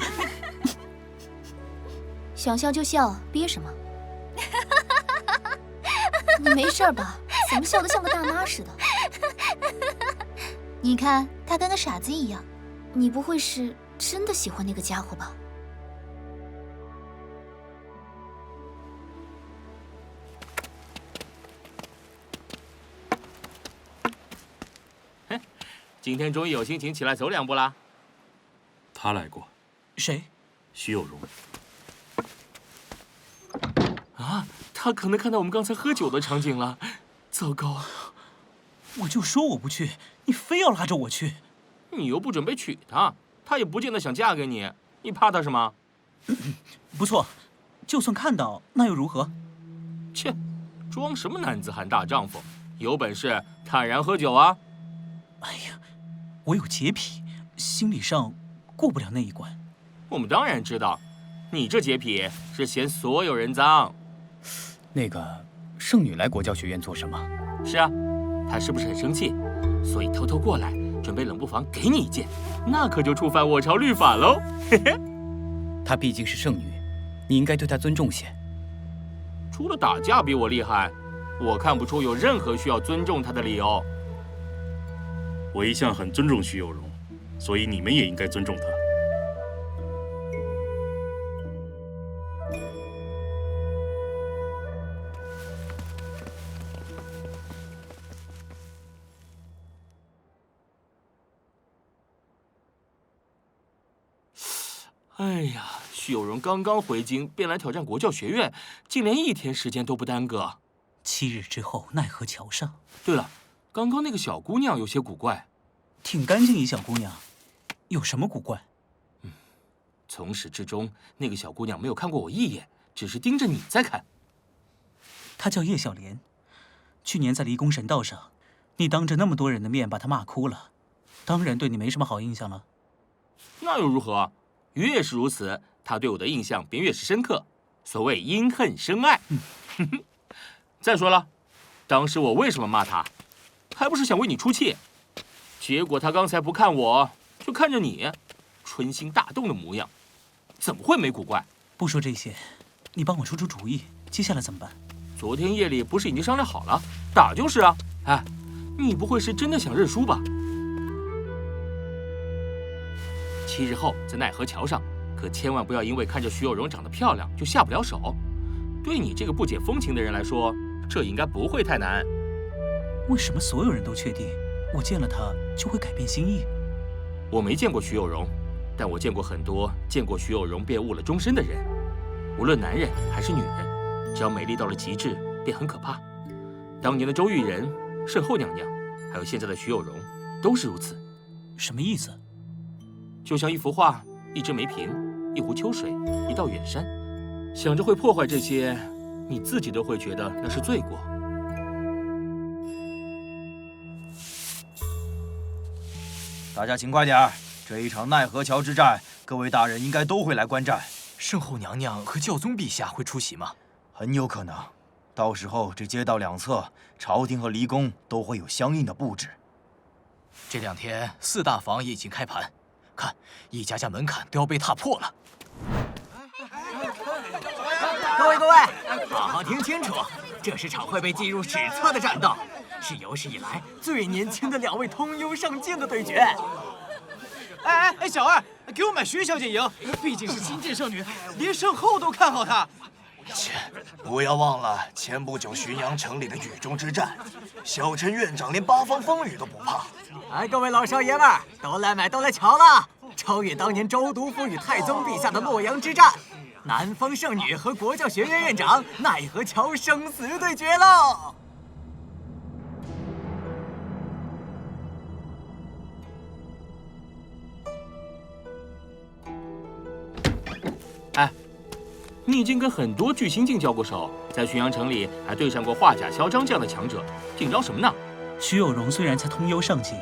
想笑就笑，憋什么？你没事吧？怎么笑得像个大妈似的？你看他跟个傻子一样。你不会是真的喜欢那个家伙吧？今天终于有心情起来走2步啦。他来过。谁？徐有容。啊，他可能看到我们刚才喝酒的场景了。糟糕啊！我就说我不去，你非要拉着我去。你又不准备娶她，她也不见得想嫁给你，你怕她什么？不错，就算看到，那又如何？切，装什么男子汉大丈夫？有本事坦然喝酒啊！哎呀，我有洁癖，心理上过不了那一关。我们当然知道，你这洁癖是嫌所有人脏。那个圣女来国教学院做什么？是啊，她是不是很生气？所以偷偷过来，准备冷不防给你一剑，那可就触犯我朝律法喽。嘿嘿。她毕竟是圣女，你应该对她尊重些。除了打架比我厉害，我看不出有任何需要尊重她的理由。我一向很尊重徐有容，所以你们也应该尊重他。哎呀，徐有容刚刚回京，便来挑战国教学院，竟连1天时间都不耽搁。7日之后，奈何桥上。对了，刚刚那个小姑娘有些古怪。挺干净一小姑娘，有什么古怪？从始至终，那个小姑娘没有看过我一眼，只是盯着你在看。她叫叶小莲，去年在离宫神道上，你当着那么多人的面把她骂哭了，当然对你没什么好印象了。那又如何？越是如此，她对我的印象便越是深刻。所谓因恨生爱。再说了，当时我为什么骂她，还不是想为你出气？结果她刚才不看我，就看着你，春心大动的模样，怎么会没古怪？不说这些，你帮我出出主意，接下来怎么办？昨天夜里不是已经商量好了，打就是啊。哎，你不会是真的想认输吧？7日后在奈何桥上，可千万不要因为看着徐有容长得漂亮就下不了手。对你这个不解风情的人来说，这应该不会太难。为什么所有人都确定我见了她就会改变心意？我没见过徐有容，但我见过很多见过徐有容便误了终身的人。无论男人还是女人，只要美丽到了极致，便很可怕。当年的周玉人、圣后娘娘，还有现在的徐有容，都是如此。什么意思？就像一幅画，一支梅瓶，一壶秋水，一道远山，想着会破坏这些，你自己都会觉得那是罪过。大家请快点儿，这一场奈何桥之战，各位大人应该都会来观战。圣后娘娘和教宗陛下会出席吗？很有可能，到时候这街道两侧，朝廷和离宫都会有相应的布置。这2天4大房也已经开盘，看一家家门槛都要被踏破了。各位，好好听清楚，这是场会被记入史册的战斗，是有史以来最年轻的2位通幽上剑的对决。哎，小二，给我买徐小姐赢，毕竟是新晋圣女，连圣后都看好她。切，不要忘了前不久浔阳城里的雨中之战，小陈院长连8方风雨都不怕。哎，各位老少爷们儿，都来买，都来瞧了，超越当年周督府与太宗陛下的洛阳之战，南方圣女和国教学院院长奈何桥生死对决喽！哎，你已经跟很多巨星境交过手，在浔阳城里还对上过画甲嚣张这样的强者，紧张什么呢？徐有容虽然才通幽上境，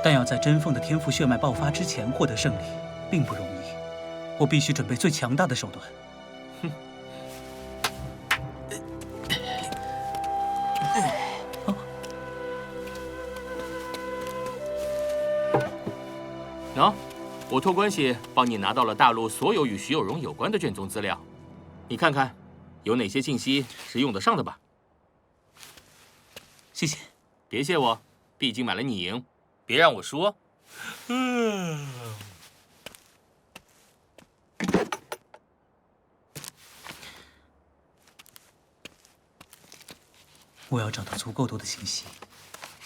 但要在真凤的天赋血脉爆发之前获得胜利，并不容易。我必须准备最强大的手段。喏，我托关系帮你拿到了大陆所有与徐有容有关的卷宗资料，你看看，有哪些信息是用得上的吧？谢谢。别谢我，毕竟买了你赢，别让我说。我要找到足够多的信息，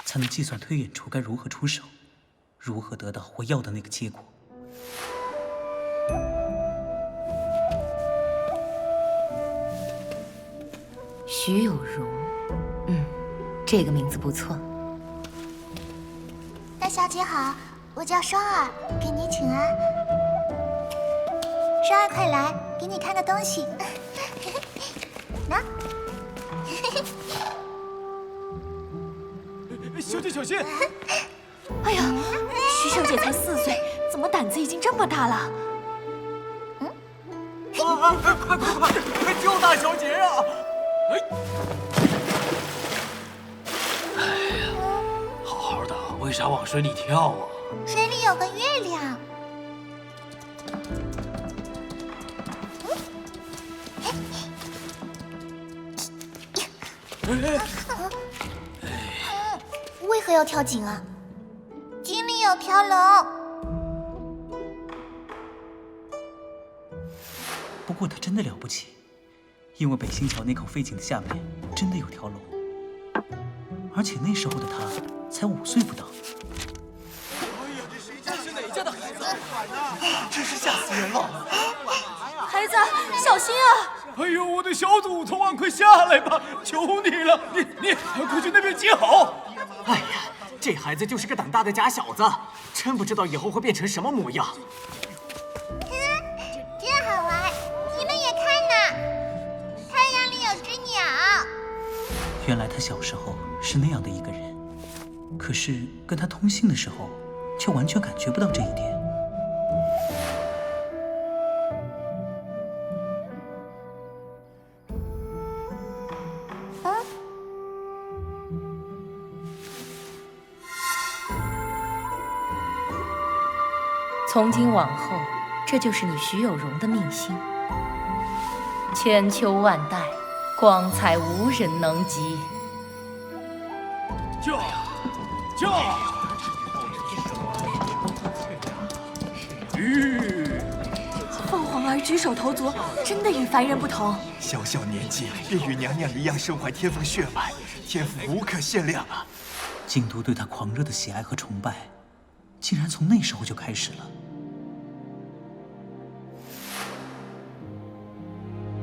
才能计算推演出该如何出手。如何得到我要的那个结果。徐有容，这个名字不错。大小姐好，我叫双儿，给你请安。双儿，快来，给你看个东西。拿。小姐小心！哎呀，徐小姐才4岁，怎么胆子已经这么大了？快救大小姐呀！哎呀，好好的，为啥往水里跳啊？水里有个月亮。为何要跳井啊？井里有条龙。不过他真的了不起，因为北新桥那口废井的下面真的有条龙，而且那时候的他才5岁不到。这是哪家的孩子？真是吓死人了！孩子，小心啊！哎呦，我的小祖宗啊，快下来吧，求你了！你快去那边接好。哎呀，这孩子就是个胆大的假小子，真不知道以后会变成什么模样。真好玩，你们也看呐，太阳里有只鸟。原来他小时候是那样的一个人，可是跟他通信的时候，却完全感觉不到这一点。从今往后，这就是你徐有容的命星。千秋万代，光彩无人能及。驾！凤凰儿举手投足，真的与凡人不同。小小年纪便与娘娘一样身怀天凤血脉，天赋无可限量啊！京都对他狂热的喜爱和崇拜，竟然从那时候就开始了。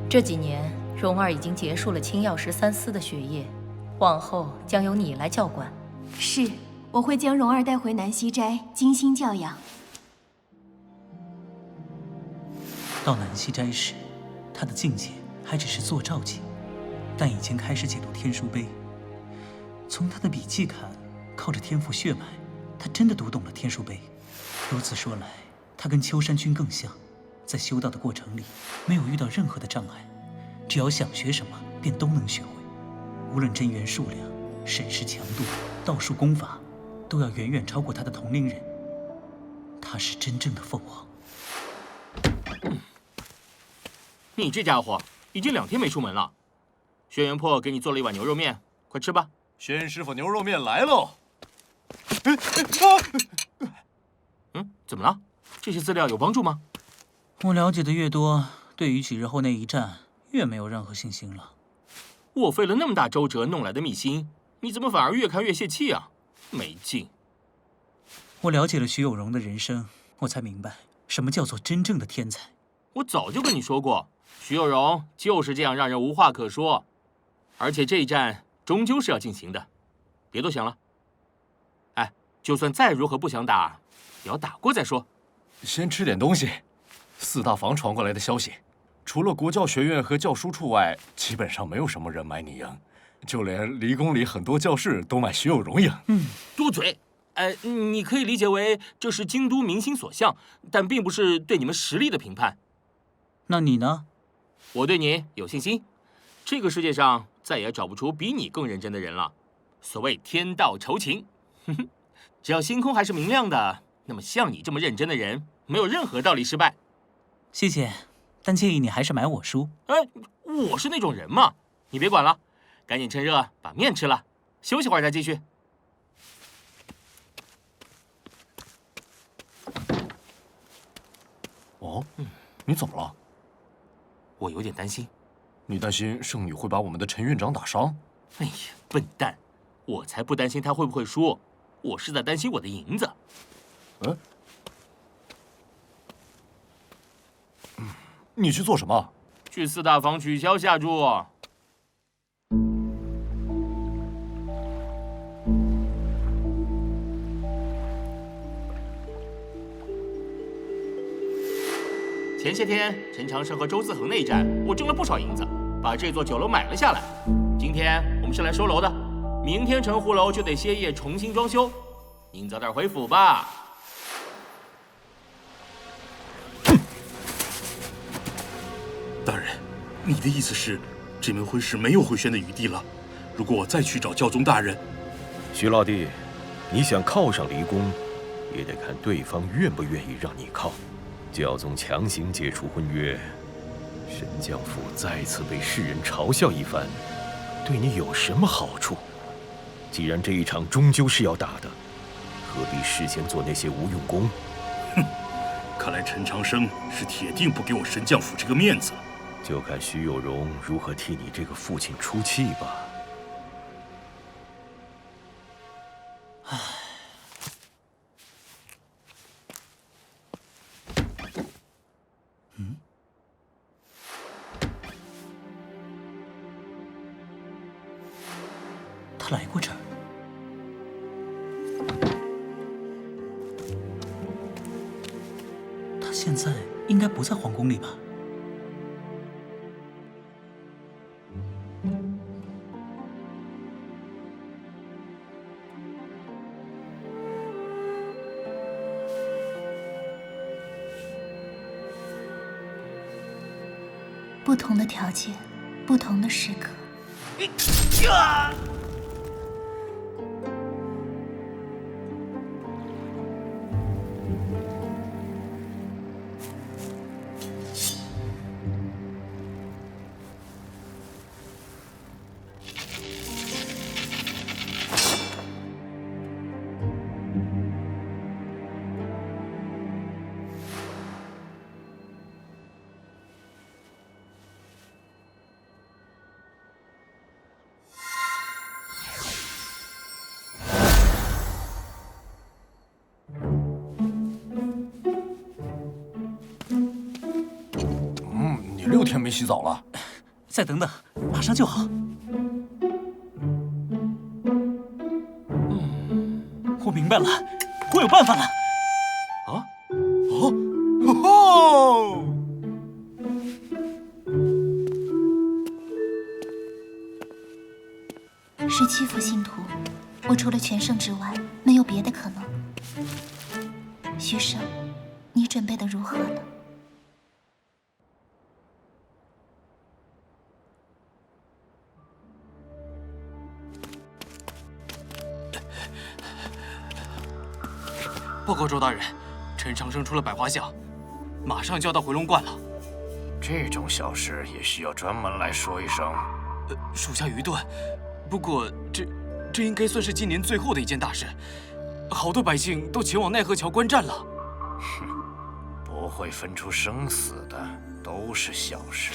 这几年，容儿已经结束了青药师3司的学业，往后将由你来教管。是，我会将容儿带回南溪斋，精心教养。到南溪斋时，他的境界还只是坐照境，但已经开始解读天书碑。从他的笔记看，靠着天赋血脉，他真的读懂了天书碑。如此说来，他跟秋山君更像，在修道的过程里没有遇到任何的障碍，只要想学什么便都能学会。无论真元数量、审视强度、道术功法，都要远远超过他的同龄人。他是真正的凤凰。你这家伙已经2天没出门了。轩辕破给你做了一碗牛肉面，快吃吧。轩师傅牛肉面来喽！怎么了？这些资料有帮助吗？我了解的越多，对于几日后那一战越没有任何信心了。我费了那么大周折弄来的秘辛，你怎么反而越看越泄气啊？没劲！我了解了徐有容的人生，我才明白什么叫做真正的天才。我早就跟你说过，徐有容就是这样让人无话可说。而且这一战终究是要进行的，别多想了。哎，就算再如何不想打，也要打过再说。先吃点东西。4大房传过来的消息，除了国教学院和教书处外，基本上没有什么人买你赢，就连离宫里很多教士都买徐有容赢。多嘴！你可以理解为这是京都民心所向，但并不是对你们实力的评判。那你呢？我对你有信心。这个世界上再也找不出比你更认真的人了。所谓天道酬勤，只要星空还是明亮的，那么像你这么认真的人，没有任何道理失败。谢谢，但建议你还是买我书。我是那种人吗？你别管了，赶紧趁热把面吃了，休息会儿再继续。哦，你怎么了？我有点担心。你担心圣女会把我们的陈院长打伤？哎呀，笨蛋！我才不担心他会不会输，我是在担心我的银子。你去做什么？去4大房取消下注。前些天陈长生和周自恒那一战，我挣了不少银子，把这座酒楼买了下来。今天我们是来收楼的，明天城湖楼就得歇业重新装修，您早点回府吧。大人，你的意思是，这门婚事没有回旋的余地了？如果我再去找教宗大人，徐老弟，你想靠上离宫，也得看对方愿不愿意让你靠。教宗强行解除婚约，神将府再次被世人嘲笑一番，对你有什么好处？既然这一场终究是要打的，何必事先做那些无用功？哼，看来陈长生是铁定不给我神将府这个面子。就看徐有容如何替你这个父亲出气吧。唉，他来过这儿。他现在应该不在皇宫里吧？不同的条件，不同的时刻。你6天没洗澡了，再等等，马上就好。我明白了，我有办法了。17副信徒，我除了全胜之外，没有别的可能。徐生，你准备的如何了？报告周大人，陈长生出了百花巷，马上就要到回龙观了。这种小事也需要专门来说一声？属下愚钝。不过这应该算是今年最后的一件大事，好多百姓都前往奈何桥观战了。哼，不会分出生死的，都是小事。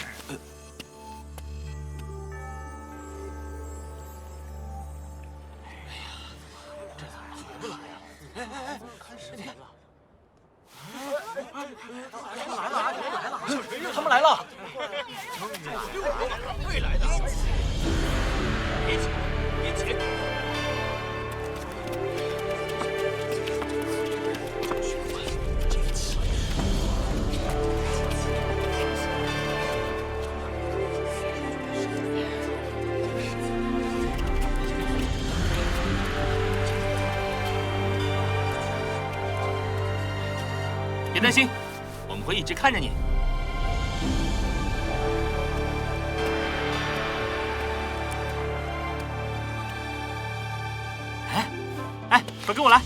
他们来了！会来的。别急，别急。别担心，我们会一直看着你。哎，快跟我来！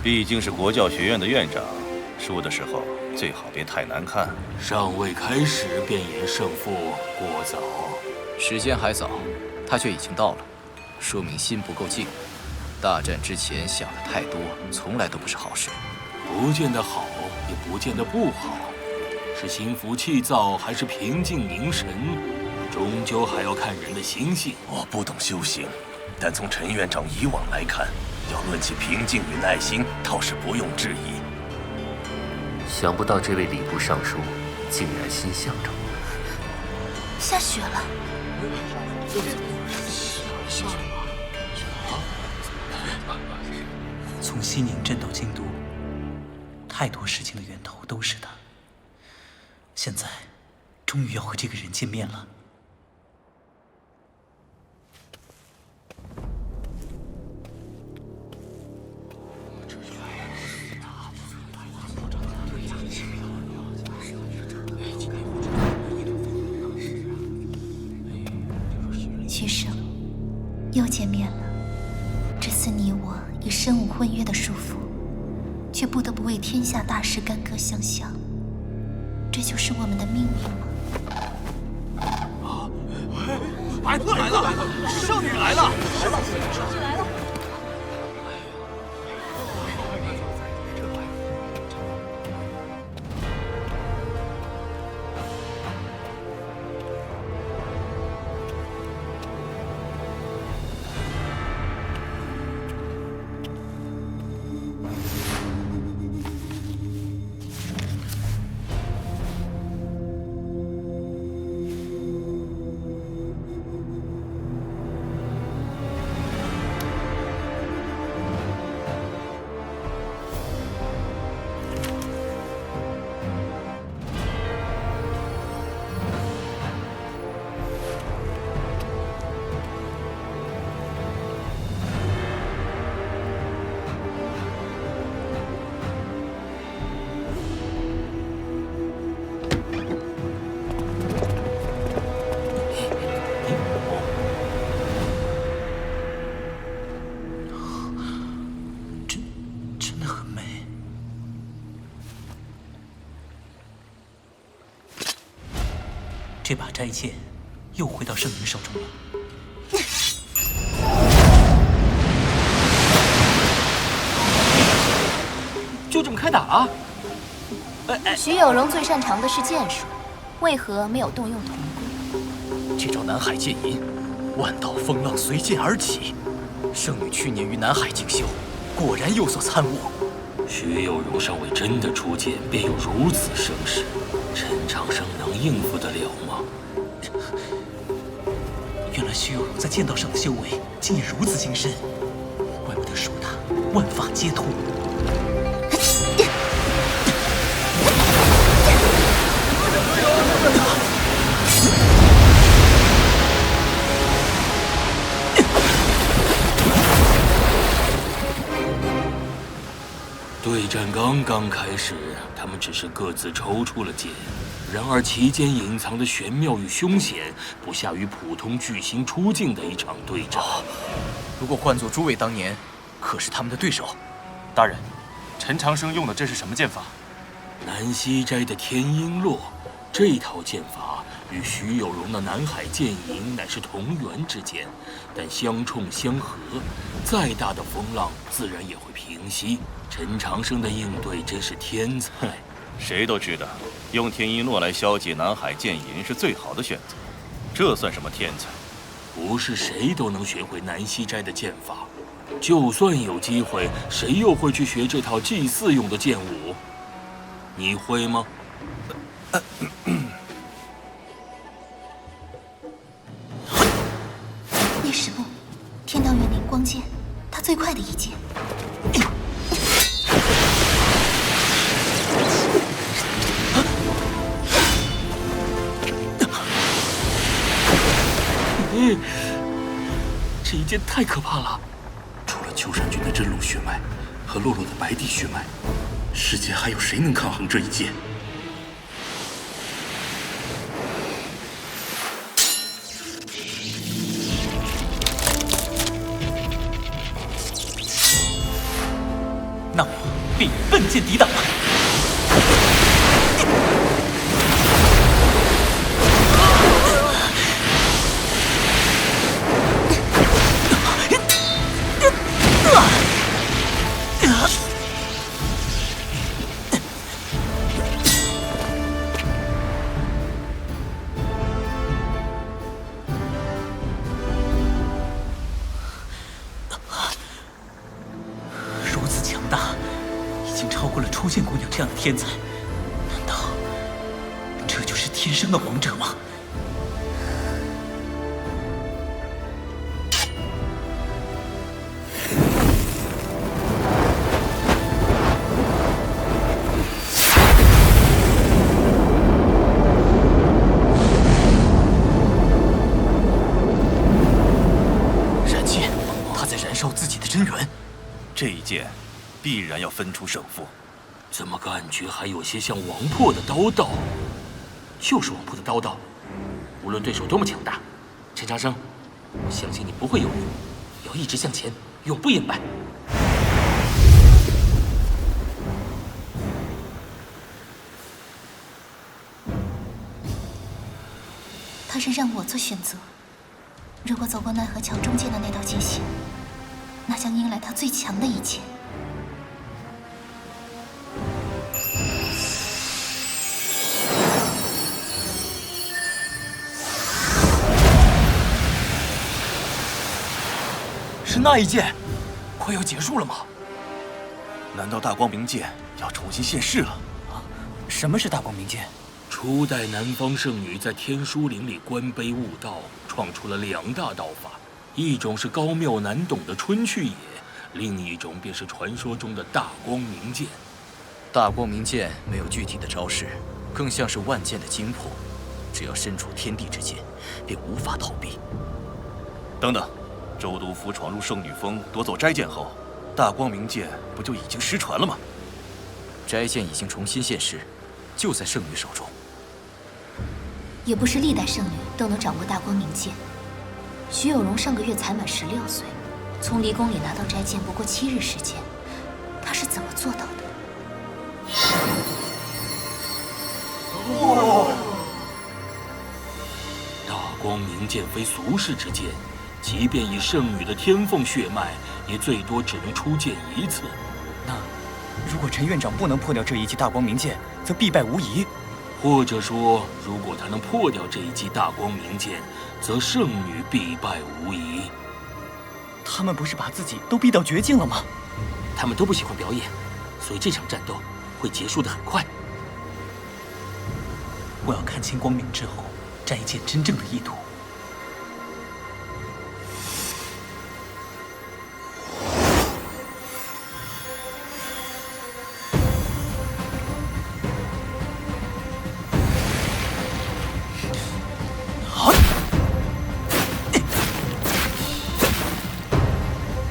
毕竟是国教学院的院长，输的时候最好别太难看。尚未开始便言胜负，过早。时间还早，他却已经到了，说明心不够静。大战之前想的太多，从来都不是好事。不见得好，也不见得不好。是心浮气躁，还是平静凝神，终究还要看人的心性。我不懂修行，但从陈院长以往来看，要论起平静与耐心，倒是不用质疑。想不到这位礼部尚书竟然心向着我。下雪了。从西宁镇到京都，太多事情的源头都是他。现在，终于要和这个人见面了。曲生，又见面了。这次你我已身无婚约的束缚，却不得不为天下大事干戈相向。这就是我们的命运吗？白鹤来了，圣女来了，这把斋剑又回到圣人手中了。就这么开打啊？徐有容最擅长的是剑术，为何没有动用铜箍？这招南海剑吟，万道风浪随剑而起。圣女去年于南海进修，果然有所参悟。徐有容尚未真的出剑，便有如此声势，陈长生能应付得了吗？原来徐有容在剑道上的修为竟也如此精深，怪不得说他万法皆通。对战刚刚开始，他们只是各自抽出了剑，然而其间隐藏的玄妙与凶险，不下于普通巨星出境的一场对战。如果换作诸位当年，可是他们的对手。大人，陈长生用的这是什么剑法？南溪斋的天鹰落，这套剑法与徐有容的南海剑吟乃是同源之剑，但相冲相合，再大的风浪自然也会平息。陈长生的应对真是天才。谁都知道，用天鹰落来消解南海剑吟是最好的选择，这算什么天才？不是谁都能学会南溪斋的剑法，就算有机会，谁又会去学这套祭祀用的剑舞？你会吗？逆时步，天道元灵光剑，他最快的一剑。这一剑太可怕了！除了秋山君的真鲁血脉和洛洛的白帝血脉，世间还有谁能抗衡这一剑？那我便与笨剑抵挡吧。出现姑娘这样的天才，难道这就是天生的王者吗？燃尽，他在燃烧自己的真元。这一剑必然要分出胜负。怎么感觉还有些像王破的刀道？就是王破的刀道。无论对手多么强大，陈长生，我相信你不会犹豫，要一直向前，永不言败。他是让我做选择。如果走过奈何桥中间的那道界限，那将迎来他最强的一剑。是那一剑，快要结束了吗？难道大光明剑要重新现世了？啊，什么是大光明剑？初代南方圣女在天书林里观碑悟道，创出了2大道法，一种是高妙难懂的春去野，另一种便是传说中的大光明剑。大光明剑没有具体的招式，更像是万剑的精魄，只要身处天地之间，便无法逃避。等等。周督府闯入圣女峰夺走斋剑后，大光明剑不就已经失传了吗？斋剑已经重新现世，就在圣女手中。也不是历代圣女都能掌握大光明剑。徐有容上个月才满16岁，从离宫里拿到斋剑不过7日时间，她是怎么做到的？哇！大光明剑非俗世之剑。即便以圣女的天凤血脉，也最多只能出剑1次。那，如果陈院长不能破掉这一记大光明剑，则必败无疑。或者说，如果他能破掉这一记大光明剑，则圣女必败无疑。他们不是把自己都逼到绝境了吗？他们都不喜欢表演，所以这场战斗会结束得很快。我要看清光明之后，斋剑真正的意图。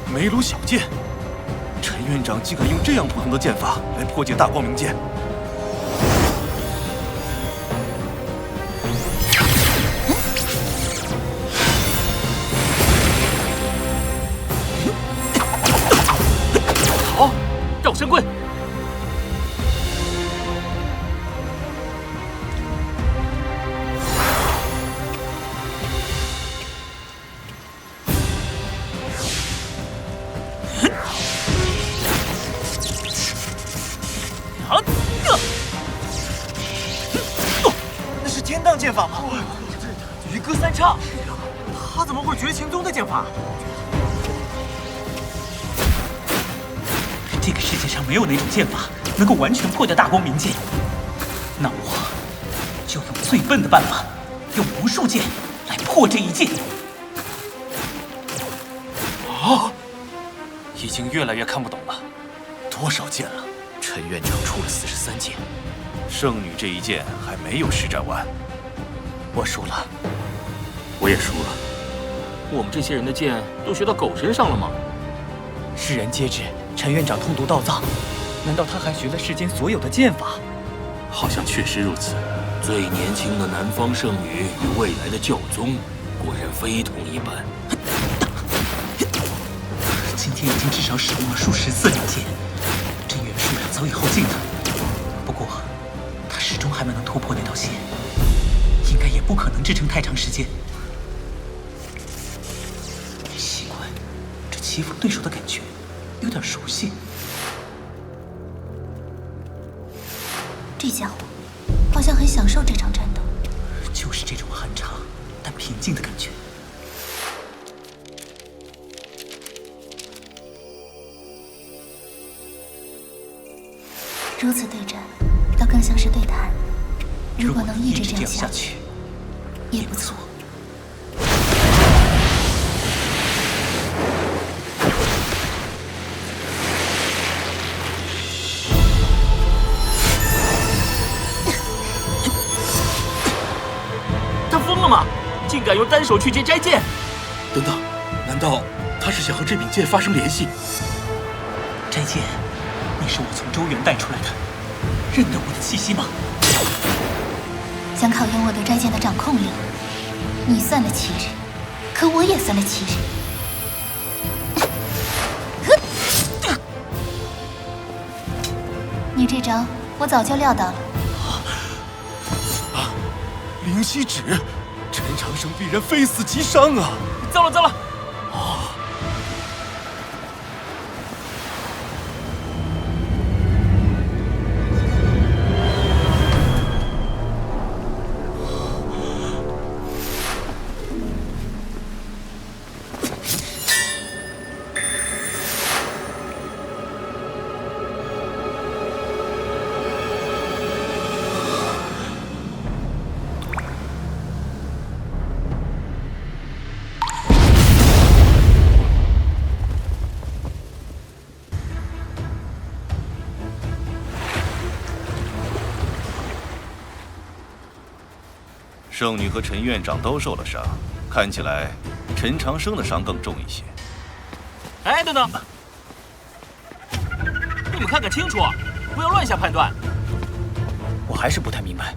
梅鲁小剑，陈院长竟敢用这样不同的剑法来破解大光明剑。好，绕身棍。那是天荡剑法吗？渔歌三唱，他怎么会绝情宗的剑法？这个世界上没有哪种剑法能够完全破掉大光明剑，那我就用最笨的办法，用无数剑来破这一剑。啊！已经越来越看不懂了，多少剑了？陈院长出了43剑，圣女这一剑还没有施展完。我输了，我也输了。我们这些人的剑都学到狗身上了吗？世人皆知陈院长通读道藏，难道他还学了世间所有的剑法？好像确实如此。最年轻的南方圣女与未来的教宗，果然非同一般。今天已经至少使用了数10次灵剑，真元数量早已耗尽了。不过，他始终还没能突破那道线，应该也不可能支撑太长时间。奇怪，这欺负对手的感觉有点熟悉。这家伙好像很享受这场战斗。就是这种酣畅但平静的感觉。如此对战，倒更像是对谈。如果能一直这样下去，也不错。他疯了吗？竟敢用单手去接斋剑！等等，难道他是想和这柄剑发生联系？斋剑，你是我从周原带出来的，认得我的气息吗？想考验我对斋剑的掌控力，你算得其日，可我也算得其日。你这招我早就料到了。灵犀指，陈长生必然非死即伤啊！糟了糟了！圣女和陈院长都受了伤，看起来陈长生的伤更重一些。哎，等等，你们看看清楚，不要乱下判断。我还是不太明白，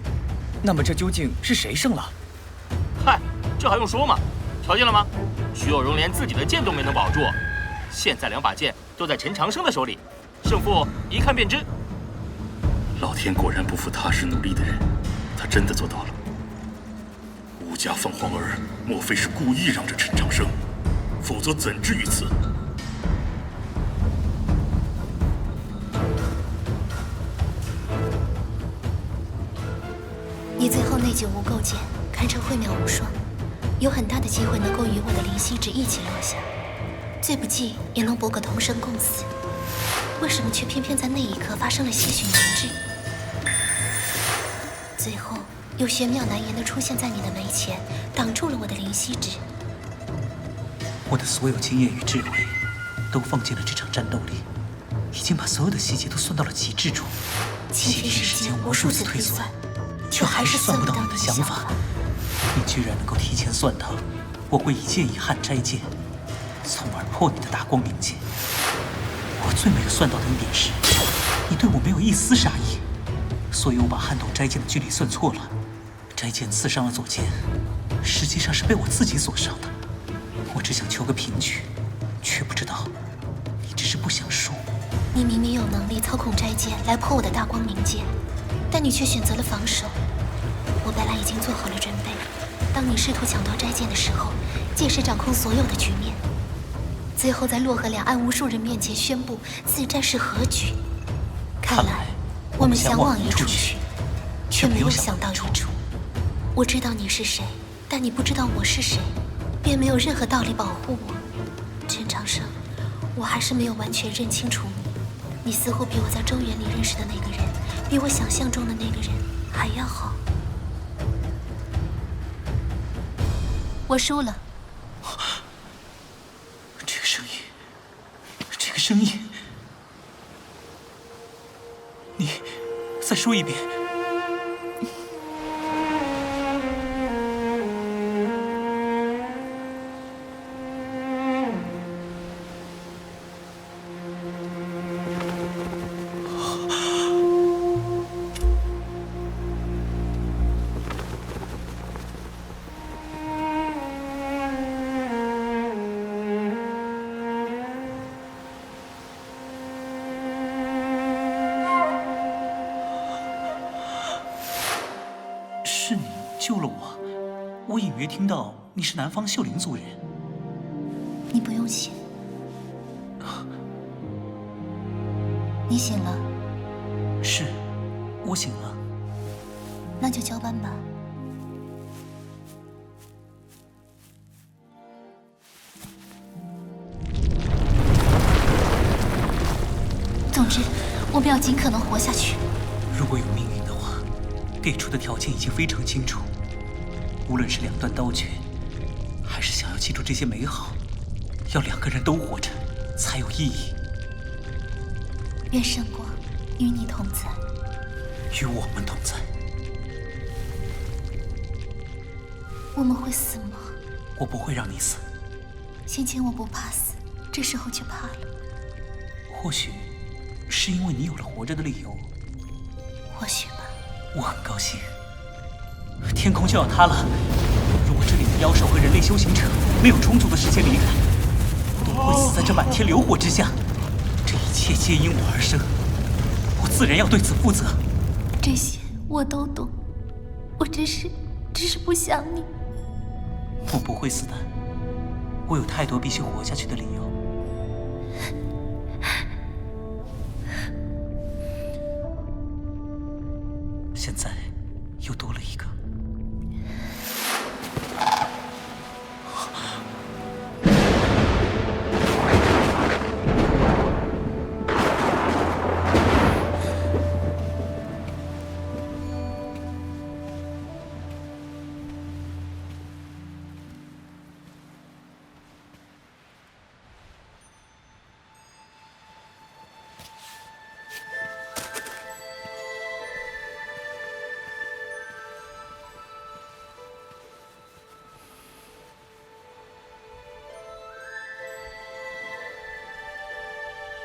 那么这究竟是谁胜了？嗨，这还用说吗？瞧见了吗？徐有容连自己的剑都没能保住，现在2把剑都在陈长生的手里，胜负一看便知。老天果然不负踏实努力的人，他真的做到了。吴家凤凰儿莫非是故意让着陈长生，否则怎至于此？你最后那记无垢剑堪称慧妙无双，有很大的机会能够与我的灵犀指一起落下，最不济也能搏个同生共死。为什么却偏偏在那一刻发生了些许凝滞？最后又玄妙难言的出现在你的眉前，挡住了我的灵犀指。我的所有经验与智慧都放进了这场战斗里，已经把所有的细节都算到了极致中，前细时间无数次推算，却还是算不到你的想法。你居然能够提前算到我会一剑一撼斋剑，从而破你的大光明剑。我最没有算到的一点是，你对我没有一丝杀意，所以我把撼动斋剑的距离算错了。斋剑刺伤了左肩，实际上是被我自己所伤的。我只想求个平局，却不知道你只是不想输。你明明有能力操控斋剑来破我的大光明剑，但你却选择了防守。我本来已经做好了准备，当你试图抢夺斋剑的时候，届时掌控所有的局面，最后在洛河两岸无数人面前宣布此战是和局。看来我们想往一处去，却没有想到一处。我知道你是谁，但你不知道我是谁，便没有任何道理保护我。陈长生，我还是没有完全认清楚你。你似乎比我在周原里认识的那个人，比我想象中的那个人还要好。我输了。这个声音，这个声音，你再说一遍。救了我。我隐约听到你是南方秀林族人。你不用谢。你醒了？是，我醒了。那就交班吧。总之，我们要尽可能活下去。如果有命运的话，给出的条件已经非常清楚。无论是两段刀拳，还是想要记住这些美好，要两个人都活着才有意义。愿圣光与你同在，与我们同在。我们会死吗？我不会让你死。先前我不怕死，这时候却怕了。或许是因为你有了活着的理由。或许吧。我很高兴。天空就要塌了，如果这里的妖兽和人类修行者没有充足的时间离开，都会死在这满天流火之下。这一切皆因我而生，我自然要对此负责。这些我都懂，我只是不想你。我不会死的，我有太多必须活下去的理由。现在又多了一个。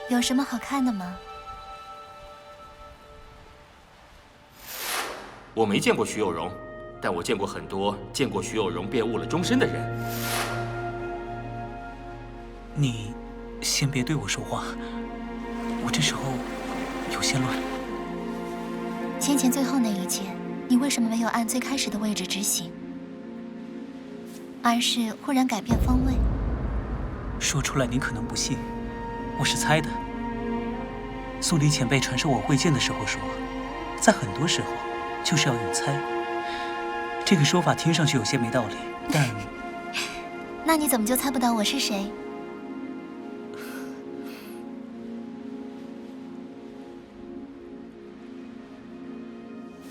有什么好看的吗？我没见过徐有容，但我见过很多见过徐有容便误了终身的人。你先别对我说话，我这时候有些乱。先前最后那一剑，你为什么没有按最开始的位置执行，而是忽然改变方位？说出来你可能不信，我是猜的。苏黎前辈传授我会剑的时候说，在很多时候就是要用猜。这个说法听上去有些没道理，但……那你怎么就猜不到我是谁？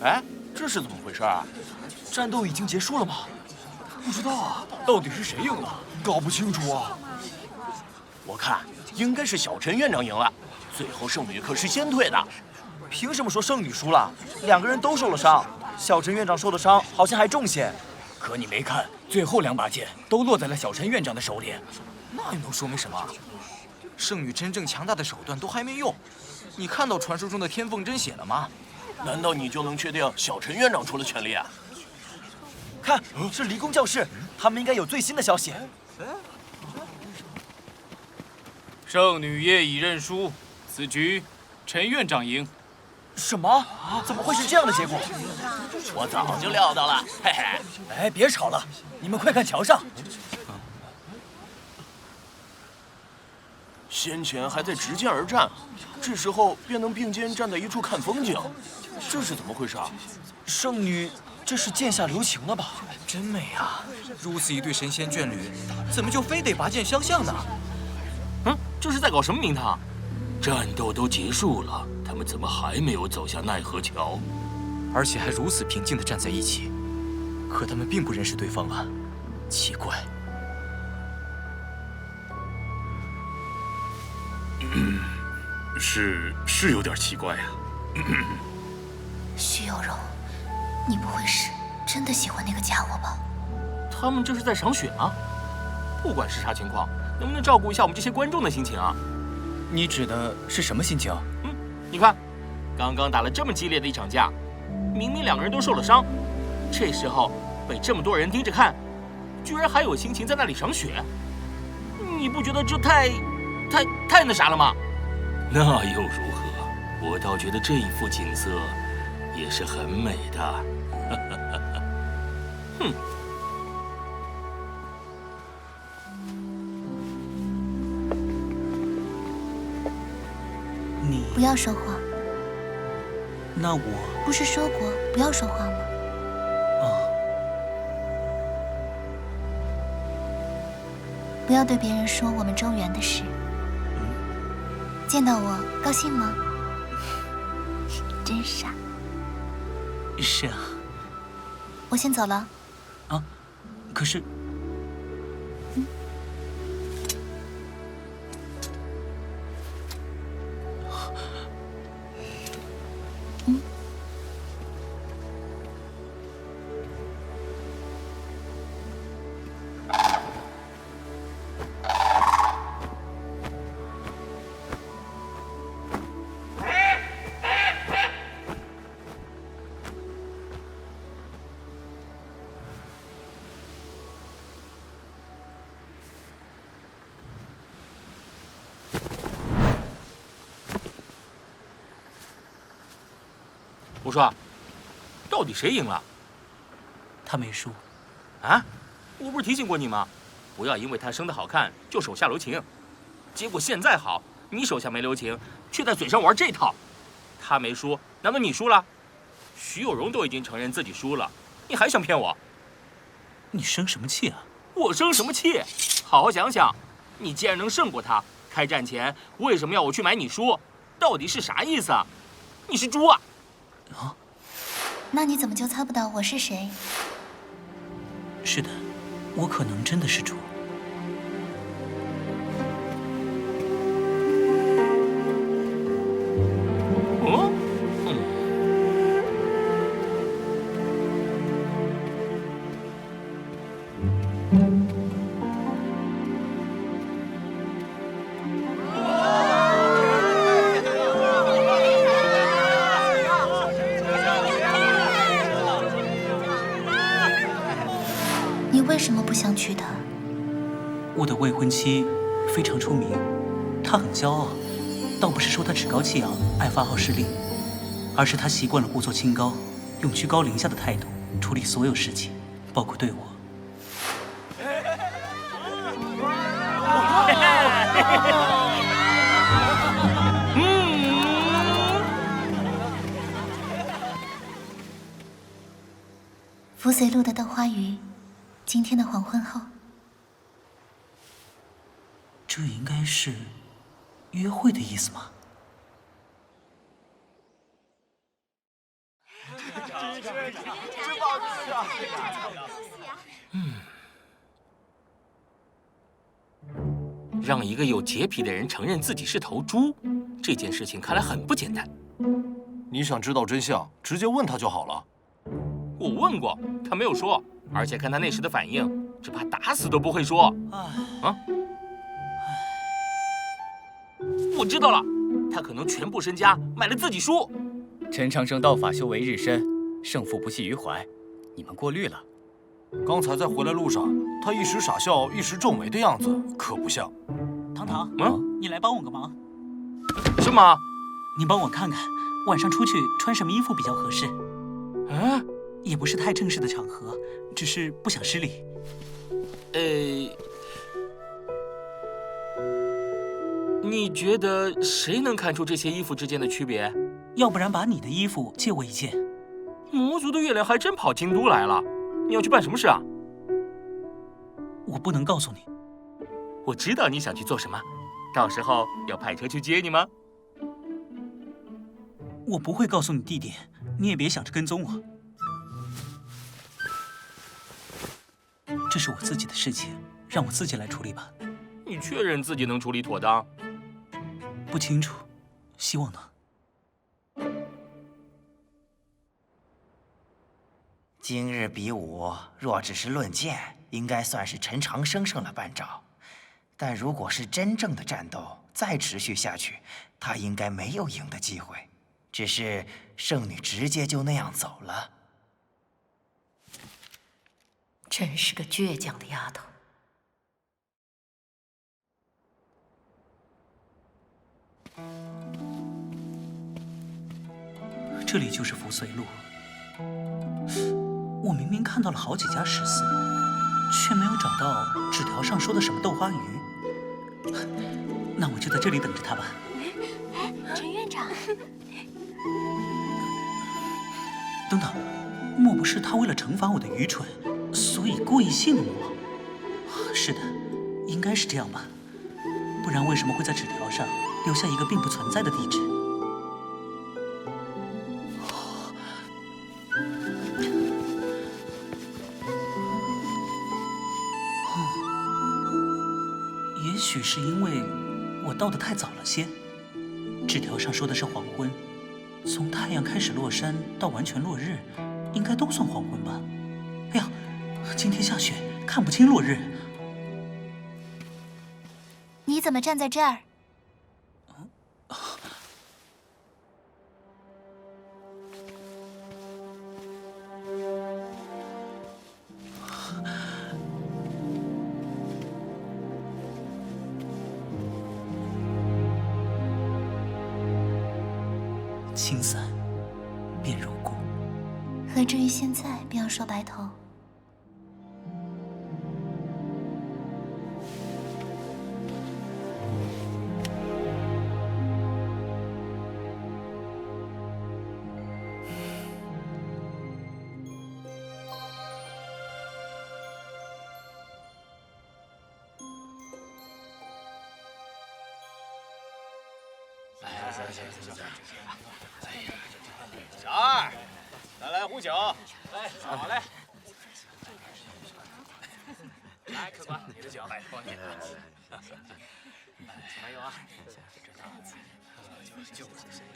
哎，这是怎么回事啊？战斗已经结束了吗？不知道啊，到底是谁赢了？搞不清楚啊。我看应该是小陈院长赢了，最后圣女可是先退的。凭什么说圣女输了？两个人都受了伤，小陈院长受的伤好像还重些。可你没看，最后2把剑都落在了小陈院长的手里。那又能说明什么？圣女真正强大的手段都还没用。你看到传说中的天凤真血了吗？难道你就能确定小陈院长出了全力啊？看，是离宫教室，他们应该有最新的消息。圣女业已认输，此局陈院长赢。什么？怎么会是这样的结果？我早就料到了，嘿嘿。哎，别吵了，你们快看桥上。先前还在执剑而战，这时候便能并肩站在一处看风景，这是怎么回事啊？圣女，这是剑下留情了吧？真美啊！如此一对神仙眷侣，怎么就非得拔剑相向呢？这是在搞什么名堂？战斗都结束了，他们怎么还没有走下奈何桥？而且还如此平静地站在一起，可他们并不认识对方啊，奇怪。是有点奇怪啊。徐有容，你不会是真的喜欢那个家伙吧？他们这是在赏雪吗？不管是啥情况，能不能照顾一下我们这些观众的心情啊？你指的是什么心情？你看，刚刚打了这么激烈的一场架，明明两个人都受了伤，这时候被这么多人盯着看，居然还有心情在那里赏雪，你不觉得这太那啥了吗？那又如何？我倒觉得这一幅景色也是很美的。哼！你不要说话。那我不是说过不要说话吗？不要对别人说我们周原的事。见到我高兴吗？真傻。是啊。我先走了。啊，可是。我说，到底谁赢了？他没输。啊？我不是提醒过你吗？不要因为他生得好看就手下留情。结果现在好，你手下没留情，却在嘴上玩这套。他没输，难道你输了？徐有容都已经承认自己输了，你还想骗我？你生什么气啊？我生什么气？好好想想，你既然能胜过他，开战前为什么要我去买你书？到底是啥意思啊？你是猪啊！啊？那你怎么就猜不到我是谁？是的，我可能真的是猪。哦，你为什么不想娶她？我的未婚妻非常出名，她很骄傲，倒不是说她趾高气扬、爱发号施令，而是她习惯了故作清高，用居高临下的态度处理所有事情，包括对我。扶随路的豆花鱼，今天的黄昏后。这应该是约会的意思吗？让一个有洁癖的人承认自己是头猪，这件事情看来很不简单。你想知道真相，直接问他就好了。我问过，他没有说，而且看他那时的反应，只怕打死都不会说。啊！我知道了，他可能全部身家买了自己书。陈长生道法修为日深，胜负不系于怀，你们过虑了。刚才在回来路上，他一时傻笑，一时皱眉的样子，可不像。糖糖，你来帮我个忙。什么？你帮我看看，晚上出去穿什么衣服比较合适？啊？也不是太正式的场合，只是不想失礼。你觉得谁能看出这些衣服之间的区别？要不然把你的衣服借我一件。魔族的月亮还真跑京都来了，你要去办什么事啊？我不能告诉你。我知道你想去做什么，到时候要派车去接你吗？我不会告诉你地点，你也别想着跟踪我。这是我自己的事情，让我自己来处理吧。你确认自己能处理妥当？不清楚，希望能。今日比武，若只是论剑，应该算是陈长生胜了半招。但如果是真正的战斗，再持续下去，他应该没有赢的机会。只是圣女直接就那样走了。真是个倔强的丫头。这里就是扶随路。我明明看到了好几家食肆，却没有找到纸条上说的什么豆花鱼。那我就在这里等着他吧。陈院长，等等，莫不是他为了惩罚我的愚蠢，所以故意戏弄我？是的，应该是这样吧。不然为什么会在纸条上留下一个并不存在的地址？也许是因为我到得太早了些。纸条上说的是黄昏，从太阳开始落山到完全落日，应该都算黄昏吧？哎呀，今天下雪，看不清落日。你怎么站在这儿？青伞便如故，何至于现在便要说白头？小二，再来壶酒。来，好嘞。来，客官，你的酒。帮你。还有啊，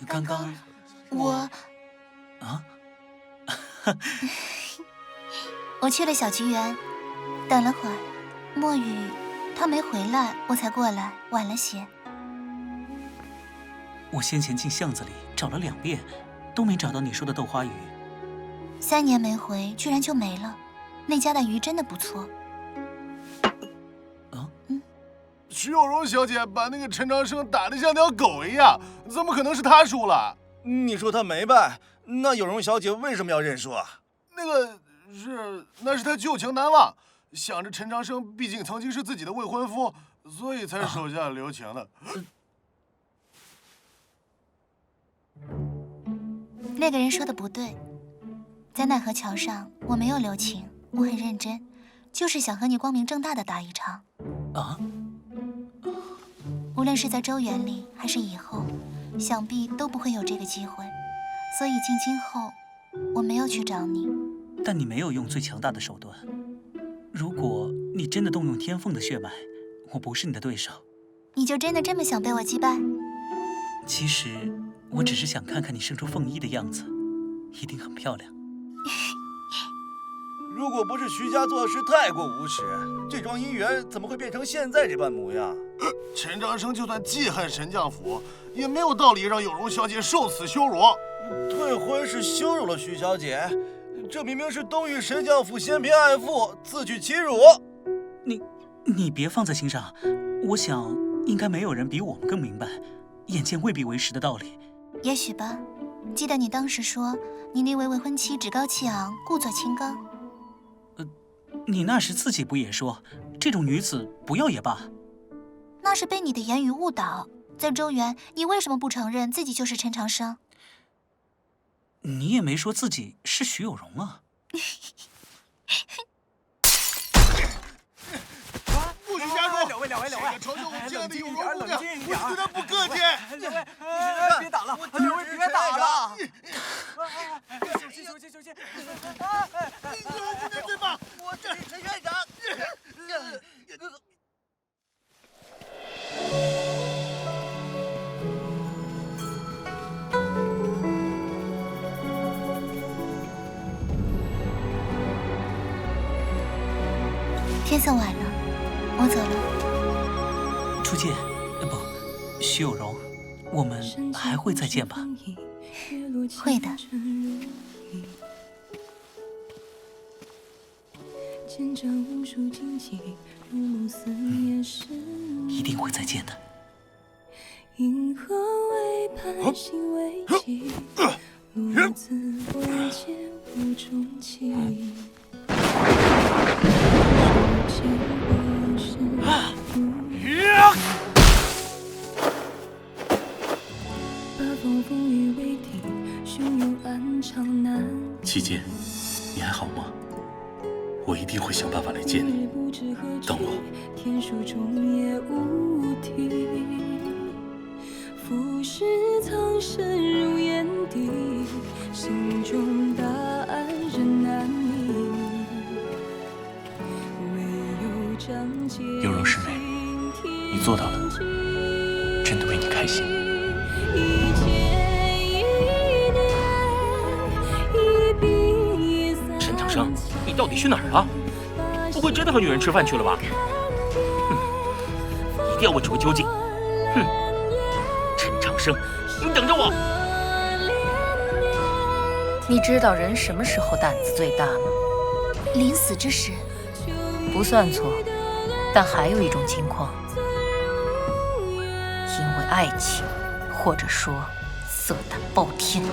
刚刚我啊，我去了小菊园，等了会儿，墨雨他没回来，我才过来，晚了些。我先前进巷子里找了2遍，都没找到你说的豆花鱼。3年没回，居然就没了。那家的鱼真的不错。徐有容小姐把那个陈长生打得像条狗一样，怎么可能是她输了？你说她没败，那有容小姐为什么要认输啊？那是她旧情难忘，想着陈长生毕竟曾经是自己的未婚夫，所以才手下留情的。那个人说的不对，在奈何桥上我没有留情，我很认真，就是想和你光明正大的打一场。啊？无论是在周园里还是以后，想必都不会有这个机会，所以进京后我没有去找你。但你没有用最强大的手段。如果你真的动用天凤的血脉，我不是你的对手。你就真的这么想被我击败？其实我只是想看看你生出凤衣的样子，一定很漂亮。如果不是徐家做事太过无耻，这桩姻缘怎么会变成现在这般模样？陈长生就算记恨神将府，也没有道理让有容小姐受此羞辱。退婚是羞辱了徐小姐，这明明是东域神将府嫌贫爱富，自取其辱。你别放在心上，我想应该没有人比我们更明白眼见未必为实的道理。也许吧。记得你当时说，你那位未婚妻趾高气昂，故作清高。你那时自己不也说，这种女子不要也罢？那是被你的言语误导。在周园，你为什么不承认自己就是陈长生？你也没说自己是徐有容啊。不许加入！两位，嘲笑我亲爱的有容姑娘，冷静一点，我对她不客气。两位，别打了，两位别打了。休息。有容姑娘对吧？我这是陈院长。天色晚了，我走了。初见，不，徐有容，我们还会再见吧？会的。一定会再见的。七剑，你还好吗？我一定会想办法来见你。等我。浮世苍生如眼底，心中答案仍难觅。有容师妹，你做到了，真的为你开心。陈长生，你到底去哪儿了？不会真的和女人吃饭去了吧？一定要问出个究竟！哼！陈长生，你等着我！你知道人什么时候胆子最大吗？临死之时。不算错，但还有一种情况，因为爱情，或者说色胆包天。